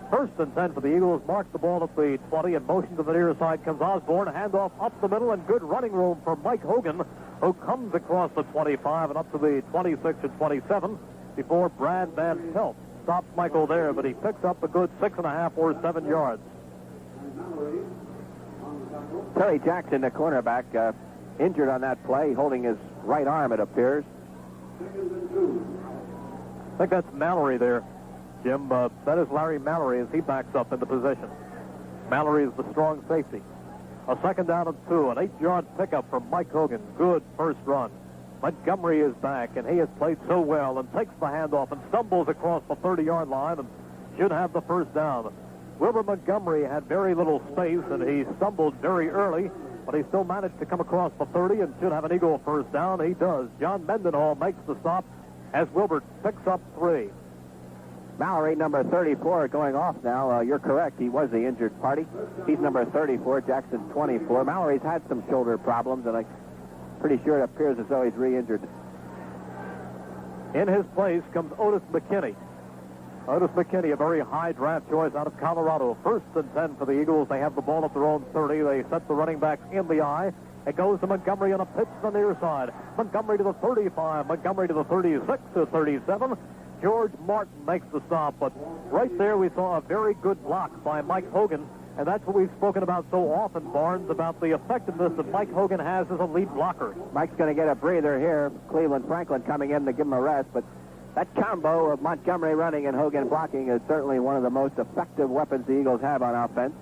1st and 10 for the Eagles. Mark the ball at the 20, and motion to the near side comes Osborne. Handoff up the middle, and good running room for Mike Hogan, who comes across the 25 and up to the 26 and 27 before Brad Van Pelt stops Michael there, but he picks up a good 6.5 or 7 yards. Terry Jackson, the cornerback, injured on that play, holding his right arm, it appears. I think that's Mallory there, Jim. That is Larry Mallory as he backs up into position. Mallory is the strong safety. A 2nd down and 2, an 8-yard pickup from Mike Hogan. Good first run. Montgomery is back, and he has played so well and takes the handoff and stumbles across the 30-yard line and should have the first down. Wilbur Montgomery had very little space, and he stumbled very early, but he still managed to come across the 30 and should have an Eagle first down. He does. John Mendenhall makes the stop as Wilbur picks up 3. Mallory, number 34, going off now. You're correct. He was the injured party. He's number 34, Jackson 24. Mallory's had some shoulder problems, and I'm pretty sure it appears as though he's re-injured. In his place comes Otis McKinney. Otis McKinney, a very high draft choice out of Colorado. 1st and 10 for the Eagles. They have the ball at their own 30. They set the running backs in the eye. It goes to Montgomery on a pitch on the near side. Montgomery to the 35. Montgomery to the 36 to 37. George Martin makes the stop, but right there we saw a very good block by Mike Hogan, and that's what we've spoken about so often, Barnes, about the effectiveness that Mike Hogan has as a lead blocker. Mike's going to get a breather here. Cleveland Franklin coming in to give him a rest, but that combo of Montgomery running and Hogan blocking is certainly one of the most effective weapons the Eagles have on offense.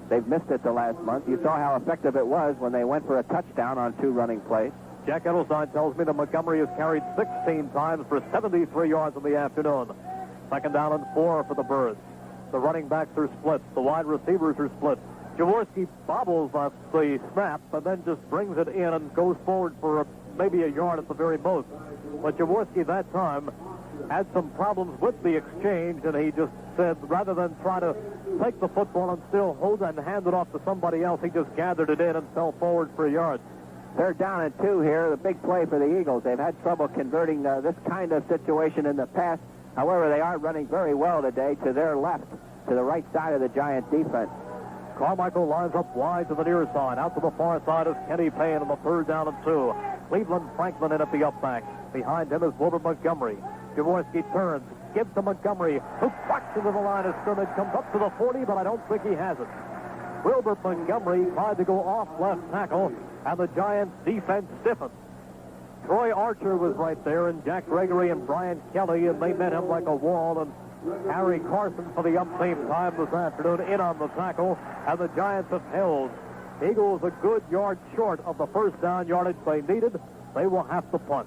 They've missed it the last month. You saw how effective it was when they went for a touchdown on 2 running plays. Jack Edelstein tells me that Montgomery has carried 16 times for 73 yards in the afternoon. 2nd down and 4 for the Birds. The running backs are split. The wide receivers are split. Jaworski bobbles off the snap and then just brings it in and goes forward for maybe a yard at the very most. But Jaworski that time had some problems with the exchange, and he just said rather than try to take the football and still hold it and hand it off to somebody else, he just gathered it in and fell forward for a yard. 3rd down and 2 here, the big play for the Eagles. They've had trouble converting this kind of situation in the past. However, they are running very well today to their left, to the right side of the Giant defense. Carmichael lines up wide to the near side. Out to the far side is Kenny Payne on the 3rd down and 2. Cleveland Franklin in at the up back. Behind him is Wilbur Montgomery. Jaworski turns, gives to Montgomery, who backs into the line of scrimmage, comes up to the 40, but I don't think he has it. Wilbert Montgomery tried to go off left tackle, and the Giants' defense stiffened. Troy Archer was right there, and Jack Gregory and Brian Kelly, and they met him like a wall, and Harry Carson for the umpteenth time this afternoon in on the tackle, and the Giants have held. Eagles a good yard short of the first down yardage they needed. They will have to punt.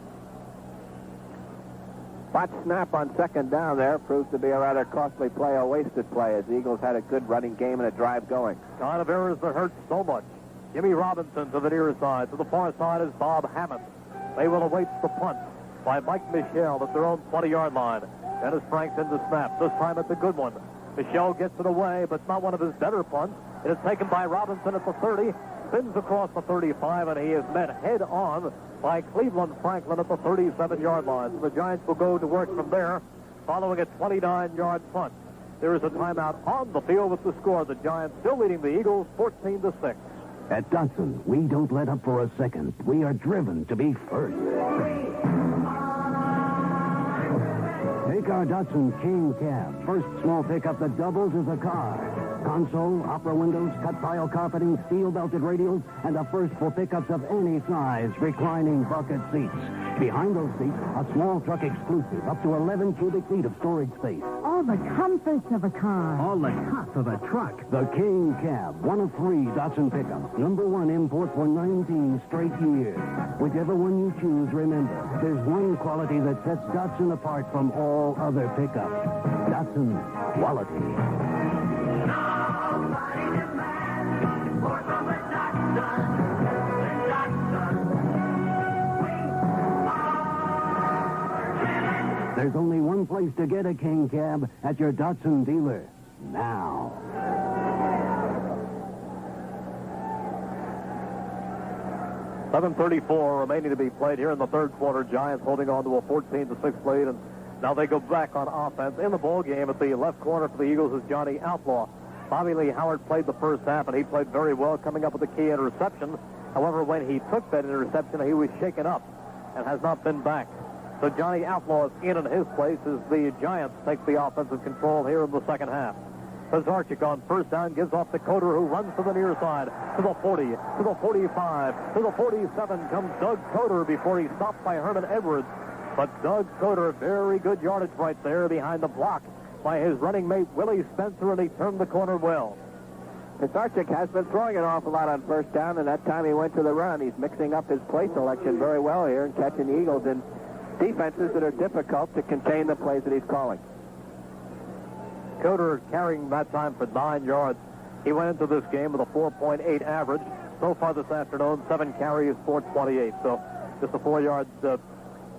Botch snap on second down there proves to be a rather costly play, a wasted play, as the Eagles had a good running game and a drive going. Kind of errors that hurt so much. Jimmy Robinson to the near side. To the far side is Bob Hammond. They will await the punt by Mike Michel at their own 20-yard line. Dennis Franks in the snap. This time it's a good one. Michel gets it away, but not one of his better punts. It is taken by Robinson at the 30, spins across the 35, and he is met head-on by Cleveland Franklin at the 37-yard line. So the Giants will go to work from there, following a 29-yard punt. There is a timeout on the field with the score. The Giants still leading the Eagles 14-6. At Datsun, we don't let up for a second. We are driven to be first. Take our Datsun King Cab. First small pickup that doubles as a car. Console, opera windows, cut tile carpeting, steel-belted radials, and a first for pickups of any size, reclining bucket seats. Behind those seats, a small truck exclusive, up to 11 cubic feet of storage space. All the comforts of a car. All the top of a truck. The King Cab, one of 3 Datsun pickups. #1 import for 19 straight years. Whichever one you choose, remember, there's one quality that sets Datsun apart from all other pickups. Datsun quality. There's only one place to get a King Cab, at your Datsun dealer. Now. $7:34 remaining to be played here in the third quarter. Giants holding on to a 14-6 lead, and now they go back on offense. In the ball game at the left corner for the Eagles is Johnny Outlaw. Bobby Lee Howard played the first half, and he played very well, coming up with a key interception. However, when he took that interception, he was shaken up and has not been back. So Johnny Outlaw is in his place as the Giants take the offensive control here in the second half. Pizarchik on first down gives off to Coder, who runs to the near side, to the 40, to the 45, to the 47 comes Doug Coder before he's stopped by Herman Edwards. But Doug Coder, very good yardage right there behind the block by his running mate Willie Spencer, and he turned the corner well. Pizarchik has been throwing an awful lot on first down, and that time he went to the run. He's mixing up his play selection very well here and catching the Eagles in defenses that are difficult to contain the plays that he's calling. Coder carrying that time for 9 yards. He went into this game with a 4.8 average. So far this afternoon, 7 carries, 428. So just a 4-yard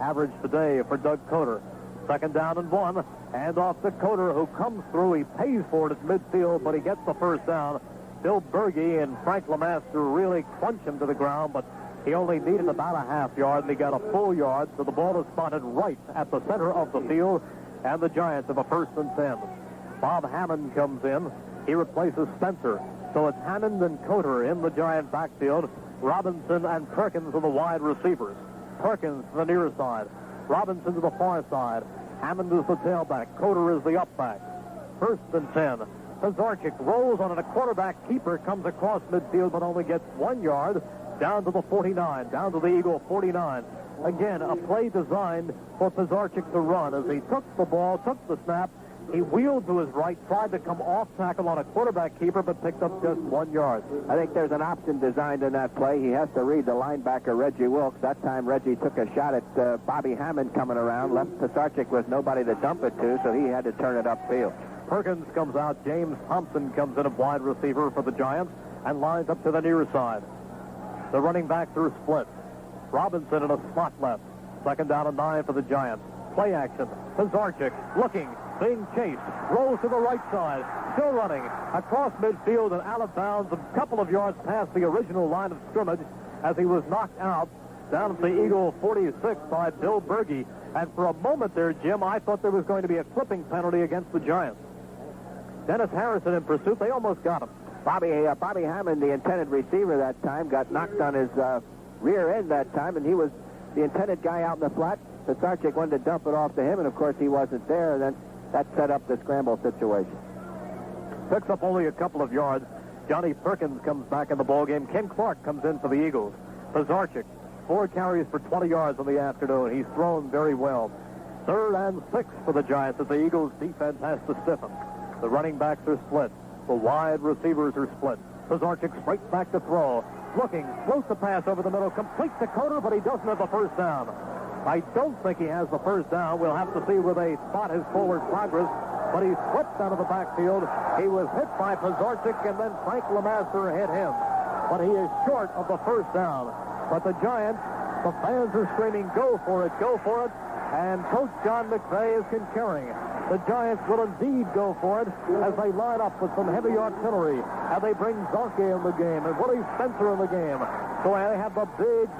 average today for Doug Coder. Second down and 1. Hand off to Coder, who comes through. He pays for it at midfield, but he gets the first down. Bill Berge and Frank LeMaster really crunch him to the ground, but he only needed about a half yard, and he got a full yard, so the ball is spotted right at the center of the field, and the Giants have a 1st and 10. Bob Hammond comes in. He replaces Spencer. So it's Hammond and Coder in the Giant backfield. Robinson and Perkins are the wide receivers. Perkins to the near side. Robinson to the far side. Hammond is the tailback. Coder is the up back. 1st and 10. Pizarchik rolls on it. A quarterback keeper comes across midfield, but only gets 1 yard. Down to the 49, down to the Eagle 49. Again, a play designed for Pizarchik to run. As he took the ball, took the snap, he wheeled to his right, tried to come off tackle on a quarterback keeper, but picked up just 1 yard. I think there's an option designed in that play. He has to read the linebacker, Reggie Wilkes. That time, Reggie took a shot at Bobby Hammond coming around, left Pizarchik with nobody to dump it to, so he had to turn it upfield. Perkins comes out. James Thompson comes in, a wide receiver for the Giants, and lines up to the near side. The running backs are split. Robinson in a slot left. Second down and 9 for the Giants. Play action. Pizarchik looking, being chased. Rolls to the right side. Still running. Across midfield and out of bounds, a couple of yards past the original line of scrimmage as he was knocked out down at the Eagle 46 by Bill Berge. And for a moment there, Jim, I thought there was going to be a clipping penalty against the Giants. Dennis Harrison in pursuit. They almost got him. Bobby Hammond, the intended receiver that time, got knocked on his rear end that time, and he was the intended guy out in the flat. Pizarczyk wanted to dump it off to him, and of course he wasn't there, and then that set up the scramble situation. Picks up only a couple of yards. Johnny Perkins comes back in the ballgame. Ken Clark comes in for the Eagles. Pizarczyk, 4 carries for 20 yards in the afternoon. He's thrown very well. 3rd and 6 for the Giants as the Eagles' defense has to stiffen. The running backs are split. The wide receivers are split. Pizarczyk straight back to throw. Looking, floats the pass over the middle, complete to Coder, but he doesn't have the first down. I don't think he has the first down. We'll have to see where they spot his forward progress. But he slipped out of the backfield. He was hit by Pizarczyk, and then Frank LeMaster hit him. But he is short of the first down. But the Giants, the fans are screaming, go for it, go for it. And Coach John McVay is concurring. The Giants will indeed go for it as they line up with some heavy artillery. And they bring Zonke in the game and Willie Spencer in the game. So they have the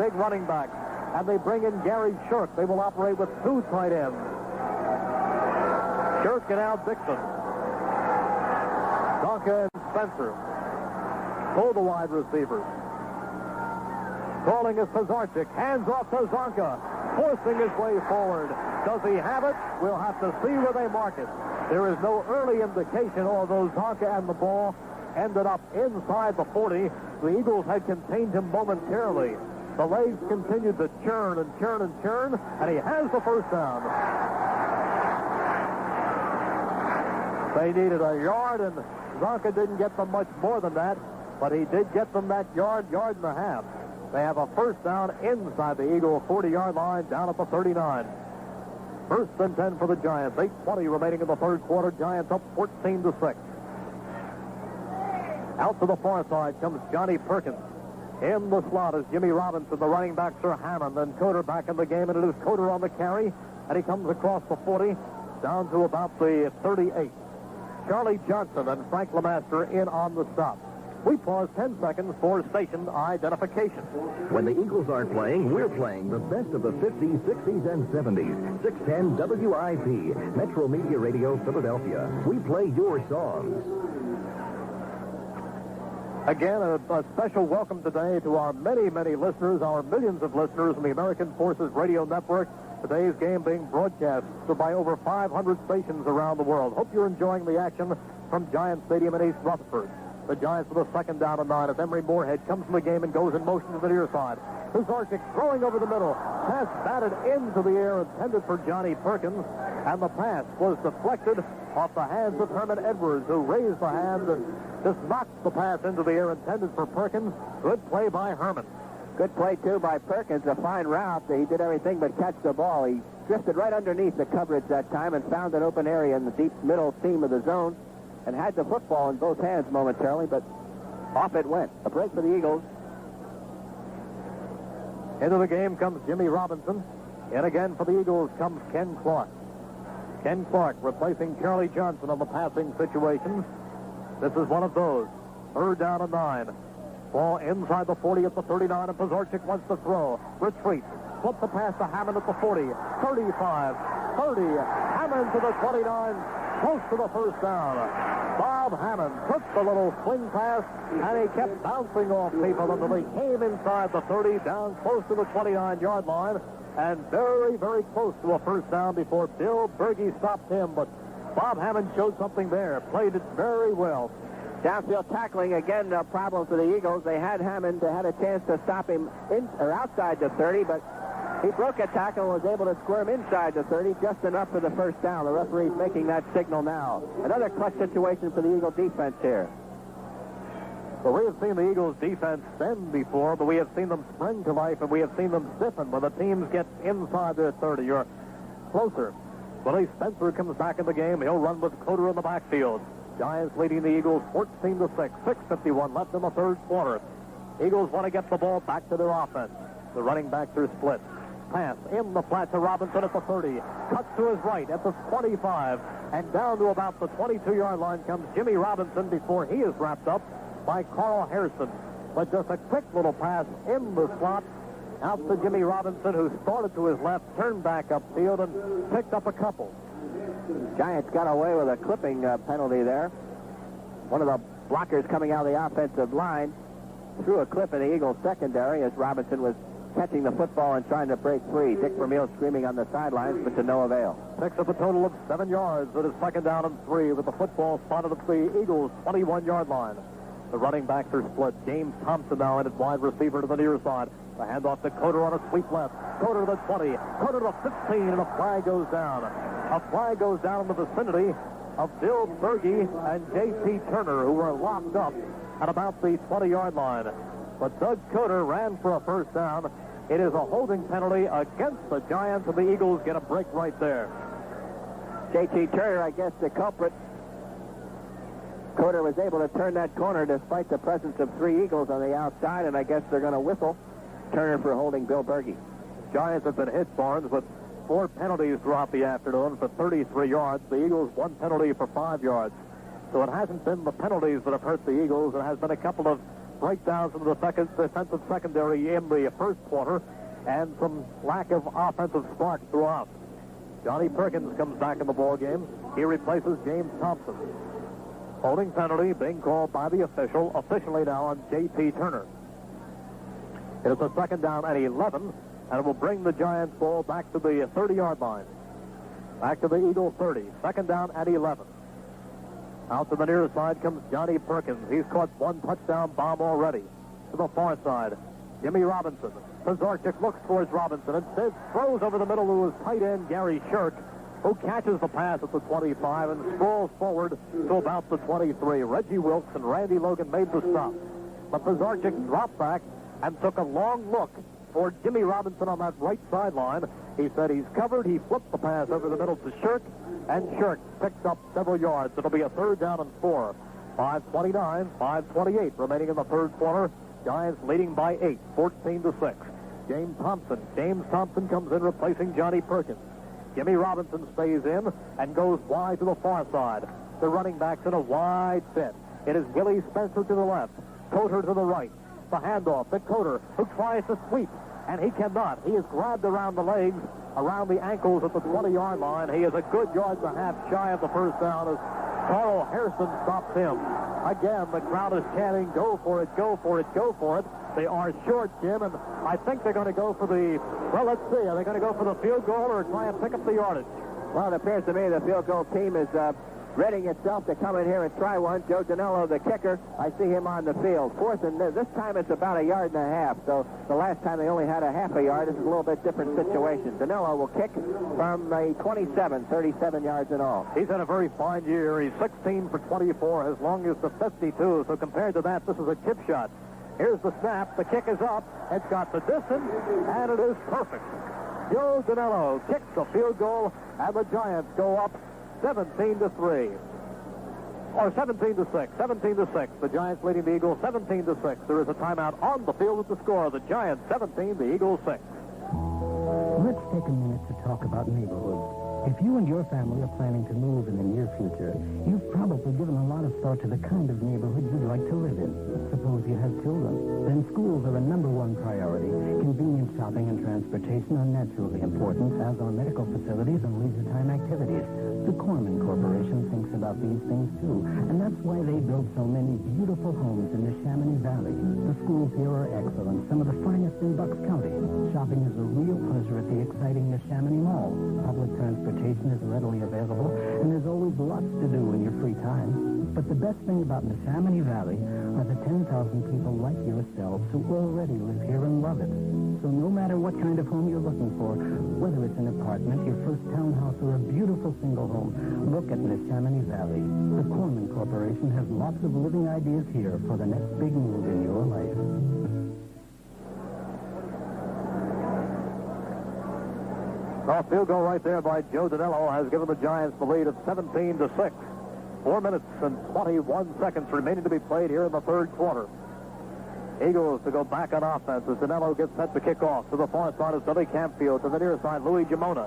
big running back. And they bring in Gary Shirk. They will operate with 2 tight ends. Shirk and Al Dixon. Zonke and Spencer. Both the wide receivers. Calling is Pizarczyk. Hands off to Zonke. Forcing his way forward. Does he have it? We'll have to see where they mark it. There is no early indication, although Zonke and the ball ended up inside the 40. The Eagles had contained him momentarily. The legs continued to churn and churn and churn, and he has the first down. They needed a yard, and Zonke didn't get them much more than that, but he did get them that yard and a half. They have a first down inside the Eagle 40-yard line down at the 39. First and 10 for the Giants. 8:20 remaining in the third quarter. Giants up 14-6. Out to the far side comes Johnny Perkins. In the slot is Jimmy Robinson. The running backs are Hammond and Coder back in the game, and it is Coder on the carry, and he comes across the 40 down to about the 38. Charlie Johnson and Frank LeMaster in on the stop. We pause 10 seconds for station identification. When the Eagles aren't playing, we're playing the best of the 50s, 60s, and 70s. 610 WIP, Metro Media Radio, Philadelphia. We play your songs. Again, a special welcome today to our many listeners, our millions of listeners in the American Forces Radio Network. Today's game being broadcast by over 500 stations around the world. Hope you're enjoying the action from Giant Stadium in East Rutherford. The Giants with a 2nd down and 9 as Emory Moorhead comes from the game and goes in motion to the near side. Pizarczyk throwing over the middle. Pass batted into the air, intended for Johnny Perkins, and the pass was deflected off the hands of Herman Edwards, who raised the hand and just knocked the pass into the air, intended for Perkins. Good play by Herman. Good play, too, by Perkins. A fine route. He did everything but catch the ball. He drifted right underneath the coverage that time and found an open area in the deep middle seam of the zone and had the football in both hands momentarily, but off it went. A break for the Eagles. Into the game comes Jimmy Robinson. In again for the Eagles comes Ken Clark. Ken Clark replacing Charlie Johnson on the passing situations. This is one of those. 3rd down and 9. Ball inside the 40 at the 39, and Pizarczyk wants to throw. Retreat. Flip the pass to Hammond at the 40. 35. 30. Hammond to the 29. Close to the first down. Bob Hammond took the little swing pass, and he kept bouncing off people until he came inside the 30, down close to the 29-yard line, and very close to a first down before Bill Berge stopped him. But Bob Hammond showed something there, played it very well. Downfield tackling, again, a problem for the Eagles. They had Hammond, had a chance to stop him outside the 30, but he broke a tackle and was able to squirm inside the 30, just enough for the first down. The referee's making that signal now. Another clutch situation for the Eagle defense here. Well, we have seen the Eagles defense bend before, but we have seen them spring to life, and we have seen them stiffen when the teams get inside their 30 or closer. Willie Spencer comes back in the game. He'll run with Coder in the backfield. Giants leading the Eagles 14-6. 6:51 left in the third quarter. Eagles want to get the ball back to their offense. The running backs are split. Pass in the flat to Robinson at the 30. Cuts to his right at the 25. And down to about the 22-yard line comes Jimmy Robinson before he is wrapped up by Carl Harrison. But just a quick little pass in the slot out to Jimmy Robinson, who started to his left, turned back upfield, and picked up a couple. Giants got away with a clipping penalty there. One of the blockers coming out of the offensive line threw a clip in the Eagles secondary as Robinson was catching the football and trying to break free. Dick Vermeil screaming on the sidelines, but to no avail. Picks up a total of 7 yards. It is second down and 3 with the football spotted at the Eagles' 21-yard line. The running backs are split. James Thompson now in at wide receiver to the near side. The handoff to Coder on a sweep left. Coder to the 20. Coder to the 15, and a flag goes down. A flag goes down in the vicinity of Bill Berge and J.T. Turner, who were locked up at about the 20-yard line. But Doug Coder ran for a first down. It is a holding penalty against the Giants, and the Eagles get a break right there. J.T. Turner, I guess, the culprit. Coder was able to turn that corner despite the presence of 3 Eagles on the outside, and I guess they're going to whistle Turner for holding Bill Berge. Giants have been hit, Barnes, with 4 penalties throughout the afternoon for 33 yards. The Eagles 1 penalty for 5 yards. So it hasn't been the penalties that have hurt the Eagles. It has been a couple of breakdowns in the defensive secondary in the first quarter and some lack of offensive spark throughout. Johnny Perkins comes back in the ball game. He replaces James Thompson. Holding penalty being called by the official, officially now on J.T. Turner. It is a second down at 11, and it will bring the Giants ball back to the 30-yard line. Back to the Eagle 30. Second down at 11. Out to the near side comes Johnny Perkins. He's caught 1 touchdown bomb already. To the far side, Jimmy Robinson. Pizarchik looks towards Robinson. Instead, throws over the middle to his tight end, Gary Shirk, who catches the pass at the 25 and scrolls forward to about the 23. Reggie Wilkes and Randy Logan made the stop. But Pizarchik dropped back and took a long look for Jimmy Robinson on that right sideline. He said he's covered. He flipped the pass over the middle to Shirk, and Shirk picked up several yards. It'll be a third down and 4. 5:29, 5:28 remaining in the third quarter. Giants leading by 8, 14-6. James Thompson comes in replacing Johnny Perkins. Jimmy Robinson stays in and goes wide to the far side. The running back's in a wide fit. It is Willie Spencer to the left, Coder to the right. The handoff to Coder, who tries to sweep, and he cannot. He is grabbed around the legs, around the ankles at the 20-yard line. He is a good yard and a half shy of the first down as Carl Hairston stops him. Again, the crowd is chanting, "Go for it, go for it, go for it." They are short, Jim, and I think they're going to go for the, well, let's see. Are they going to go for the field goal or try and pick up the yardage? Well, it appears to me the field goal team is readying itself to come in here and try one. Joe Danello, the kicker, I see him on the field. Fourth, and this time it's about 1.5 yards. So the last time they only had a half a yard. This is a little bit different situation. Danello will kick from the 27, 37 yards in all. He's had a very fine year. He's 16 for 24, as long as the 52. So compared to that, this is a chip shot. Here's the snap. The kick is up. It's got the distance, and it is perfect. Joe Danello kicks the field goal, and the Giants go up 17-3. Or 17-6. 17-6. The Giants leading the Eagles 17-6. There is a timeout on the field with the score. The Giants 17, the Eagles 6. Let's take a minute to talk about neighborhoods. If you and your family are planning to move in the near future, you've probably given a lot of thought to the kind of neighborhood you'd like to live in. Suppose you have children. Then schools are a #1 priority. Convenient shopping and transportation are naturally important, as are medical facilities and leisure time activities. The Corman Corporation thinks about these things, too, and that's why they build so many beautiful homes in the Chamonix Valley. The schools here are excellent, some of the finest in Bucks County. Shopping is a real pleasure at the exciting Neshaminy Mall. Public transportation is readily available, and there's always lots to do in your free time. But the best thing about Neshaminy Valley are the 10,000 people like yourselves who already live here and love it. So no matter what kind of home you're looking for, whether it's an apartment, your first townhouse, or a beautiful single home, look at Neshaminy Valley. The Corman Corporation has lots of living ideas here for the next big move in your life. Well, field goal right there by Joe Danello has given the Giants the lead of 17-6. 4 minutes and 21 seconds remaining to be played here in the third quarter. Eagles to go back on offense as Danello gets set to kick off. To the far side is Billy Campfield. To the near side, Louis Gemona.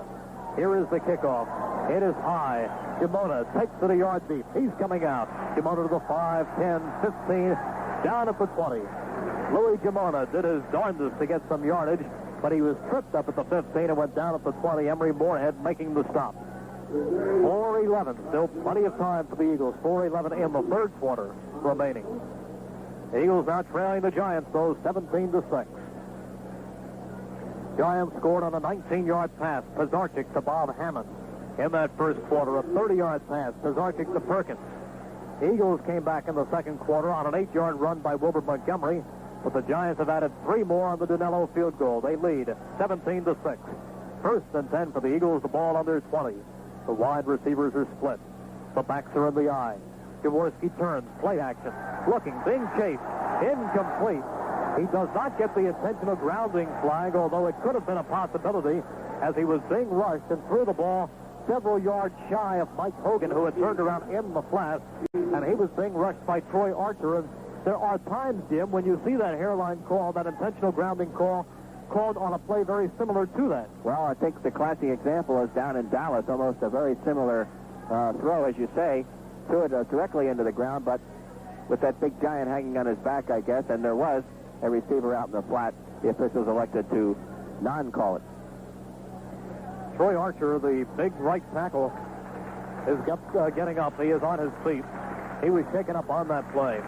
Here is the kickoff. It is high. Gemona takes to the yard deep. He's coming out. Gemona to the 5, 10, 15, down at the 20. Louis Gemona did his darndest to get some yardage, but he was tripped up at the 15 and went down at the 20. Emery Moorhead making the stop. 4:11. Still plenty of time for the Eagles. 4:11 in the third quarter remaining. The Eagles now trailing the Giants, though, 17-6. Giants scored on a 19-yard pass, Pizarchik to Bob Hammond. In that first quarter, a 30-yard pass, Pizarchik to Perkins. Eagles came back in the second quarter on an 8-yard run by Wilbert Montgomery, but the Giants have added 3 more on the Dinello field goal. They lead 17-6. First and 10 for the Eagles, the ball on their 20. The wide receivers are split. The backs are in the eye. Jaworski turns, play action, looking, being chased, incomplete. He does not get the intentional grounding flag, although it could have been a possibility as he was being rushed and threw the ball several yards shy of Mike Hogan, who had turned around in the flat, and he was being rushed by Troy Archer. And there are times, Jim, when you see that hairline call, that intentional grounding call, called on a play very similar to that. Well, I think the classic example is down in Dallas, almost a very similar throw, as you say, threw it directly into the ground, but with that big giant hanging on his back, I guess, and there was a receiver out in the flat, the officials elected to non-call it. Troy Archer, the big right tackle, is getting up. He is on his feet. He was shaken up on that play.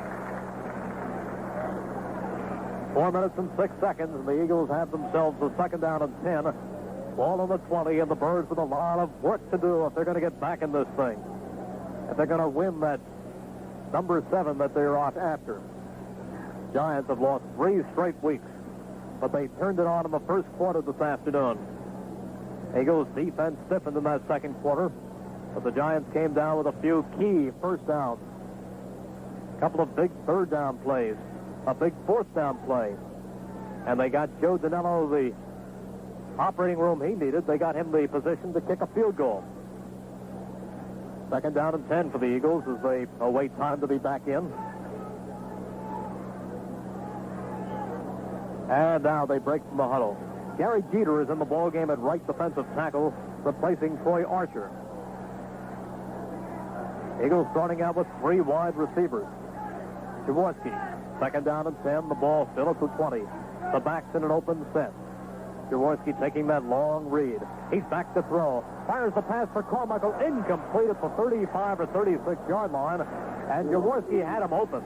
4 minutes and 6 seconds, and the Eagles have themselves a second down and 10. Ball on the 20, and the Birds with a lot of work to do if they're going to get back in this thing. If they're going to win that number 7 that they're off after. Giants have lost 3 straight weeks, but they turned it on in the first quarter this afternoon. Eagles defense stiffened in that second quarter, but the Giants came down with a few key first downs. A couple of big third down plays, a big fourth down play. And they got Joe Dinello the operating room he needed. They got him the position to kick a field goal. Second down and 10 for the Eagles as they await time to be back in. And now they break from the huddle. Gary Jeter is in the ballgame at right defensive tackle, replacing Troy Archer. Eagles starting out with 3 wide receivers. Jaworski, second down and 10. The ball still at the 20. The back's in an open set. Jaworski taking that long read. He's back to throw. Fires the pass for Carmichael. Incomplete at the 35 or 36-yard line. And Jaworski had him open.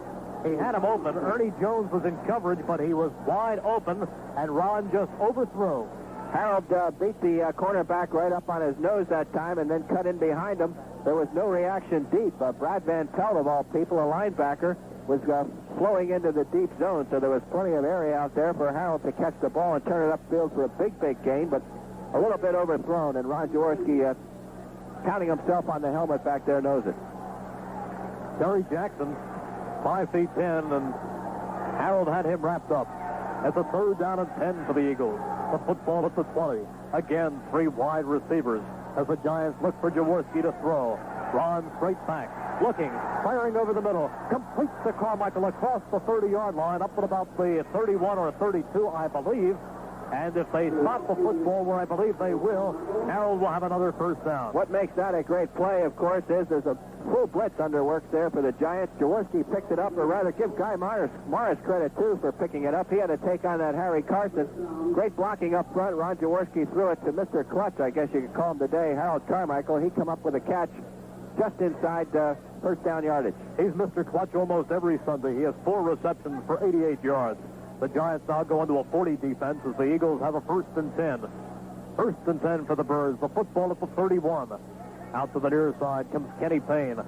He had him open. Ernie Jones was in coverage, but he was wide open, and Ron just overthrew. Harold beat the cornerback right up on his nose that time and then cut in behind him. There was no reaction deep. Brad Van Pelt, of all people, a linebacker, was flowing into the deep zone, so there was plenty of area out there for Harold to catch the ball and turn it upfield for a big, big gain, but a little bit overthrown, and Ron Jaworski, counting himself on the helmet back there, knows it. Terry Jackson, 5 feet 10, and Harold had him wrapped up. At the third down and 10 for the Eagles. The football at the 20. Again, 3 wide receivers as the Giants look for Jaworski to throw. Ron straight back, looking, firing over the middle, completes to Carmichael across the 30-yard line, up at about the 31 or 32, I believe. And if they stop the football, where I believe they will, Harold will have another first down. What makes that a great play, of course, is there's a full blitz underworks there for the Giants. Jaworski picked it up, or rather give Guy Morris credit, too, for picking it up. He had to take on that Harry Carson. Great blocking up front. Ron Jaworski threw it to Mr. Clutch, I guess you could call him today, Harold Carmichael. He come up with a catch just inside first down yardage. He's Mr. Clutch almost every Sunday. He has 4 receptions for 88 yards. The Giants now go into a 40 defense as the Eagles have a first and 10. First and 10 for the Birds. The football at the 31. Out to the near side comes Kenny Payne.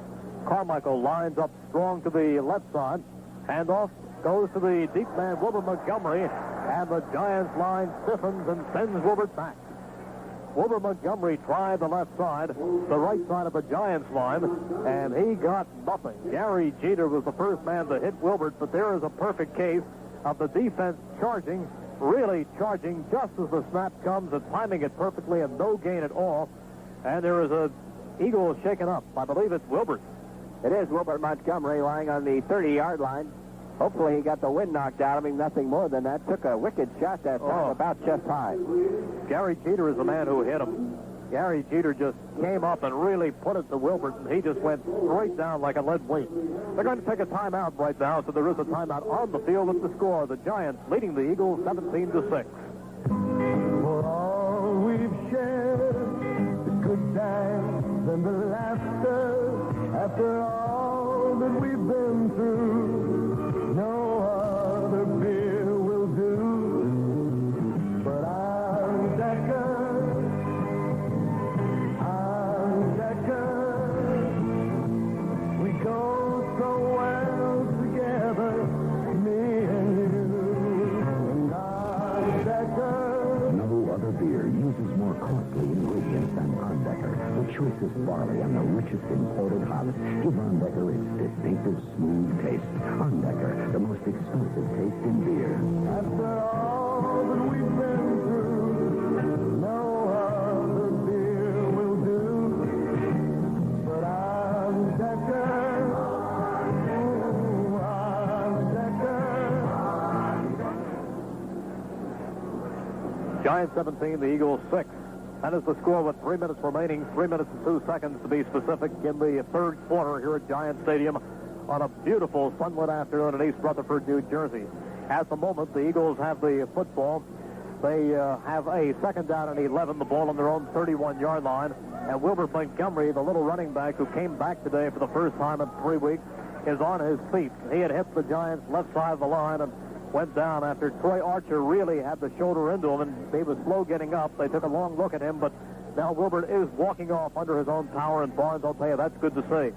Carmichael lines up strong to the left side. Handoff goes to the deep man, Wilbert Montgomery. And the Giants line stiffens and sends Wilbert back. Wilbert Montgomery tried the left side, the right side of the Giants line, and he got nothing. Gary Jeter was the first man to hit Wilbert, but there is a perfect case of the defense charging, really charging just as the snap comes and timing it perfectly and no gain at all. And there is a Eagle shaken up. I believe it's Wilbert. It is Wilbert Montgomery lying on the 30-yard line. Hopefully he got the wind knocked out of him, nothing more than that. Took a wicked shot that time, about chest high. Gary Jeter is the man who hit him. Gary Jeter just came up and really put it to Wilbert, and he just went straight down like a lead weight. They're going to take a timeout right now, so there is a timeout on the field at the score. The Giants leading the Eagles 17-6. For all we've shared, the good times and the laughter, after all that we've been through, no other beer will do. But I costly ingredients than Hondecker. The choicest barley and the richest imported hops give Hondecker its distinctive smooth taste. Hondecker, the most expensive taste in beer. After all that we've been through, no other beer will do. But Hondecker, oh, Hondecker. Giants 17, the Eagles 6. That is the score with 3 minutes remaining, 3 minutes and 2 seconds to be specific in the third quarter here at Giant Stadium on a beautiful sunlit afternoon in East Rutherford, New Jersey. At the moment, the Eagles have the football. They have a second down and 11, the ball on their own 31-yard line. And Wilbert Montgomery, the little running back who came back today for the first time in 3 weeks, is on his feet. He had hit the Giants' left side of the line and went down after Troy Archer really had the shoulder into him, and he was slow getting up. They took a long look at him, but now Wilbert is walking off under his own power, and Barnes, I'll tell you, that's good to see.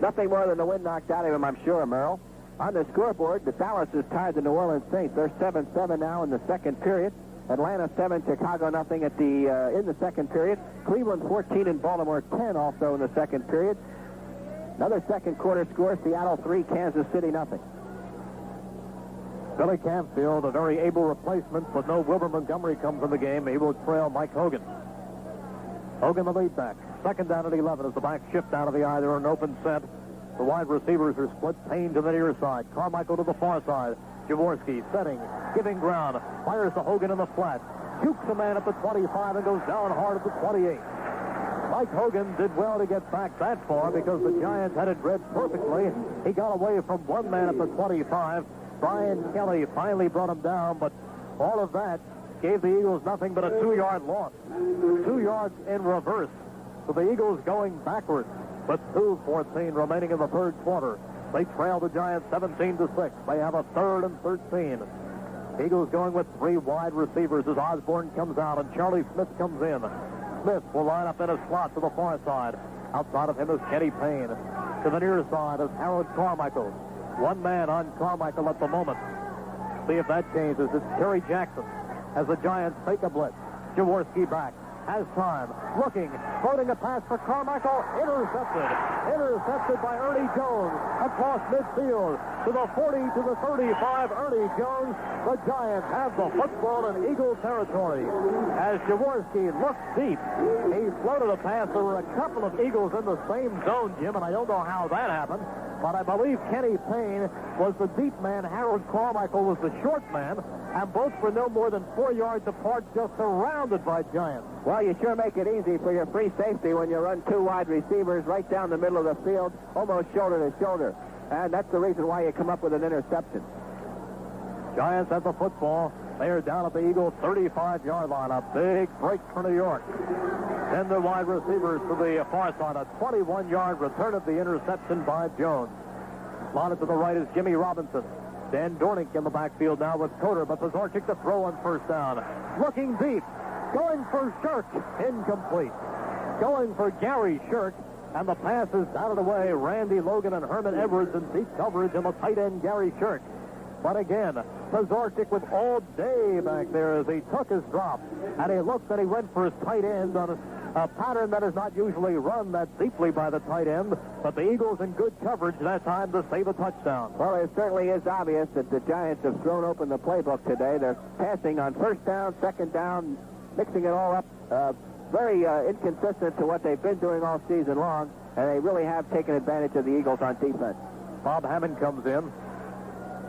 Nothing more than the wind knocked out of him, I'm sure, Merrill. On the scoreboard, the Dallas is tied the New Orleans Saints. They're 7-7 now in the second period. Atlanta 7, Chicago nothing at the in the second period. Cleveland 14 and Baltimore 10 also in the second period. Another second quarter score, Seattle 3, Kansas City nothing. Billy Canfield, a very able replacement, but no Wilbert Montgomery comes in the game. He will trail Mike Hogan. Hogan, the lead back. Second down at 11 as the back shift out of the eye. They're an open set. The wide receivers are split. Payne to the near side. Carmichael to the far side. Jaworski setting, giving ground. Fires to Hogan in the flat. Jukes a man at the 25 and goes down hard at the 28. Mike Hogan did well to get back that far because the Giants had it read perfectly. He got away from one man at the 25. Brian Kelly finally brought him down, but all of that gave the Eagles nothing but a 2-yard loss. 2 yards in reverse. So the Eagles going backwards with 2:14 remaining in the third quarter. They trail the Giants 17-6. They have a 3rd and 13. Eagles going with 3 wide receivers as Osborne comes out and Charlie Smith comes in. Smith will line up in a slot to the far side. Outside of him is Kenny Payne. To the near side is Harold Carmichael. One man on Carmichael at the moment. See if that changes. It's Terry Jackson as the Giants take a blitz. Jaworski back. Has time. Looking. Floating a pass for Carmichael. Intercepted. Intercepted by Ernie Jones. Across midfield. To the 40, to the 35. Ernie Jones. The Giants have the football in Eagle territory. As Jaworski looks deep, he floated a pass. There were a couple of Eagles in the same zone, Jim, and I don't know how that happened. But I believe Kenny Payne was the deep man. Harold Carmichael was the short man. And both were no more than 4 yards apart, just surrounded by Giants. Well, you sure make it easy for your free safety when you run 2 wide receivers right down the middle of the field, almost shoulder to shoulder. And that's the reason why you come up with an interception. Giants have the football. They are down at the Eagle 35-yard line. A big break for New York. Then the wide receivers to the far side. A 21-yard return of the interception by Jones. Slotted to the right is Jimmy Robinson. Dan Dornick in the backfield now with Coder, but Pazorchik to throw on first down. Looking deep. Going for Shirk. Incomplete. Going for Gary Shirk. And the pass is out of the way. Randy Logan and Herman Edwards in deep coverage on the tight end Gary Shirk. But again, Pazorchik with all day back there as he took his drop. And he looked and he went for his tight end on a pattern that is not usually run that deeply by the tight end. But the Eagles in good coverage that time to save a touchdown. Well, it certainly is obvious that the Giants have thrown open the playbook today. They're passing on first down, second down, mixing it all up. Very inconsistent to what they've been doing all season long. And they really have taken advantage of the Eagles on defense. Bob Hammond comes in.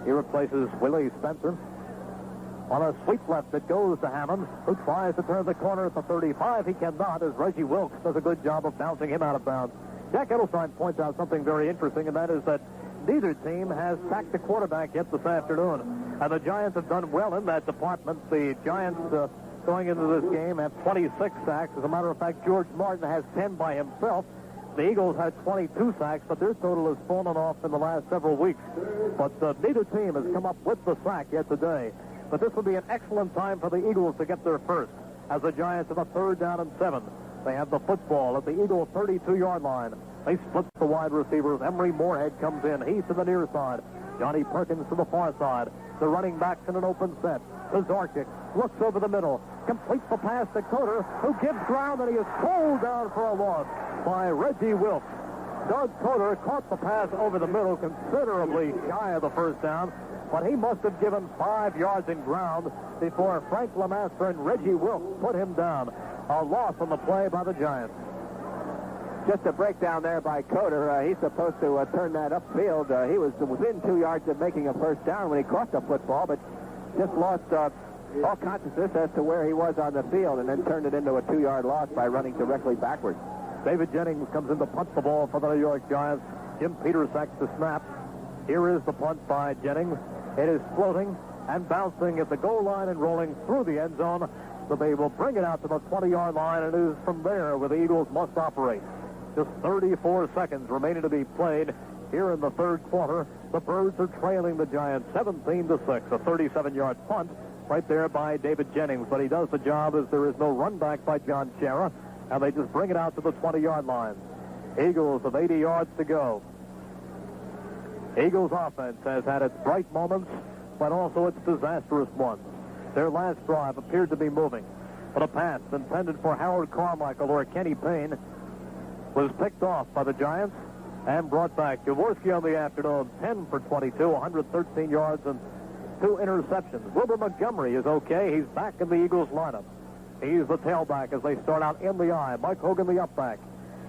He replaces Willie Spencer. On a sweep left that goes to Hammond, who tries to turn the corner at the 35. He cannot, as Reggie Wilkes does a good job of bouncing him out of bounds. Jack Edelstein points out something very interesting, and that is that neither team has sacked the quarterback yet this afternoon. And the Giants have done well in that department. The Giants, going into this game, have 26 sacks. As a matter of fact, George Martin has 10 by himself. The Eagles had 22 sacks, but their total has fallen off in the last several weeks. But neither team has come up with the sack yet today. But this would be an excellent time for the Eagles to get their first, as the Giants have a 3rd down and 7. They have the football at the Eagle 32-yard line. They split the wide receivers. Emery Moorhead comes in. He's to the near side. Johnny Perkins to the far side. The running back's in an open set. Zarchik looks over the middle, completes the pass to Coder, who gives ground, and he is pulled down for a loss by Reggie Wilkes. Doug Coder caught the pass over the middle, considerably shy of the first down, but he must have given 5 yards in ground before Frank Lemaster and Reggie Wilkes put him down. A loss on the play by the Giants. Just a breakdown there by Coder. He's supposed to turn that upfield. He was within 2 yards of making a first down when he caught the football, but just lost all consciousness as to where he was on the field and then turned it into a 2-yard loss by running directly backwards. David Jennings comes in to punt the ball for the New York Giants. Jim Peters sacks the snap. Here is the punt by Jennings. It is floating and bouncing at the goal line and rolling through the end zone. So they will bring it out to the 20-yard line, and it is from there where the Eagles must operate. Just 34 seconds remaining to be played here in the third quarter. The Birds are trailing the Giants 17-6. A 37-yard punt right there by David Jennings. But he does the job as there is no run back by John Shara, and they just bring it out to the 20-yard line. Eagles with 80 yards to go. Eagles offense has had its bright moments, but also its disastrous ones. Their last drive appeared to be moving, but a pass intended for Harold Carmichael or Kenny Payne was picked off by the Giants and brought back. Jaworski on the afternoon, 10 for 22, 113 yards and 2 interceptions. Wilbur Montgomery is okay. He's back in the Eagles lineup. He's the tailback as they start out in the I. Mike Hogan the upback.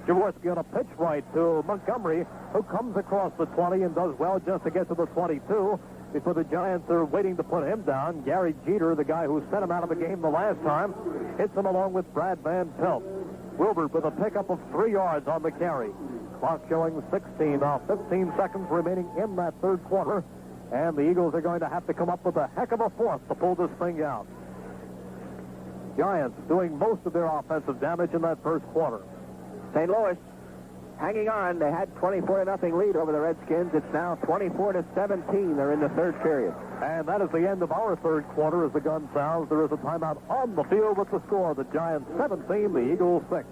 Jaworski on a pitch right to Montgomery, who comes across the 20 and does well just to get to the 22 before the Giants are waiting to put him down. Gary Jeter, the guy who sent him out of the game the last time, hits him along with Brad Van Pelt. Wilbur with a pickup of 3 yards on the carry. Clock showing 16 off, 15 seconds remaining in that third quarter. And the Eagles are going to have to come up with a heck of a fourth to pull this thing out. Giants doing most of their offensive damage in that first quarter. St. Louis hanging on. They had 24-0 lead over the Redskins. It's now 24-17. They're in the third period. And that is the end of our third quarter as the gun sounds. There is a timeout on the field with the score. The Giants 17, the Eagles 6.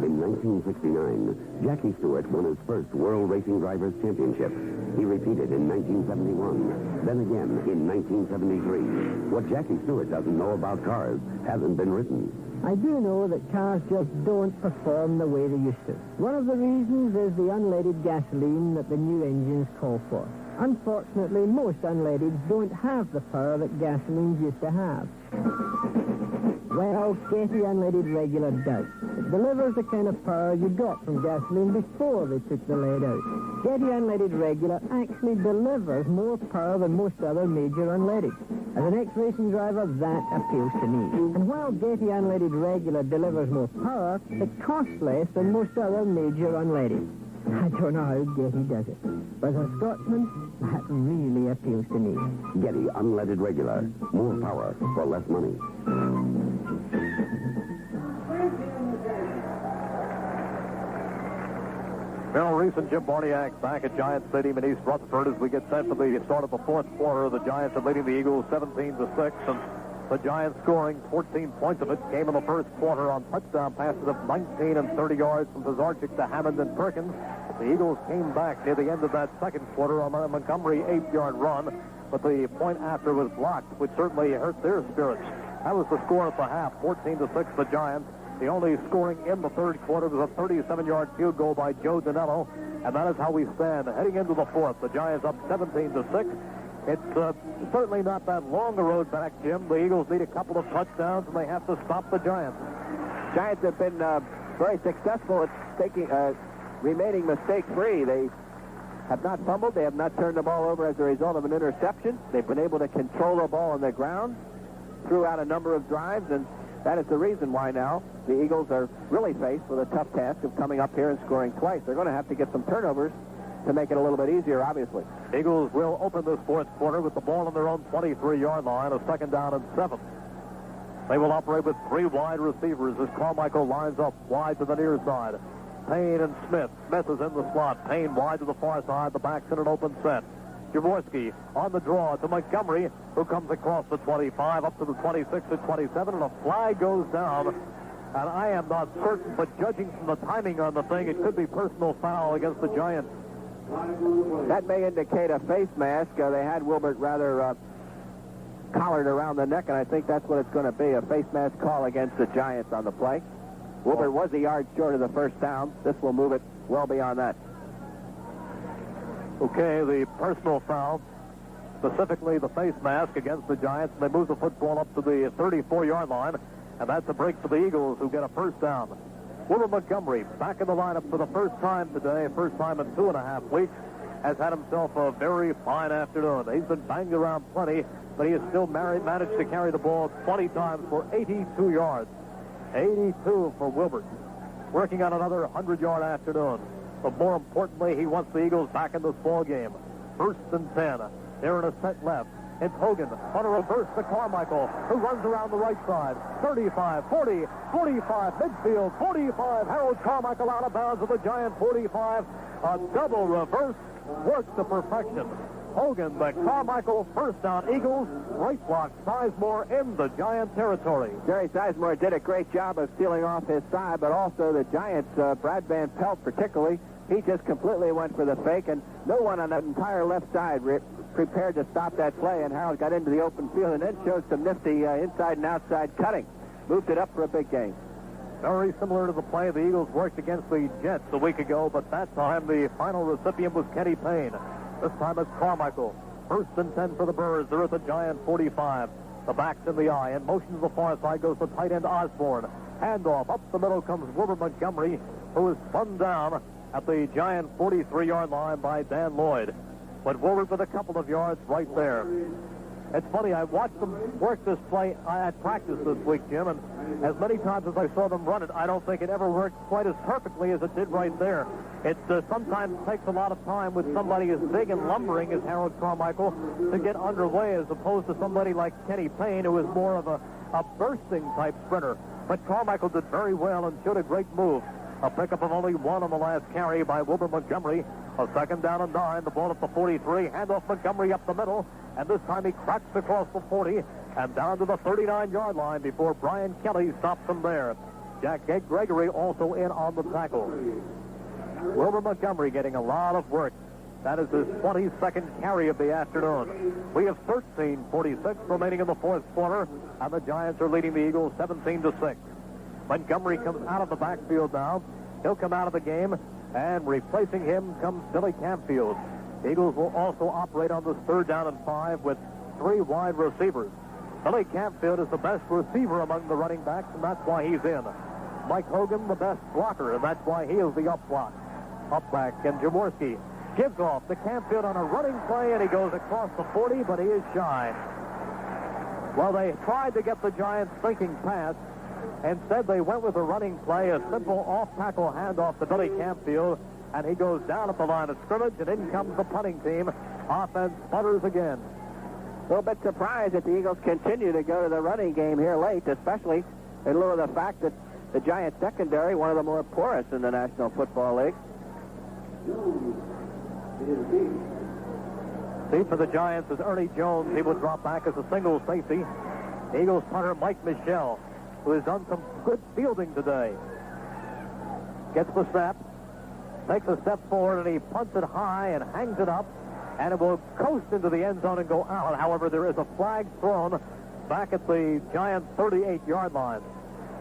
In 1969, Jackie Stewart won his first World Racing Drivers' Championship. He repeated in 1971, then again in 1973. What Jackie Stewart doesn't know about cars hasn't been written. I do know that cars just don't perform the way they used to. One of the reasons is the unleaded gasoline that the new engines call for. Unfortunately, most unleadeds don't have the power that gasolines used to have. Well, Getty Unleaded Regular does. It delivers the kind of power you got from gasoline before they took the lead out. Getty Unleaded Regular actually delivers more power than most other major unleadeds. As an ex-racing driver, that appeals to me. And while Getty Unleaded Regular delivers more power, it costs less than most other major unleadeds. I don't know how Getty does it, but as a Scotsman, that really appeals to me. Getty Unleaded Regular. More power for less money. Merrill Reese and Jim Barniak back at Giant Stadium in East Rutherford as we get set for the start of the fourth quarter. The Giants are leading the Eagles 17-6, and the Giants scoring 14 points of it came in the first quarter on touchdown passes of 19 and 30 yards from Zarchik to Hammond and Perkins. The Eagles came back near the end of that second quarter on a Montgomery 8-yard run, but the point after was blocked, which certainly hurt their spirits. That was the score at the half, 14-6 the Giants. The only scoring in the third quarter was a 37-yard field goal by Joe Danello, and that is how we stand heading into the fourth. The Giants up 17-6. It's certainly not that long a road back, Jim. The Eagles need a couple of touchdowns, and they have to stop the Giants. Giants have been very successful at remaining mistake-free. They have not fumbled. They have not turned the ball over as a result of an interception. They've been able to control the ball on the ground throughout a number of drives, and that is the reason why now the Eagles are really faced with a tough task of coming up here and scoring twice. They're going to have to get some turnovers to make it a little bit easier, obviously. Eagles will open this fourth quarter with the ball on their own 23-yard line, a 2nd down and 7. They will operate with 3 wide receivers as Carmichael lines up wide to the near side. Payne and Smith. Smith is in the slot. Payne wide to the far side. The back's in an open set. Jaworski on the draw to Montgomery, who comes across the 25 up to the 26 to 27, and a flag goes down. And I am not certain, but judging from the timing on the thing, it could be personal foul against the Giants. That may indicate a face mask. They had Wilbert rather collared around the neck, and I think that's what it's going to be, a face mask call against the Giants on the play. Wilbert was a yard short of the first down. This will move it well beyond that. Okay, the personal foul, specifically the face mask against the Giants, and they move the football up to the 34-yard line, and that's a break for the Eagles, who get a first down. Wilbert Montgomery, back in the lineup for the first time today, first time in 2.5 weeks, has had himself a very fine afternoon. He's been banged around plenty, but he has still managed to carry the ball 20 times for 82 yards. 82 for Wilbert. Working on another 100-yard afternoon. But more importantly, he wants the Eagles back in this ball game. First and 10. They're in a set left. It's Hogan on a reverse to Carmichael, who runs around the right side. 35, 40, 45, midfield, 45. Harold Carmichael out of bounds at the Giant 45. A double reverse works to perfection. Hogan, the Carmichael first down. Eagles, right block, Sizemore in the Giant territory. Jerry Sizemore did a great job of stealing off his side, but also the Giants, Brad Van Pelt particularly, he just completely went for the fake, and no one on the entire left side prepared to stop that play, and Harold got into the open field and then showed some nifty inside and outside cutting. Moved it up for a big gain. Very similar to the play the Eagles worked against the Jets a week ago, but that time the final recipient was Kenny Payne. This time it's Carmichael. First and 10 for the Birds. They're at the Giant 45. The back's in the eye. In motion to the far side goes the tight end Osborne. Handoff. Up the middle comes Wilbert Montgomery, who is spun down at the Giant 43-yard line by Dan Lloyd. But Wilbert with a couple of yards right there. It's funny, I watched them work this play at practice this week, Jim, and as many times as I saw them run it, I don't think it ever worked quite as perfectly as it did right there. It sometimes takes a lot of time with somebody as big and lumbering as Harold Carmichael to get underway, as opposed to somebody like Kenny Payne, who is more of a bursting type sprinter. But Carmichael did very well and showed a great move. A pickup of only one on the last carry by Wilbert Montgomery. A second down and 9. The ball at the 43. Handoff Montgomery up the middle. And this time he cracks across the 40 and down to the 39-yard line before Brian Kelly stops him there. Jack Gregory also in on the tackle. Wilbert Montgomery getting a lot of work. That is his 22nd carry of the afternoon. We have 13:46 remaining in the fourth quarter, and the Giants are leading the Eagles 17-6. Montgomery comes out of the backfield now. He'll come out of the game, and replacing him comes Billy Campfield. The Eagles will also operate on this third down and 5 with 3 wide receivers. Billy Campfield is the best receiver among the running backs, and that's why he's in. Mike Hogan, the best blocker, and that's why he is the up block. Up back, and Jaworski gives off to Campfield on a running play, and he goes across the 40, but he is shy. Well, they tried to get the Giants thinking pass. Instead, they went with a running play, a simple off-tackle handoff to Billy Campfield, and he goes down at the line of scrimmage, and in comes the punting team. Offense sputters again. A little bit surprised that the Eagles continue to go to the running game here late, especially in lieu of the fact that the Giants secondary, one of the more porous in the National Football League. Deep for the Giants is Ernie Jones. He will drop back as a single safety. Eagles punter Mike Michelle, who has done some good fielding today, gets the snap, takes a step forward, and he punts it high and hangs it up, and it will coast into the end zone and go out. However, there is a flag thrown back at the Giants' 38-yard line.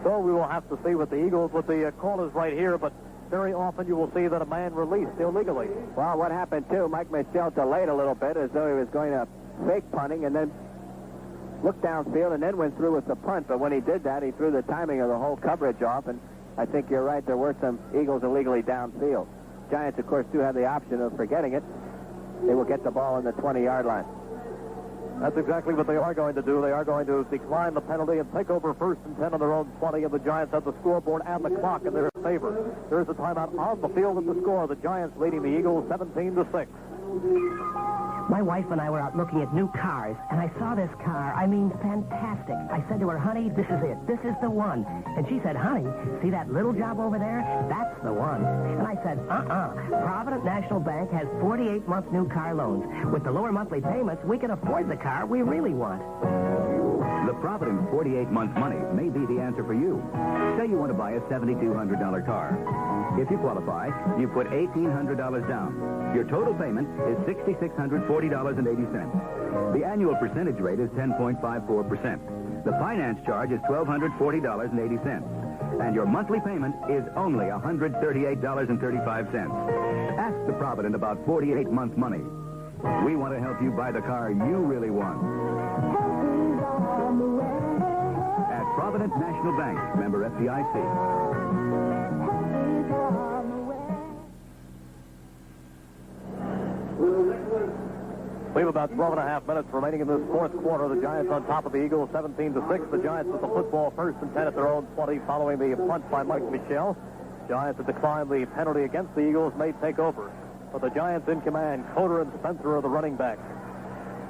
So we will have to see what the Eagles, what the call is right here, but very often you will see that a man released illegally. Well, what happened, too, Mike Michelle delayed a little bit as though he was going to fake punting and then looked downfield and then went through with the punt. But when he did that, he threw the timing of the whole coverage off, and I think you're right, there were some Eagles illegally downfield. Giants, of course, do have the option of forgetting it. They will get the ball on the 20-yard line. That's exactly what they are going to do. They are going to decline the penalty and take over first and 10 on their own 20, and the Giants have the scoreboard and the clock in their favor. There is a timeout on the field at the score. The Giants leading the Eagles 17-6. My wife and I were out looking at new cars, and I saw this car. I mean, fantastic. I said to her, honey, this is it. This is the one. And she said, honey, see that little job over there? That's the one. And I said, Provident National Bank has 48-month new car loans. With the lower monthly payments, we can afford the car we really want. The Providence 48-month money may be the answer for you. Say you want to buy a $7,200 car. If you qualify, you put $1,800 down. Your total payment is $6,640.80. The annual percentage rate is 10.54%. The finance charge is $1,240.80. And your monthly payment is only $138.35. Ask the Provident about 48-month money. We want to help you buy the car you really want. At Provident National Bank, member FDIC. We have about 12 and a half minutes remaining in this fourth quarter. The Giants on top of the Eagles, 17-6. The Giants with the football first and 10 at their own 20 following the punt by Mike Michel. Giants have declined the penalty against the Eagles, may take over. But the Giants in command, Coder and Spencer are the running backs.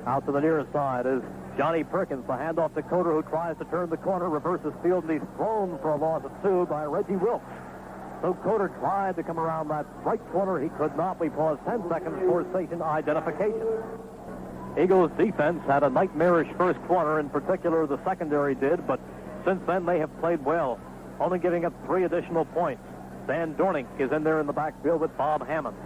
Out to the near side is Johnny Perkins. The handoff to Coder, who tries to turn the corner, reverses field, and he's thrown for a loss of 2 by Reggie Wilkes. So Coder tried to come around that right corner. He could not. We paused 10 seconds for station identification. Eagles defense had a nightmarish first quarter. In particular, the secondary did, but since then they have played well, only giving up 3 additional points. Dan Dornick is in there in the backfield with Bob Hammond.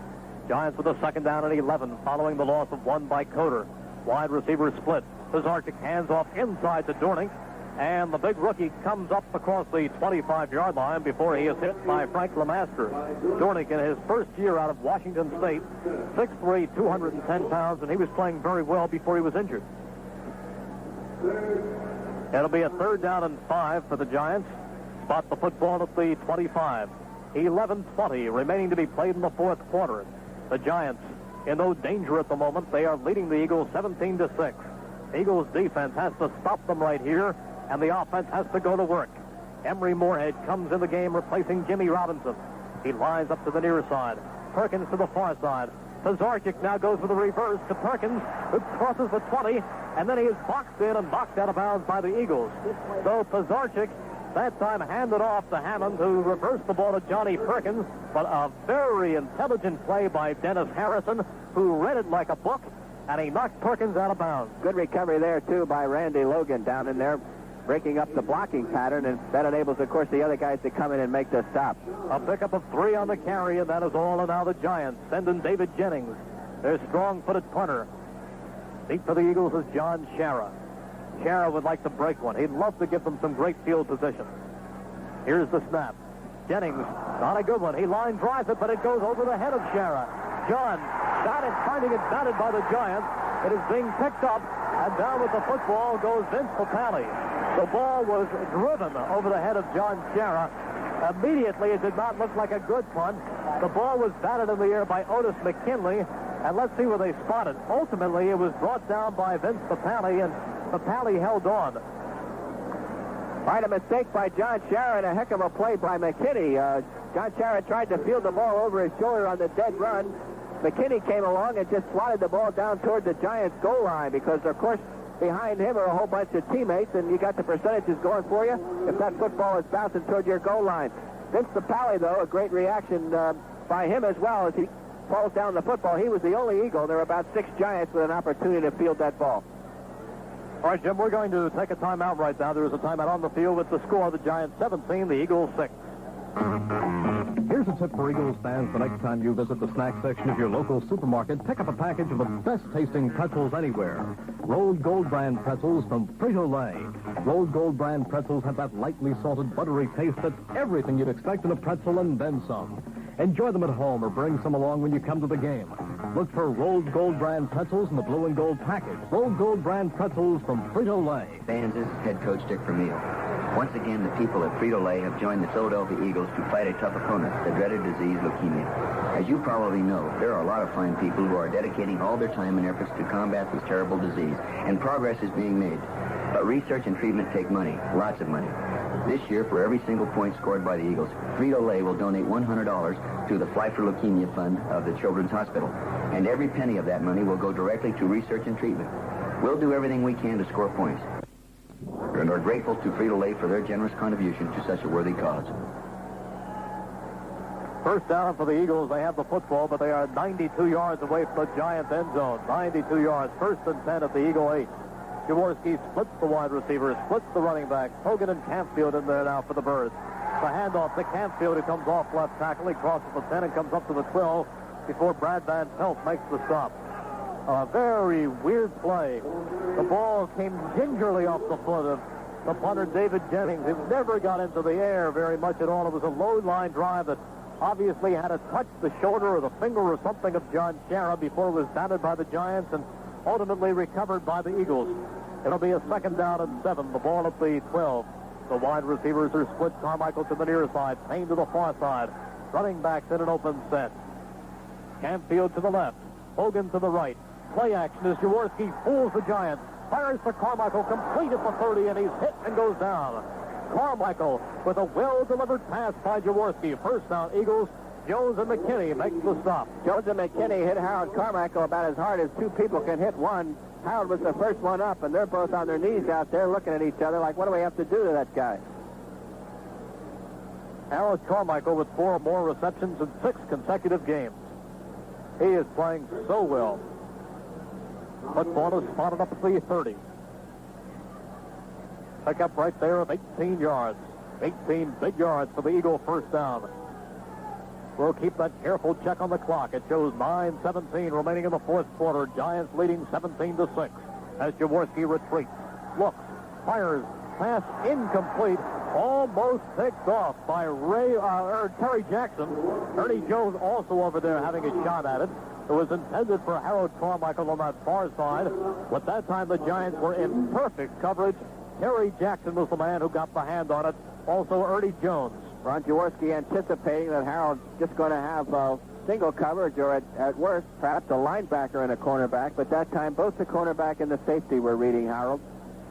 Giants with a second down and 11 following the loss of 1 by Coder. Wide receiver split. Pizarchik hands off inside to Dornick, and the big rookie comes up across the 25-yard line before he is hit by Frank Lemaster. Dornick, in his first year out of Washington State, 6'3", 210 pounds, and he was playing very well before he was injured. It'll be a third down and 5 for the Giants. Spot the football at the 25. 11:20 remaining to be played in the fourth quarter. The Giants in no danger at the moment. They are leading the Eagles 17-6. Eagles defense has to stop them right here, and the offense has to go to work. Emery Moorhead comes in the game replacing Jimmy Robinson. He lines up to the near side. Perkins to the far side. Pizarchik now goes with a reverse to Perkins, who crosses the 20, and then he is boxed in and boxed out of bounds by the Eagles. So Pizarchik that time handed off to Hammond, who reversed the ball to Johnny Perkins, but a very intelligent play by Dennis Harrison, who read it like a book, and he knocked Perkins out of bounds. Good recovery there, too, by Randy Logan down in there, breaking up the blocking pattern, and that enables, of course, the other guys to come in and make the stop. A pickup of 3 on the carry, and that is all. And now the Giants send in David Jennings, their strong-footed punter. Deep for the Eagles is John Shara. Shara would like to break one. He'd love to give them some great field position. Here's the snap. Jennings, not a good one. He line drives it, but it goes over the head of Shara. John got it, finding it batted by the Giants. It is being picked up, and down with the football goes Vince Papale. The ball was driven over the head of John Shara. Immediately, it did not look like a good punt. The ball was batted in the air by Otis McKinley, and let's see where they spot it. Ultimately, it was brought down by Vince Papale, and Papale held on. Quite a mistake by John Shara and a heck of a play by McKinney. John Shara tried to field the ball over his shoulder on the dead run. McKinney came along and just swatted the ball down toward the Giants' goal line because, of course, behind him are a whole bunch of teammates, and you got the percentages going for you if that football is bouncing toward your goal line. Vince Papale, though, a great reaction by him as well as he falls down the football. He was the only Eagle. There were about 6 Giants with an opportunity to field that ball. All right, Jim, we're going to take a timeout right now. There is a timeout on the field with the score. The Giants 17, the Eagles 6. Here's a tip for Eagles fans. The next time you visit the snack section of your local supermarket, pick up a package of the best-tasting pretzels anywhere. Rolled Gold Brand pretzels from Frito-Lay. Rolled Gold Brand pretzels have that lightly salted, buttery taste that's everything you'd expect in a pretzel and then some. Enjoy them at home or bring some along when you come to the game. Look for Rolled Gold Brand pretzels in the blue and gold package. Rolled Gold Brand pretzels from Frito-Lay. Fans, this is head coach Dick Vermeil. Once again, the people at Frito-Lay have joined the Philadelphia Eagles to fight a tough opponent, the dreaded disease leukemia. As you probably know, there are a lot of fine people who are dedicating all their time and efforts to combat this terrible disease, and progress is being made. But research and treatment take money, lots of money. This year, for every single point scored by the Eagles, Frito-Lay will donate $100 to the Fly for Leukemia Fund of the Children's Hospital. And every penny of that money will go directly to research and treatment. We'll do everything we can to score points. And are grateful to Frito-Lay for their generous contribution to such a worthy cause. First down for the Eagles. They have the football, but they are 92 yards away from the Giants' end zone. 92 yards. First and 10 at the Eagle 8. Jaworski splits the wide receiver, splits the running back. Hogan and Campfield in there now for the Birds. The handoff to Campfield, who comes off left tackle. He crosses the 10 and comes up to the 12 before Brad Van Pelt makes the stop. A very weird play. The ball came gingerly off the foot of the punter, David Jennings. It never got into the air very much at all. It was a low-line drive that obviously had to touch the shoulder or the finger or something of John Shara before it was batted by the Giants and ultimately recovered by the Eagles. It'll be a 2nd down and 7. The ball at the 12. The wide receivers are split. Carmichael to the near side. Payne to the far side. Running backs in an open set. Campfield to the left. Hogan to the right. Play action as Jaworski fools the Giants. Fires to Carmichael, complete at the 30, and he's hit and goes down. Carmichael with a well-delivered pass by Jaworski. First down, Eagles. Jones and McKinney make the stop. Jones and McKinney hit Harold Carmichael about as hard as two people can hit one. Harold was the first one up, and they're both on their knees out there looking at each other like, what do we have to do to that guy? Harold Carmichael with 4 more receptions in 6 consecutive games. He is playing so well. Football is spotted up at the 30. Pick up right there of 18 yards. 18 big yards for the Eagle first down. We'll keep that careful check on the clock. It shows 9:17 remaining in the fourth quarter. Giants leading 17-6 as Jaworski retreats. Looks, fires, pass incomplete. Almost picked off by Terry Jackson. Ernie Jones also over there having a shot at it. It was intended for Harold Carmichael on that far side. But that time the Giants were in perfect coverage. Terry Jackson was the man who got the hand on it. Also Ernie Jones. Ron Jaworski anticipating that Harold's just going to have single coverage or at worst perhaps a linebacker and a cornerback. But that time both the cornerback and the safety were reading Harold.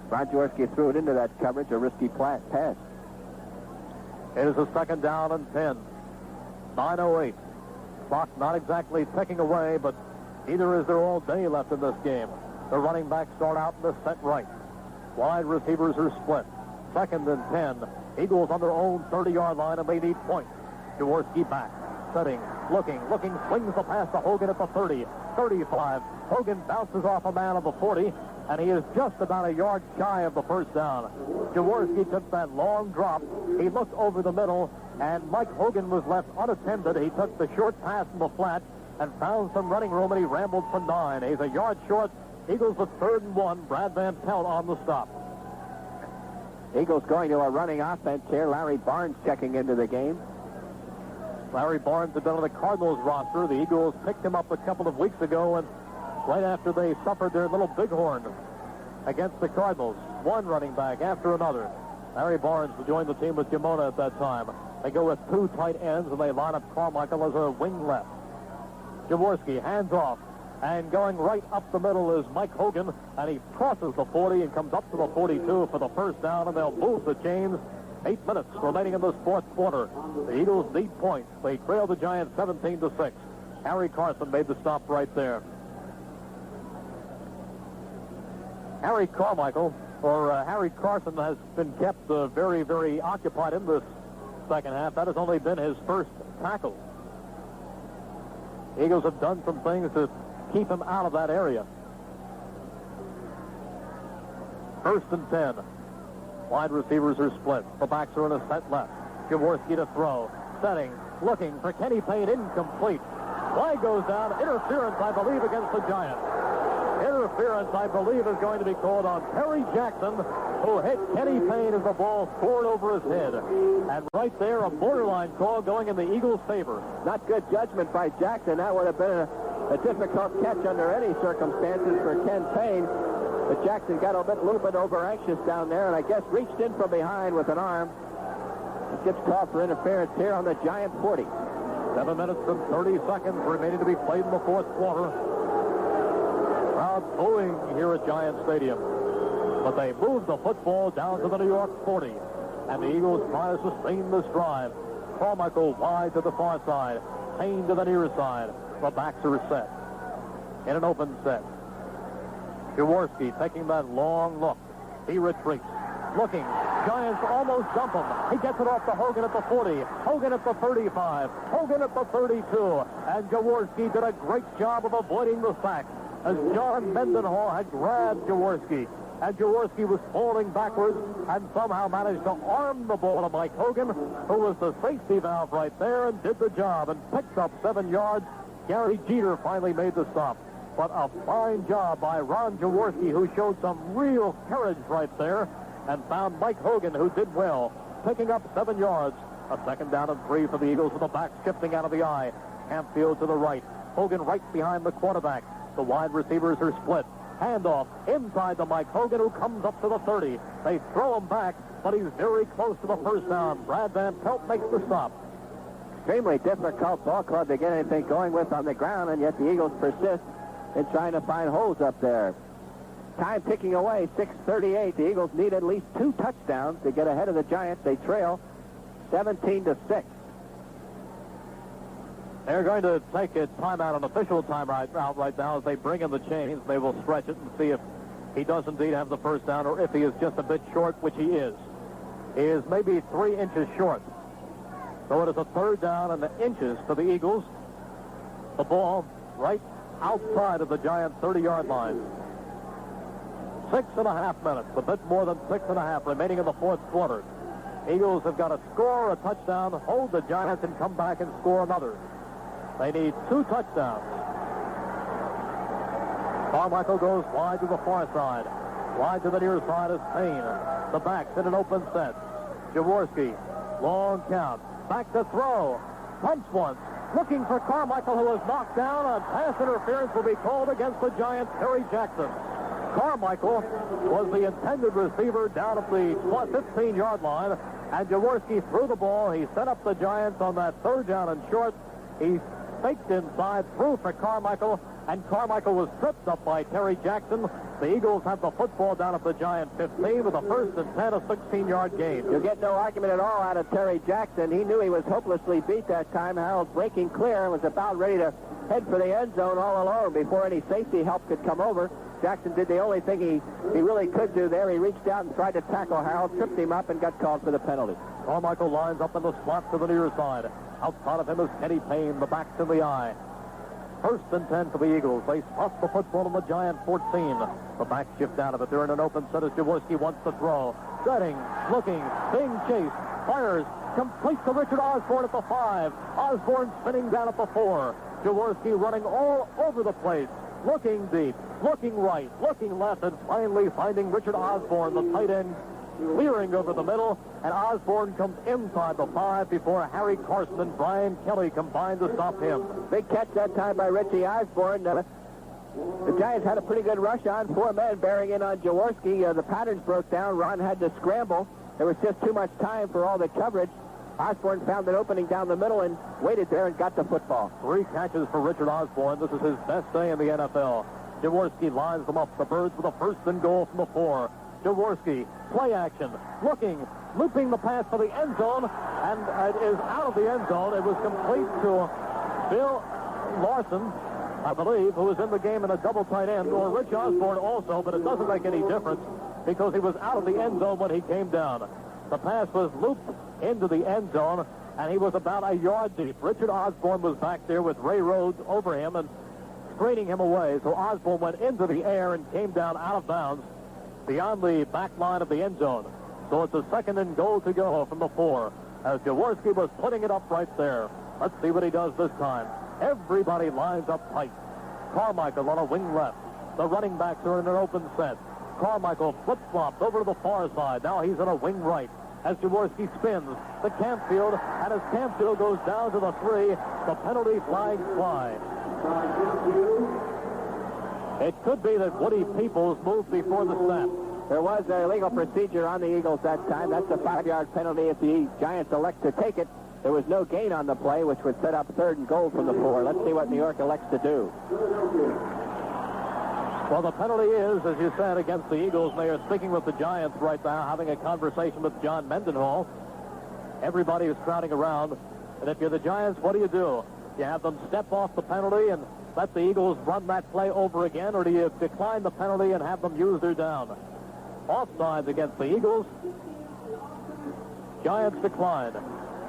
Ron Jaworski threw it into that coverage, a risky pass. It is a 2nd down and 10. 9:08. Clock not exactly ticking away, but neither is there all day left in this game. The running backs start out in the set right. Wide receivers are split. 2nd and 10. Eagles on their own 30-yard line, and they need points. Jaworski back. Setting. Looking. Swings the pass to Hogan at the 30. 35. Hogan bounces off a man on the 40, and he is just about a yard shy of the first down. Jaworski took that long drop. He looked over the middle, and Mike Hogan was left unattended. He took the short pass in the flat and found some running room, and he rambled for 9. He's a yard short. Eagles with 3rd and 1. Brad Van Pelt on the stop. Eagles going to a running offense here. Larry Barnes checking into the game. Larry Barnes had been on the Cardinals roster. The Eagles picked him up a couple of weeks ago, and right after they suffered their little bighorn against the Cardinals. One running back after another. Larry Barnes joined the team with Kimona at that time. They go with 2 tight ends, and they line up Carmichael as a wing left. Jaworski hands off, and going right up the middle is Mike Hogan, and he crosses the 40 and comes up to the 42 for the first down, and they'll move the chains. 8 minutes remaining in this fourth quarter. The Eagles need points. They trail the Giants 17-6. Harry Carson made the stop right there. Harry Carmichael, or Harry Carson, has been kept very, very occupied in this second half. That has only been his first tackle. Eagles have done some things to keep him out of that area. 1st and 10. Wide receivers are split. The backs are in a set left. Jaworski to throw. Setting. Looking for Kenny Payne. Incomplete. Flag goes down. Interference, I believe, against the Giants. Interference, I believe, is going to be called on Terry Jackson, who hit Kenny Payne as the ball scored over his head. And right there, a borderline call going in the Eagles' favor. Not good judgment by Jackson. That would have been a difficult catch under any circumstances for Ken Payne. But Jackson got a little bit over-anxious down there, and I guess reached in from behind with an arm. It gets called for interference here on the Giant 40. 7 minutes and 30 seconds remaining to be played in the fourth quarter. Crowd booing here at Giant Stadium. But they moved the football down to the New York 40. And the Eagles try to sustain this drive. Carmichael wide to the far side. Payne to the near side. The backs are set. In an open set. Jaworski taking that long look. He retreats. Looking. Giants almost dump him. He gets it off to Hogan at the 40. Hogan at the 35. Hogan at the 32. And Jaworski did a great job of avoiding the sack as John Mendenhall had grabbed Jaworski and Jaworski was falling backwards and somehow managed to arm the ball to Mike Hogan, who was the safety valve right there and did the job and picked up 7 yards. Gary Jeter finally made the stop. But a fine job by Ron Jaworski, who showed some real courage right there and found Mike Hogan, who did well, picking up 7 yards. A 2nd down and 3 for the Eagles with the back shifting out of the eye. Campfield to the right. Hogan right behind the quarterback. The wide receivers are split. Handoff inside to Mike Hogan, who comes up to the 30. They throw him back, but he's very close to the first down. Brad Van Pelt makes the stop. Extremely difficult ball club to get anything going with on the ground, and yet the Eagles persist in trying to find holes up there. Time ticking away, 6:38. The Eagles need at least 2 touchdowns to get ahead of the Giants. They trail 17-6. They're going to take a timeout, an official timeout right now, as they bring in the chains. They will stretch it and see if he does indeed have the first down or if he is just a bit short, which he is. He is maybe 3 inches short. So it is a 3rd down and the inches to the Eagles. The ball right outside of the Giants' 30-yard line. 6.5 minutes, a bit more than 6.5 remaining in the 4th quarter. Eagles have got to score a touchdown, hold the Giants, and come back and score another. They need 2 touchdowns. Carmichael goes wide to the far side. Wide to the near side is Payne. The backs in an open set. Jaworski, long count. Back to throw. Punts once. Looking for Carmichael, who was knocked down. A pass interference will be called against the Giants, Terry Jackson. Carmichael was the intended receiver down at the 15-yard line, and Jaworski threw the ball. He set up the Giants on that 3rd down and short. He faked inside, threw for Carmichael, and Carmichael was tripped up by Terry Jackson. The Eagles have the football down at the Giant 15 with a 1st and 10, a 16-yard gain. You'll get no argument at all out of Terry Jackson. He knew he was hopelessly beat that time. Harold breaking clear and was about ready to head for the end zone all alone before any safety help could come over. Jackson did the only thing he really could do there. He reached out and tried to tackle Harold, tripped him up, and got called for the penalty. Carmichael lines up in the slot to the near side. Outside of him is Kenny Payne, the back to the eye. 1st and 10 for the Eagles. They spot the football on the Giant 14. The back shift out of it. They're in an open set as Jaworski wants to throw. Setting, looking, being chased, fires, completes to Richard Osborne at the 5. Osborne spinning down at the 4. Jaworski running all over the place. Looking deep, looking right, looking left, and finally finding Richard Osborne, the tight end, clearing over the middle, and Osborne comes inside the 5 before Harry Carson and Brian Kelly combine to stop him. Big catch that time by Richie Osborne. The Giants had a pretty good rush on. 4 men bearing in on Jaworski. The patterns broke down. Ron had to scramble. There was just too much time for all the coverage. Osborne found an opening down the middle and waited there and got the football. 3 catches for Richard Osborne. This is his best day in the NFL. Jaworski lines them up. The Birds with a 1st and goal from the 4. Jaworski, play action, looking, looping the pass for the end zone, and it is out of the end zone. It was complete to Bill Larson, I believe, who was in the game in a double tight end, or Rich Osborne also, but it doesn't make any difference because he was out of the end zone when he came down. The pass was looped into the end zone, and he was about a yard deep. Richard Osborne was back there with Ray Rhodes over him and screening him away, so Osborne went into the air and came down out of bounds beyond the back line of the end zone. So it's a 2nd and goal to go from the 4, as Jaworski was putting it up right there. Let's see what he does this time. Everybody lines up tight. Carmichael on a wing left. The running backs are in an open set. Carmichael flip-flops over to the far side. Now he's on a wing right as Jaworski spins the Campfield, and as Campfield goes down to the 3, the penalty flags fly. It could be that Woody Peoples moved before the snap. There was a legal procedure on the Eagles that time. That's a 5-yard penalty if the Giants elect to take it. There was no gain on the play, which would set up 3rd and goal from the 4. Let's see what New York elects to do. Well, the penalty is, as you said, against the Eagles. They are speaking with the Giants right now, having a conversation with John Mendenhall. Everybody is crowding around. And if you're the Giants, what do? You have them step off the penalty and let the Eagles run that play over again, or do you decline the penalty and have them use their down? Offsides against the Eagles. Giants decline.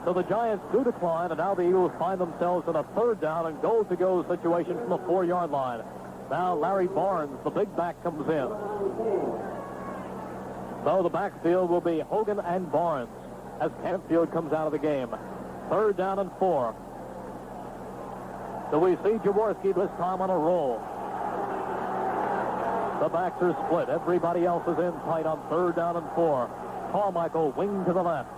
So the Giants do decline, and now the Eagles find themselves in a 3rd down and goal to go situation from the 4-yard line. Now Larry Barnes, the big back, comes in. So the backfield will be Hogan and Barnes as Campfield comes out of the game. 3rd down and 4. So we see Jaworski this time on a roll. The backs are split. Everybody else is in tight on 3rd down and 4. Carmichael wing to the left.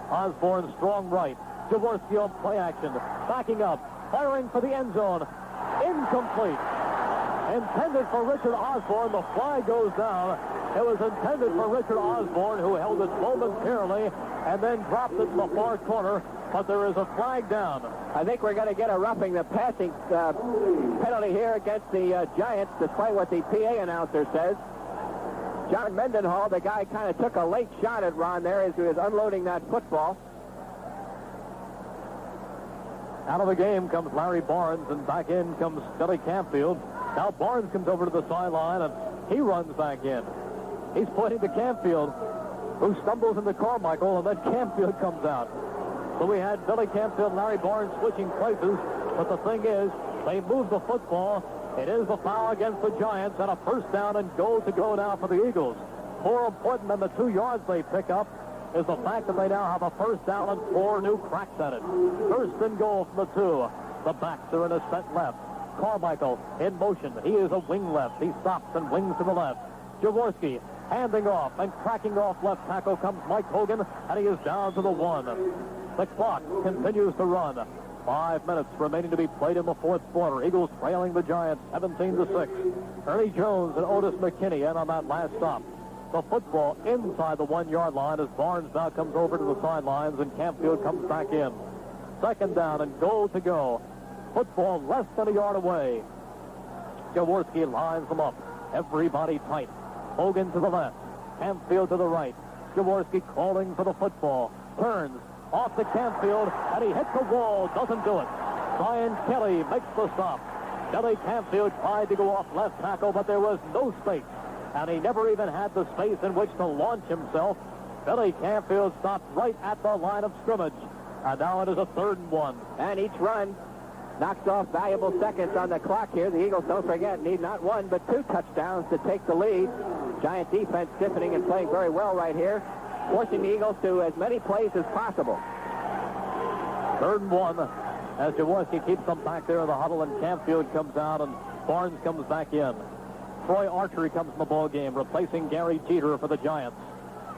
Osborne strong right. Jaworski on play action. Backing up. Firing for the end zone. Incomplete. Intended for Richard Osborne. The flag goes down. It was intended for Richard Osborne, who held it momentarily and then dropped it in the far corner. But there is a flag down. I think we're going to get a roughing the passing penalty here against the Giants, despite what the PA announcer says. John Mendenhall, the guy, kind of took a late shot at Ron there as he was unloading that football. Out of the game comes Larry Barnes, and back in comes Billy Campfield. Now Barnes comes over to the sideline, and he runs back in. He's pointing to Campfield, who stumbles into Carmichael, and then Campfield comes out. So we had Billy Campfield and Larry Barnes switching places, but the thing is, they move the football. It is a foul against the Giants, and a 1st down and goal to go now for the Eagles. More important than the 2 yards they pick up is the fact that they now have a 1st down and 4 new cracks at it. 1st and goal from the 2. The backs are in a set left. Carmichael in motion. He is a wing left. He stops and wings to the left. Jaworski handing off and cracking off left tackle comes Mike Hogan, and he is down to the 1. The clock continues to run. 5 minutes remaining to be played in the 4th quarter. Eagles trailing the Giants 17-6. Ernie Jones and Otis McKinney in on that last stop. The football inside the 1-yard line as Barnes now comes over to the sidelines and Campfield comes back in. 2nd down and goal to go. Football less than a yard away. Jaworski lines them up. Everybody tight. Hogan to the left. Campfield to the right. Jaworski calling for the football. Turns off to Campfield, and he hits the wall. Doesn't do it. Brian Kelly makes the stop. Billy Campfield tried to go off left tackle, but there was no space. And he never even had the space in which to launch himself. Billy Campfield stopped right at the line of scrimmage. And now it is a 3rd and 1. And each run knocks off valuable seconds on the clock here. The Eagles, don't forget, need not 1 but 2 touchdowns to take the lead. Giant defense stiffening and playing very well right here, forcing the Eagles to as many plays as possible. 3rd and 1 as Jaworski keeps them back there in the huddle, and Campfield comes out and Barnes comes back in. Troy Archery comes in the ball game, replacing Gary Jeter for the Giants.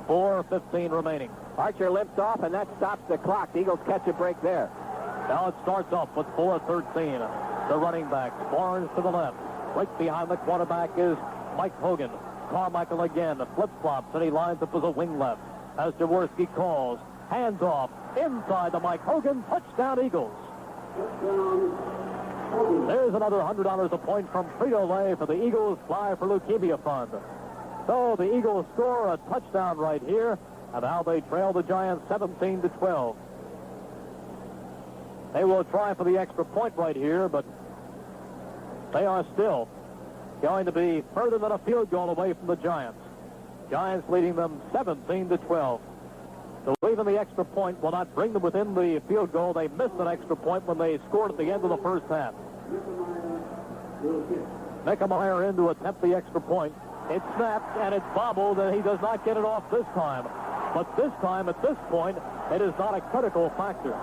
4:15 remaining. Archer limps off, and that stops the clock. The Eagles catch a break there. Now it starts off with 4:13. The running backs, Barnes to the left. Right behind the quarterback is Mike Hogan. Carmichael again, flip-flops, and he lines up as a wing left. As Jaworski calls, hands off, inside to Mike Hogan, touchdown Eagles. There's another $100 a point from Frito-Lay for the Eagles Fly for Leukemia Fund. So the Eagles score a touchdown right here, and now they trail the Giants 17-12. They will try for the extra point right here, but they are still going to be further than a field goal away from the Giants. Giants leading them 17-12. So even the extra point will not bring them within the field goal. They missed an extra point when they scored at the end of the 1st half. Mickemeyer in to attempt the extra point. It snapped and it bobbled, and he does not get it off this time. But this time, at this point, it is not a critical factor.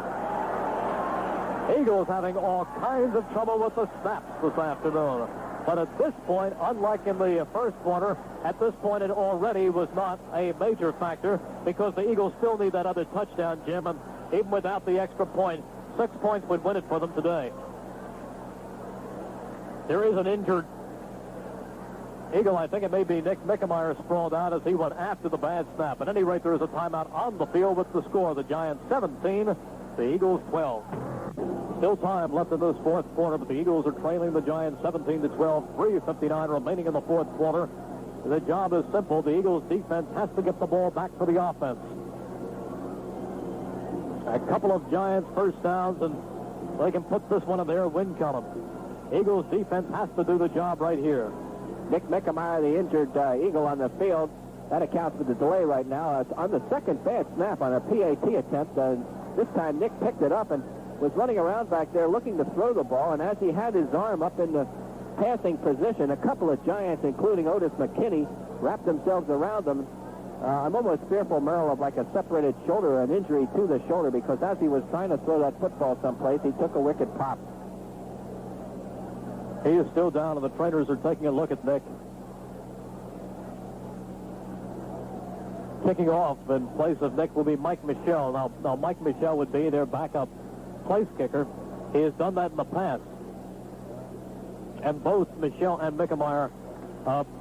Eagles having all kinds of trouble with the snaps this afternoon. But at this point, unlike in the 1st quarter, at this point it already was not a major factor because the Eagles still need that other touchdown, Jim, and even without the extra point, 6 points would win it for them today. There is an injured Eagle. I think it may be Nick Mickemeyer sprawled out as he went after the bad snap. At any rate, there is a timeout on the field with the score. The Giants 17, the Eagles 12. Still time left in this 4th quarter, but the Eagles are trailing the Giants 17-12. 3:59 remaining in the 4th quarter. The job is simple. The Eagles defense has to get the ball back for the offense. A couple of Giants 1st downs, and they can put this one in their win column. Eagles defense has to do the job right here. Nick Mickemeyer, the injured Eagle on the field. That accounts for the delay right now. It's on the 2nd bad snap on a PAT attempt. This time Nick picked it up and was running around back there looking to throw the ball, and as he had his arm up in the passing position, a couple of Giants, including Otis McKinney, wrapped themselves around him I'm almost fearful, Merrill, of like a separated shoulder, an injury to the shoulder, because as he was trying to throw that football someplace, he took a wicked pop. He is still down, and the trainers are taking a look at Nick. Kicking off in place of Nick will be Mike Michel. Now Mike Michel would be their backup place kicker. He has done that in the past. And both Michel and Mickemeyer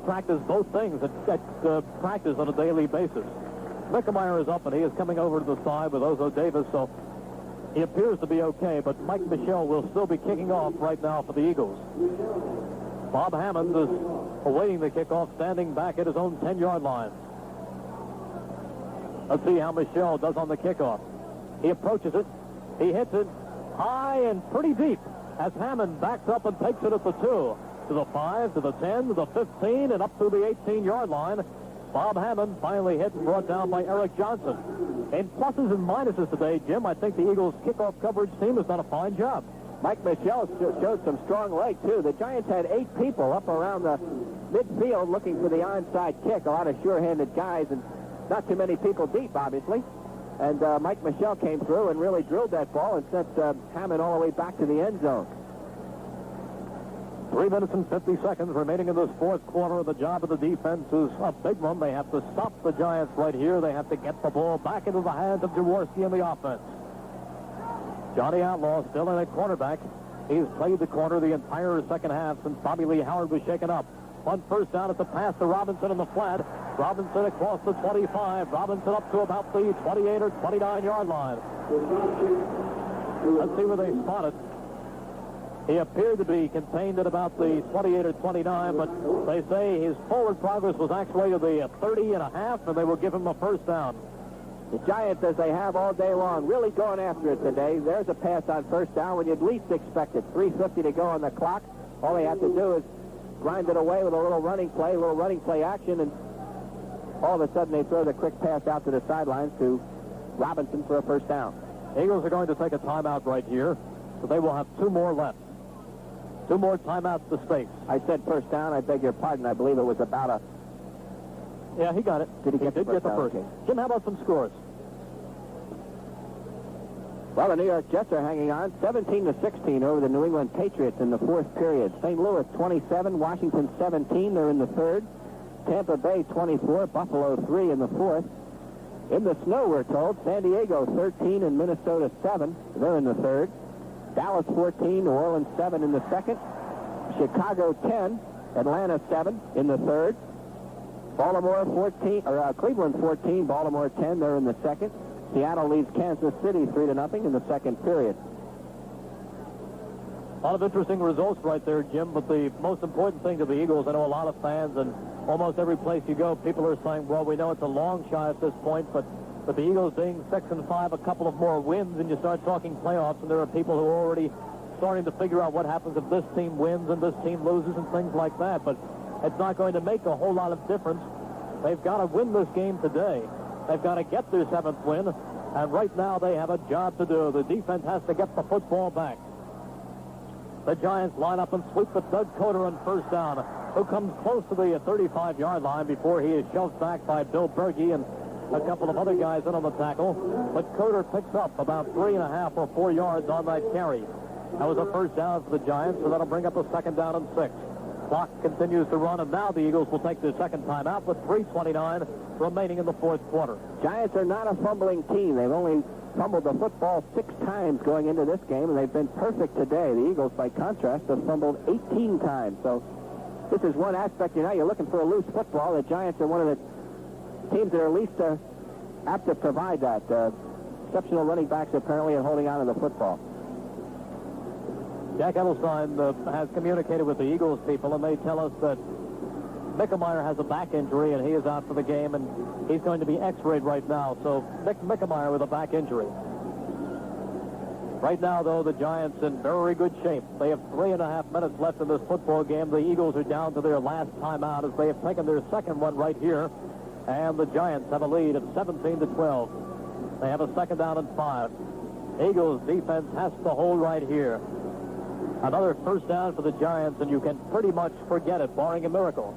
practice both things at practice on a daily basis. Mickemeyer is up, and he is coming over to the side with Ozo Davis, so he appears to be okay, but Mike Michel will still be kicking off right now for the Eagles. Bob Hammond is awaiting the kickoff, standing back at his own 10-yard line. Let's see how Michel does on the kickoff. He approaches it. He hits it high and pretty deep as Hammond backs up and takes it at the 2, to the 5, to the 10, to the 15, and up to the 18-yard line. Bob Hammond finally hit and brought down by Eric Johnson. In pluses and minuses today, Jim, I think the Eagles' kickoff coverage team has done a fine job. Mike Michel showed some strong leg, too. The Giants had 8 people up around the midfield looking for the onside kick, a lot of sure-handed guys, and not too many people deep, obviously. And Mike Michel came through and really drilled that ball and sent Hammond all the way back to the end zone. 3 minutes and 50 seconds remaining in this fourth quarter. The job of the defense is a big one. They have to stop the Giants right here. They have to get the ball back into the hands of Jaworski and the offense. Johnny Outlaw still in at cornerback. He's played the corner the entire second half since Bobby Lee Howard was shaken up. On first down, it's a pass to Robinson in the flat. Robinson across the 25. Robinson up to about the 28 or 29-yard line. Let's see where they spot it. He appeared to be contained at about the 28 or 29, but they say his forward progress was actually to the 30 and a half, and they will give him a first down. The Giants, as they have all day long, really going after it today. There's a pass on first down when you'd least expect it. 3:50 to go on the clock. All they have to do is grind it away with a little running play action, and all of a sudden they throw the quick pass out to the sidelines to Robinson for a first down. Eagles are going to take a timeout right here, so they will have 2 more left. 2 more timeouts to space. I said first down. I beg your pardon. I believe it was about a... Yeah, he got it. Did he get the first? Okay. Jim, how about some scores? Well, the New York Jets are hanging on 17-16 over the New England Patriots in the fourth period. St. Louis 27, Washington 17. They're in the third. Tampa Bay 24, Buffalo 3 in the fourth. In the snow, we're told, San Diego 13 and Minnesota 7. They're in the third. Dallas 14, New Orleans 7 in the second. Chicago 10, Atlanta 7 in the third. Baltimore 14, or Cleveland 14, Baltimore 10. They're in the second. Seattle leads Kansas City 3-0 in the second period. A lot of interesting results right there, Jim, but the most important thing to the Eagles, I know a lot of fans, and almost every place you go, people are saying, well, we know it's a long shot at this point, but the Eagles being 6-5, a couple of more wins, and you start talking playoffs, and there are people who are already starting to figure out what happens if this team wins and this team loses and things like that, but it's not going to make a whole lot of difference. They've got to win this game today. They've got to get their 7th win, and right now they have a job to do. The defense has to get the football back. The Giants line up and sweep with Doug Coder on first down, who comes close to the 35-yard line before he is shoved back by Bill Berge and a couple of other guys in on the tackle. But Coder picks up about 3.5 or 4 yards on that carry. That was a first down for the Giants, so that'll bring up a 2nd down and 6. Clock continues to run, and now the Eagles will take their second timeout with 3:29 remaining in the fourth quarter. Giants are not a fumbling team. They've only fumbled the football 6 times going into this game, and they've been perfect today. The Eagles, by contrast, have fumbled 18 times. So this is one aspect. You're looking for a loose football. The Giants are one of the teams that are least apt to provide that. Exceptional running backs apparently are holding on to the football. Jack Edelstein has communicated with the Eagles people, and they tell us that Mickemeyer has a back injury, and he is out for the game, and he's going to be x-rayed right now. So Nick Mickemeyer with a back injury. Right now, though, the Giants in very good shape. They have 3.5 minutes left in this football game. The Eagles are down to their last timeout as they have taken their second one right here, and the Giants have a lead of 17-12. They have a 2nd down and 5. Eagles defense has to hold right here. Another first down for the Giants, and you can pretty much forget it, barring a miracle.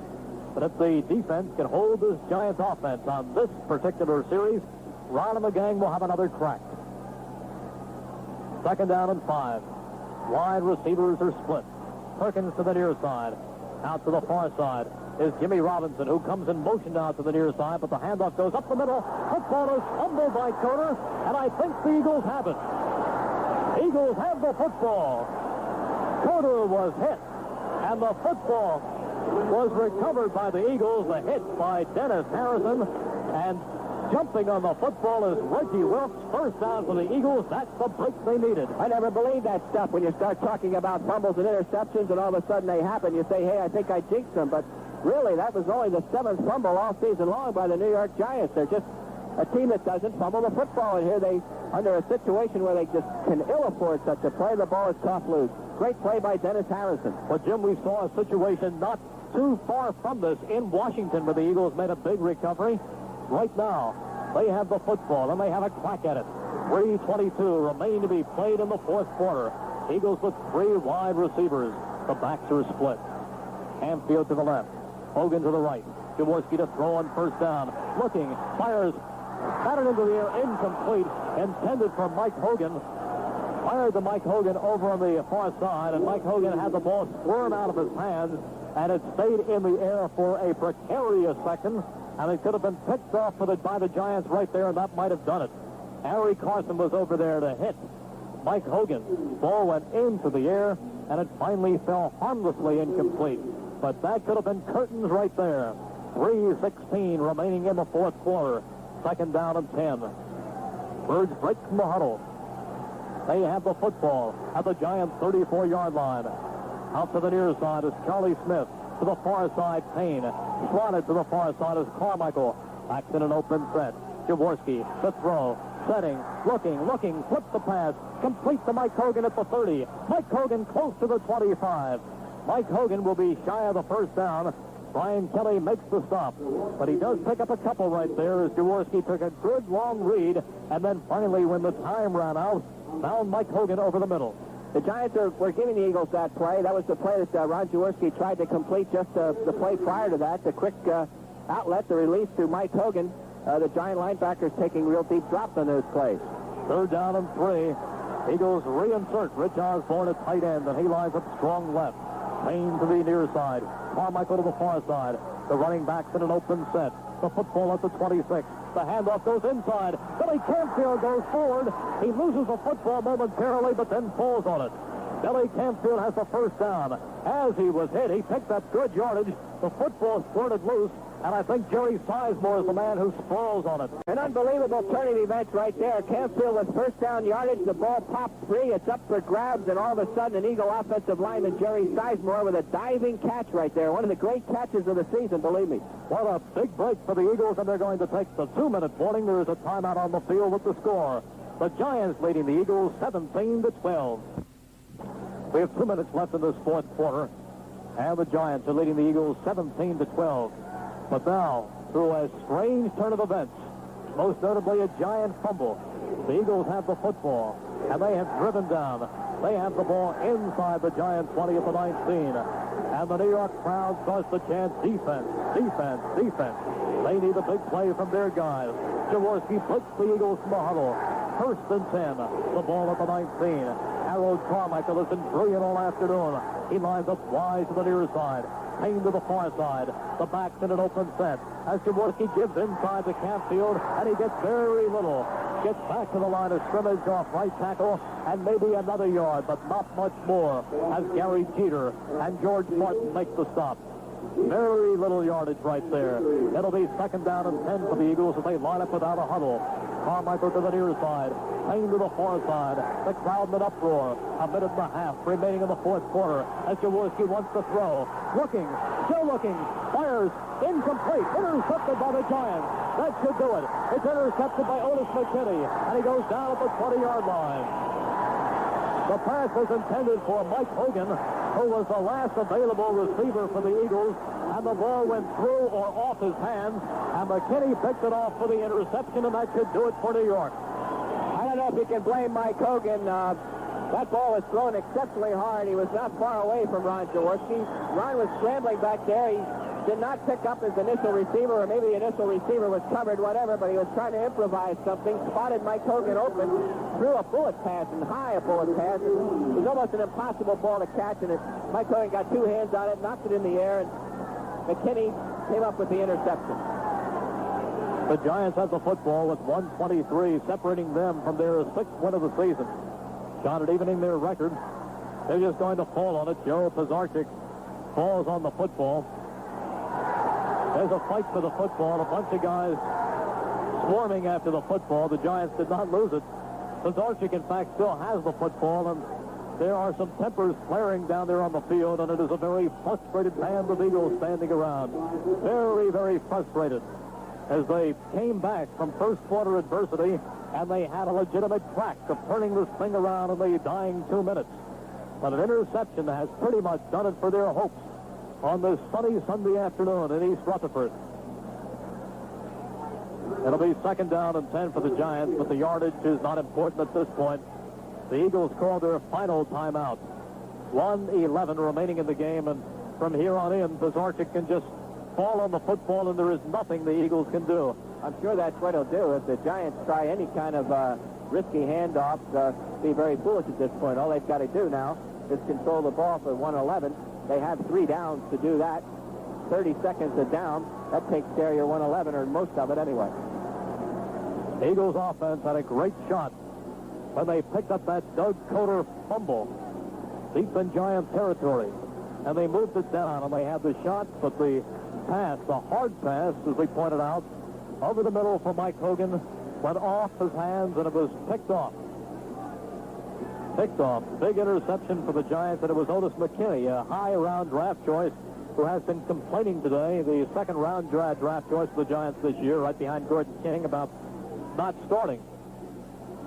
But if the defense can hold this Giants offense on this particular series, Ron and the gang will have another crack. Second down and 5. Wide receivers are split. Perkins to the near side. Out to the far side is Jimmy Robinson, who comes in motion out to the near side, but the handoff goes up the middle. Football is fumbled by Coder, and I think the Eagles have it. Eagles have the football. Coder was hit, and the football was recovered by the Eagles. The hit by Dennis Harrison, and jumping on the football is Reggie Wilkes. First down for the Eagles. That's the break they needed. I never believed that stuff when you start talking about fumbles and interceptions and all of a sudden they happen. You say, hey, I think I jinxed them. But really, that was only the 7th fumble all season long by the New York Giants. They're just a team that doesn't fumble the football. And here they, under a situation where they just can ill afford such a play, the ball is tough loose. Great play by Dennis Harrison. Well, Jim, we saw a situation not too far from this in Washington where the Eagles made a big recovery. Right now, they have the football, and they have a crack at it. 3:22 remain to be played in the fourth quarter. Eagles with 3 wide receivers. The backs are split. Canfield to the left. Hogan to the right. Jaworski to throw on first down. Looking, fires, batted into the air, incomplete, intended for Mike Hogan. Fired to Mike Hogan over on the far side, and Mike Hogan had the ball squirm out of his hands, and it stayed in the air for a precarious second, and it could have been picked off by the Giants right there, and that might have done it. Harry Carson was over there to hit Mike Hogan. Ball went into the air, and it finally fell harmlessly incomplete. But that could have been curtains right there. 3:16 remaining in the fourth quarter. Second down and 10. Birds break from the huddle. They have the football at the Giants' 34-yard line. Out to the near side is Charlie Smith. To the far side, Payne. Slotted to the far side is Carmichael. Backs in an open set. Jaworski, the throw. Setting, looking, flips the pass. Complete to Mike Hogan at the 30. Mike Hogan close to the 25. Mike Hogan will be shy of the first down. Brian Kelly makes the stop. But he does pick up a couple right there as Jaworski took a good long read. And then finally, when the time ran out, found Mike Hogan over the middle. The Giants were giving the Eagles that play. That was the play that Ron Jaworski tried to complete just the play prior to that. The quick outlet, the release to Mike Hogan. The Giant linebackers taking real deep drops on those plays. Third down and 3. Eagles reinsert Rich Osborne at tight end, and he lines up strong left. Payne to the near side. Carmichael to the far side. The running backs in an open set. The football at the 26. The handoff goes inside. Billy Canfield goes forward. He loses the football momentarily, but then falls on it. Billy Canfield has the first down. As he was hit, he picked up good yardage. The football squirted loose, and I think Jerry Sizemore is the man who sprawls on it. An unbelievable turning event right there. Canfield with first down yardage. The ball pops free. It's up for grabs, and all of a sudden, an Eagle offensive lineman, Jerry Sizemore, with a diving catch right there. One of the great catches of the season, believe me. What a big break for the Eagles, and they're going to take the 2-minute warning. There is a timeout on the field with the score. The Giants leading the Eagles 17-12. We have 2 minutes left in this fourth quarter, and the Giants are leading the Eagles 17-12. But now, through a strange turn of events, most notably a Giant fumble, the Eagles have the football, and they have driven down. They have the ball inside the Giants' 20 at the 19. And the New York crowd starts to chant defense, defense, defense. They need a big play from their guys. Jaworski puts the Eagles from the huddle. First and 10. The ball at the 19. Harold Carmichael has been brilliant all afternoon. He lines up wide to the near side. Payne to the far side. The backs in an open set. As Jaworski gives inside to Canfield, and he gets very little. Gets back to the line of scrimmage off right tackle, and maybe another yard, but not much more, as Gary Jeter and George Martin make the stop. Very little yardage right there. It'll be second down and 10 for the Eagles as they line up without a huddle. Carmichael to the near side. Payne to the far side. The crowd in an uproar. A minute and a half remaining in the fourth quarter as Jaworski wants to throw. Looking, still looking. Fires. Incomplete. Intercepted by the Giants. That should do it. It's intercepted by Otis McKinney, and he goes down at the 20-yard line. The pass was intended for Mike Hogan, who was the last available receiver for the Eagles, and the ball went through or off his hands, and McKinney picked it off for the interception, and that should do it for New York. I don't know if you can blame Mike Hogan. That ball was thrown exceptionally hard. He was not far away from Ron Jaworski. Ron was scrambling back there. He did not pick up his initial receiver, or maybe the initial receiver was covered, whatever, but he was trying to improvise something, spotted Mike Hogan open, threw a bullet pass, and high a bullet pass. It was almost an impossible ball to catch, and Mike Hogan got two hands on it, knocked it in the air, and McKinney came up with the interception. The Giants have the football with 1:23 separating them from their 6th win of the season. Shot at evening their record. They're just going to fall on it. Joe Pizarchik falls on the football. There's a fight for the football. A bunch of guys swarming after the football. The Giants did not lose it. Pizarchik, in fact, still has the football, and there are some tempers flaring down there on the field, and it is a very frustrated band of Eagles standing around. Very, very frustrated as they came back from first quarter adversity, and they had a legitimate track of turning this thing around in the dying 2 minutes. But an interception has pretty much done it for their hopes on this sunny Sunday afternoon in East Rutherford. It'll be 2nd down and 10 for the Giants, but the yardage is not important at this point. The Eagles call their final timeout. 1:11 remaining in the game, and from here on in, Pizarchik can just fall on the football, and there is nothing the Eagles can do. I'm sure that's what he'll do. If the Giants try any kind of risky handoffs, be very foolish at this point. All they've got to do now is control the ball for 1:11. They have 3 downs to do that. 30 seconds a down. That takes care of your 1:11, or most of it anyway. Eagles offense had a great shot when they picked up that Doug Coder fumble deep in Giant territory. And they moved it down, and they had the shot, but the pass, the hard pass, as we pointed out, over the middle for Mike Hogan, went off his hands, and it was picked off. Picked off. Big interception for the Giants, and it was Otis McKinney, a high-round draft choice, who has been complaining today, the 2nd-round draft choice for the Giants this year, right behind Gordon King, about not starting.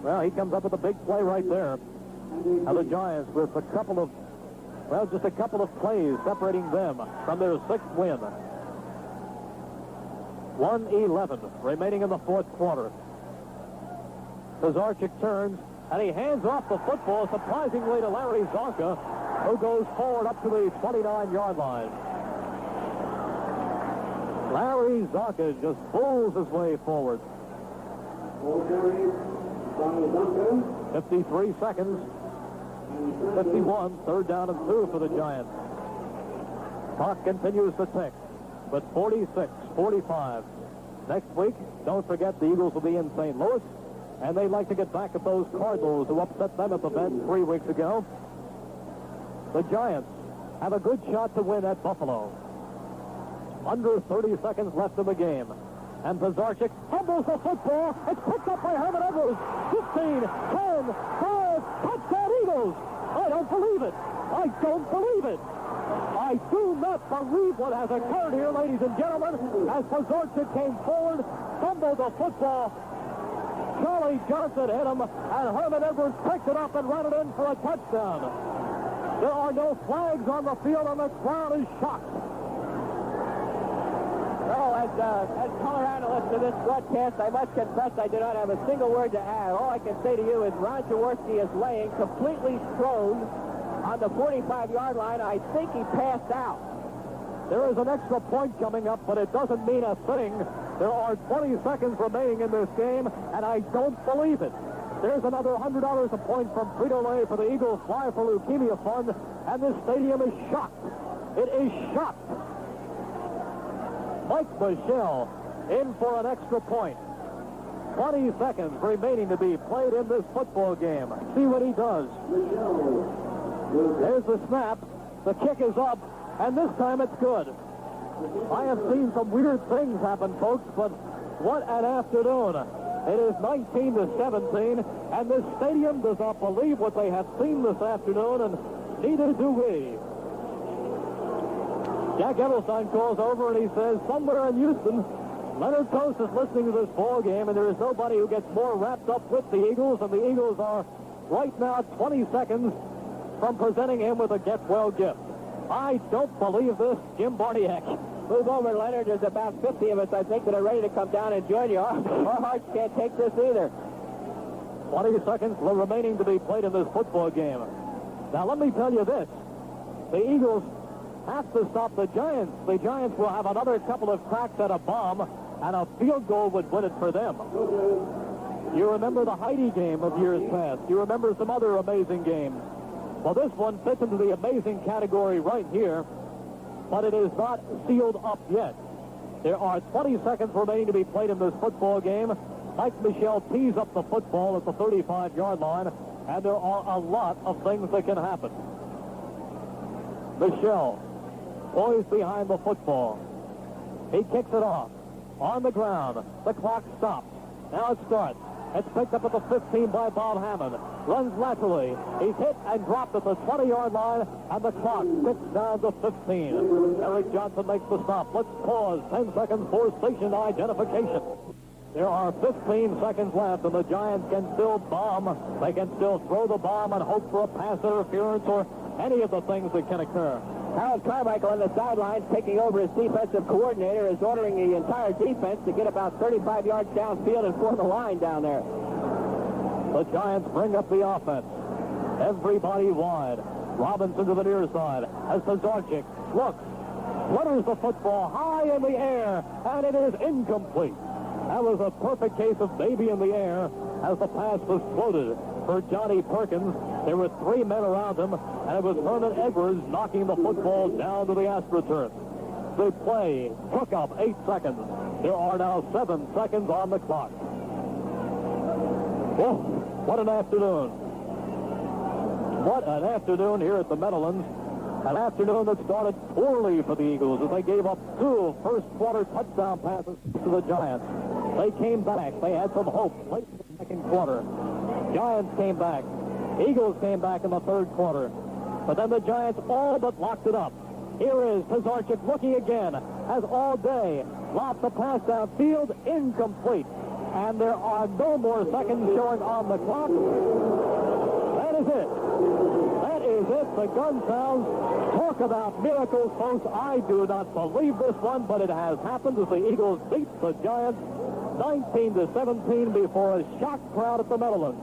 Well, he comes up with a big play right there. And the Giants with a couple of, well, just a couple of plays separating them from their 6th win. 1:11 remaining in the 4th quarter. Pizarchik turns, and he hands off the football, surprisingly, to Larry Zonka, who goes forward up to the 29-yard line. Larry Zonka just pulls his way forward. 53 seconds. 51, 3rd down and 2 for the Giants. Clock continues to tick with 46, 45. Next week, don't forget, the Eagles will be in St. Louis, and they'd like to get back at those Cardinals who upset them at the Bend 3 weeks ago. The Giants have a good shot to win at Buffalo. Under 30 seconds left in the game. And Pizarchik fumbles the football. It's picked up by Herman Edwards. 15, 10, 5, touchdown Eagles. I don't believe it. I don't believe it. I do not believe what has occurred here, ladies and gentlemen, as Pizarchik came forward, fumbled the football. Charlie Johnson hit him, and Herman Edwards picked it up and ran it in for a touchdown. There are no flags on the field, and the crowd is shocked. Well, as color analyst of this broadcast, I must confess I do not have a single word to add. All I can say to you is Ron Jaworski is laying completely prone on the 45-yard line. I think he passed out. There is an extra point coming up, but it doesn't mean a thing. There are 20 seconds remaining in this game, and I don't believe it. There's another $100 a point from Frito-Lay for the Eagles Fly for Leukemia Fund, and this stadium is shocked. It is shocked. Mike Michelle in for an extra point. 20 seconds remaining to be played in this football game. See what he does. There's the snap. The kick is up, and this time it's good. I have seen some weird things happen, folks, but what an afternoon. It is 19-17, and this stadium does not believe what they have seen this afternoon, and neither do we. Jack Edelstein calls over and he says, somewhere in Houston, Leonard Post is listening to this ball game, and there is nobody who gets more wrapped up with the Eagles, and the Eagles are right now 20 seconds from presenting him with a get-well gift. I don't believe this, Jim Barniak. Move over, Leonard. There's about 50 of us, I think, that are ready to come down and join you. Our hearts can't take this either. 20 seconds remaining to be played in this football game. Now, let me tell you this. The Eagles has to stop the Giants. The Giants will have another couple of cracks at a bomb, and a field goal would win it for them. You remember the Heidi game of years past. You remember some other amazing games. Well, this one fits into the amazing category right here, but it is not sealed up yet. There are 20 seconds remaining to be played in this football game. Mike Michel tees up the football at the 35-yard line, and there are a lot of things that can happen. Michel, poised behind the football. He kicks it off. On the ground. The clock stops. Now it starts. It's picked up at the 15 by Bob Hammond. Runs laterally. He's hit and dropped at the 20-yard line, and the clock ticks down to 15. Eric Johnson makes the stop. Let's pause. 10 seconds for station identification. There are 15 seconds left, and the Giants can still bomb. They can still throw the bomb and hope for a pass interference or any of the things that can occur. Harold Carmichael on the sidelines, taking over as defensive coordinator, is ordering the entire defense to get about 35 yards downfield and form a line down there. The Giants bring up the offense. Everybody wide. Robinson to the near side as Pazarchik looks, flutters the football high in the air, and it is incomplete. That was a perfect case of baby in the air as the pass was floated for Johnny Perkins. There were 3 men around him, and it was Herman Edwards knocking the football down to the AstroTurf. The play took up 8 seconds. There are now 7 seconds on the clock. Oh, what an afternoon. What an afternoon here at the Meadowlands. An afternoon that started poorly for the Eagles as they gave up 2 first-quarter touchdown passes to the Giants. They came back. They had some hope late in the second quarter. Giants came back. Eagles came back in the third quarter. But then the Giants all but locked it up. Here is Pazarchik looking again, as all day. Lots of pass downfield, incomplete. And there are no more seconds showing on the clock. That is it. That is it. The gun sounds. Talk about miracles, folks. I do not believe this one, but it has happened as the Eagles beat the Giants 19-17 before a shocked crowd at the Meadowlands.